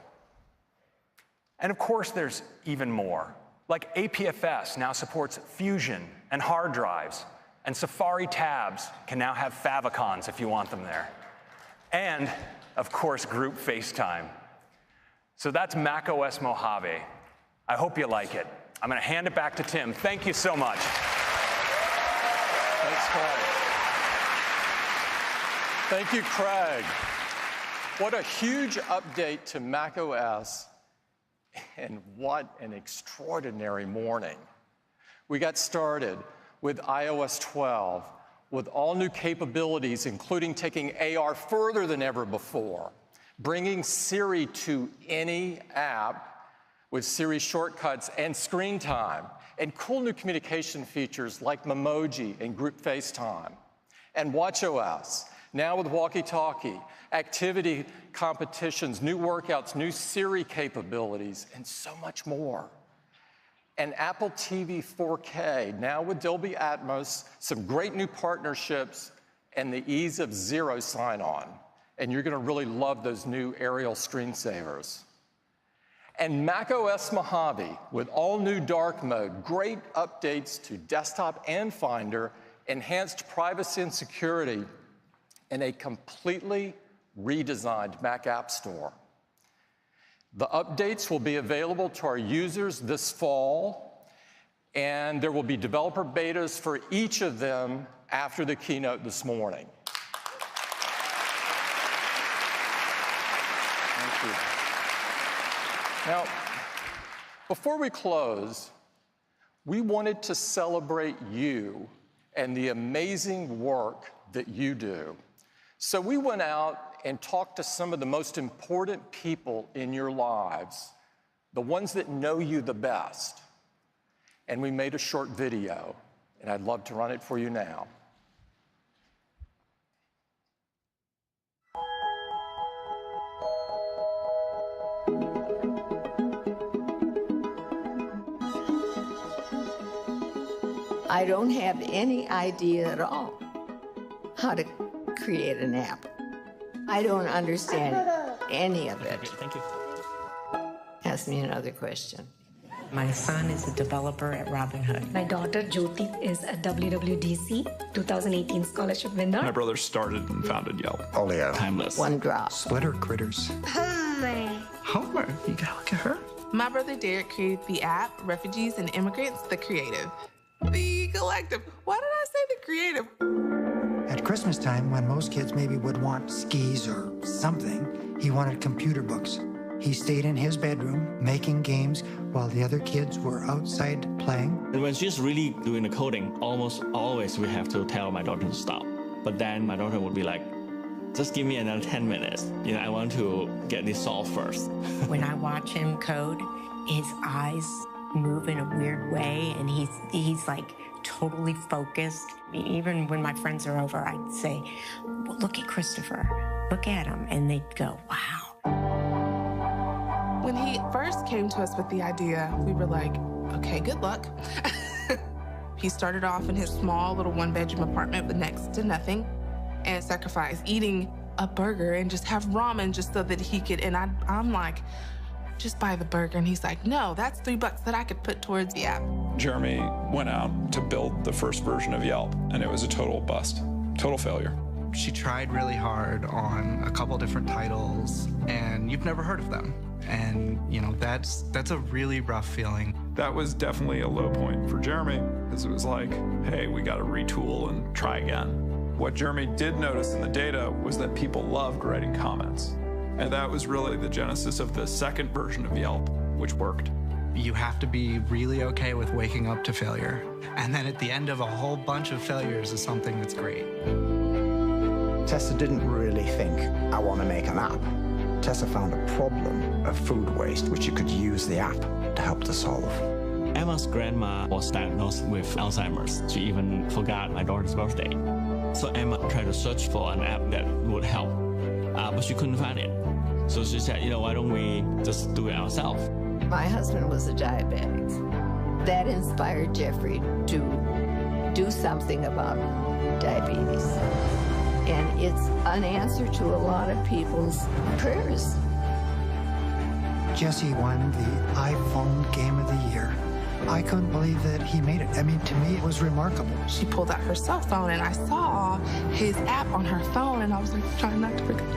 And of course, there's even more. Like APFS now supports Fusion and hard drives, and Safari tabs can now have favicons if you want them there. And of course, group FaceTime. So that's macOS Mojave. I hope you like it. I'm going to hand it back to Tim. Thank you so much. Thanks, Craig. Thank you, Craig. What a huge update to macOS, and what an extraordinary morning. We got started with iOS 12, with all new capabilities, including taking AR further than ever before, bringing Siri to any app with Siri shortcuts and screen time, and cool new communication features like Memoji and group FaceTime, and watchOS, now with walkie-talkie, activity competitions, new workouts, new Siri capabilities, and so much more. And Apple TV 4K, now with Dolby Atmos, some great new partnerships, and the ease of zero sign-on. And you're going to really love those new aerial screensavers. And macOS Mojave, with all new dark mode, great updates to desktop and Finder, enhanced privacy and security, and a completely redesigned Mac App Store. The updates will be available to our users this fall, and there will be developer betas for each of them after the keynote this morning. Thank you. Now, before we close, we wanted to celebrate you and the amazing work that you do. So we went out and talked to some of the most important people in your lives, the ones that know you the best. And we made a short video, and I'd love to run it for you now. I don't have any idea at all how to create an app. I don't understand any of it. Thank you. Ask me another question. My son is a developer at Robinhood. My daughter Jyoti is a WWDC 2018 scholarship winner. My brother started and founded Yelp. Olio. Timeless. One drop. Splitter critters. Homer. You gotta look at her. My brother Derek created the app Refugees and Immigrants, the Creative. The Collective. Why did I say the Creative? At Christmas time, when most kids maybe would want skis or something, he wanted computer books. He stayed in his bedroom making games while the other kids were outside playing. And when she's really doing the coding, almost always we have to tell my daughter to stop. But then my daughter would be like, just give me another 10 minutes. You know, I want to get this solved first. When I watch him code, his eyes move in a weird way, and he's like totally focused. Even when my friends are over, I'd say, well, look at Christopher, look at him. And they'd go, wow. When he first came to us with the idea, we were like, okay, good luck. He started off in his small little one-bedroom apartment with next to nothing and sacrificed eating a burger and just have ramen just so that he could, and I'm like, just buy the burger. And he's like, no, that's $3 that I could put towards the app. Jeremy went out to build the first version of Yelp, and it was a total bust, total failure. She tried really hard on a couple different titles, and you've never heard of them. And, you know, that's a really rough feeling. That was definitely a low point for Jeremy, because it was like, hey, we got to retool and try again. What Jeremy did notice in the data was that people loved writing comments. And that was really the genesis of the second version of Yelp, which worked. You have to be really okay with waking up to failure. And then at the end of a whole bunch of failures is something that's great. Tessa didn't really think, I want to make an app. Tessa found a problem of food waste, which you could use the app to help to solve. Emma's grandma was diagnosed with Alzheimer's. She even forgot my daughter's birthday. So Emma tried to search for an app that would help, but she couldn't find it. So she said, you know, why don't we just do it ourselves? My husband was a diabetic. That inspired Jeffrey to do something about diabetes. And it's an answer to a lot of people's prayers. Jesse won the iPhone Game of the Year. I couldn't believe that he made it. I mean, to me, it was remarkable. She pulled out her cell phone, and I saw his app on her phone, and I was like, trying not to forget.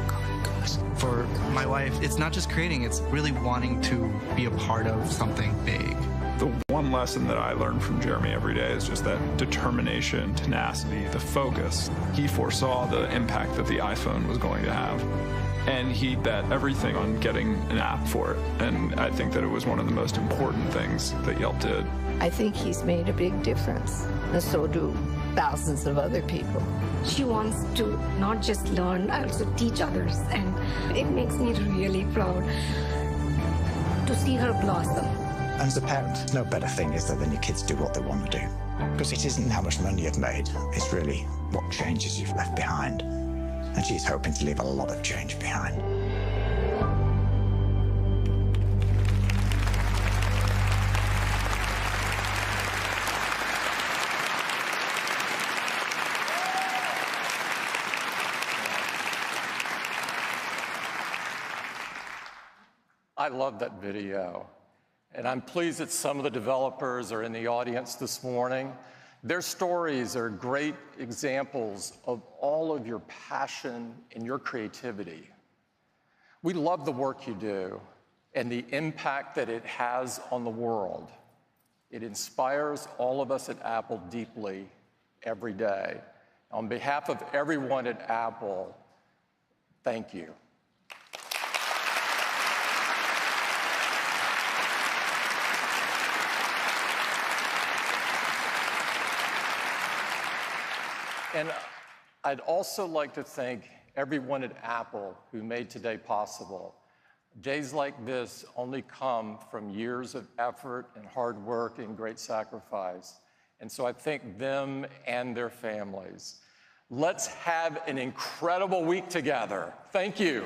For my wife, it's not just creating, it's really wanting to be a part of something big. The one lesson that I learned from Jeremy every day is just that determination, tenacity, the focus. He foresaw the impact that the iPhone was going to have, and he bet everything on getting an app for it. And I think that it was one of the most important things that Yelp did. I think he's made a big difference, and so do thousands of other people. She wants to not just learn, also teach others, and it makes me really proud to see her blossom. And as a parent, no better thing is there than your kids do what they want to do. Because it isn't how much money you've made, it's really what changes you've left behind. And she's hoping to leave a lot of change behind. I love that video. And I'm pleased that some of the developers are in the audience this morning. Their stories are great examples of all of your passion and your creativity. We love the work you do, and the impact that it has on the world. It inspires all of us at Apple deeply every day. On behalf of everyone at Apple, thank you. And I'd also like to thank everyone at Apple who made today possible. Days like this only come from years of effort and hard work and great sacrifice. And so I thank them and their families. Let's have an incredible week together. Thank you.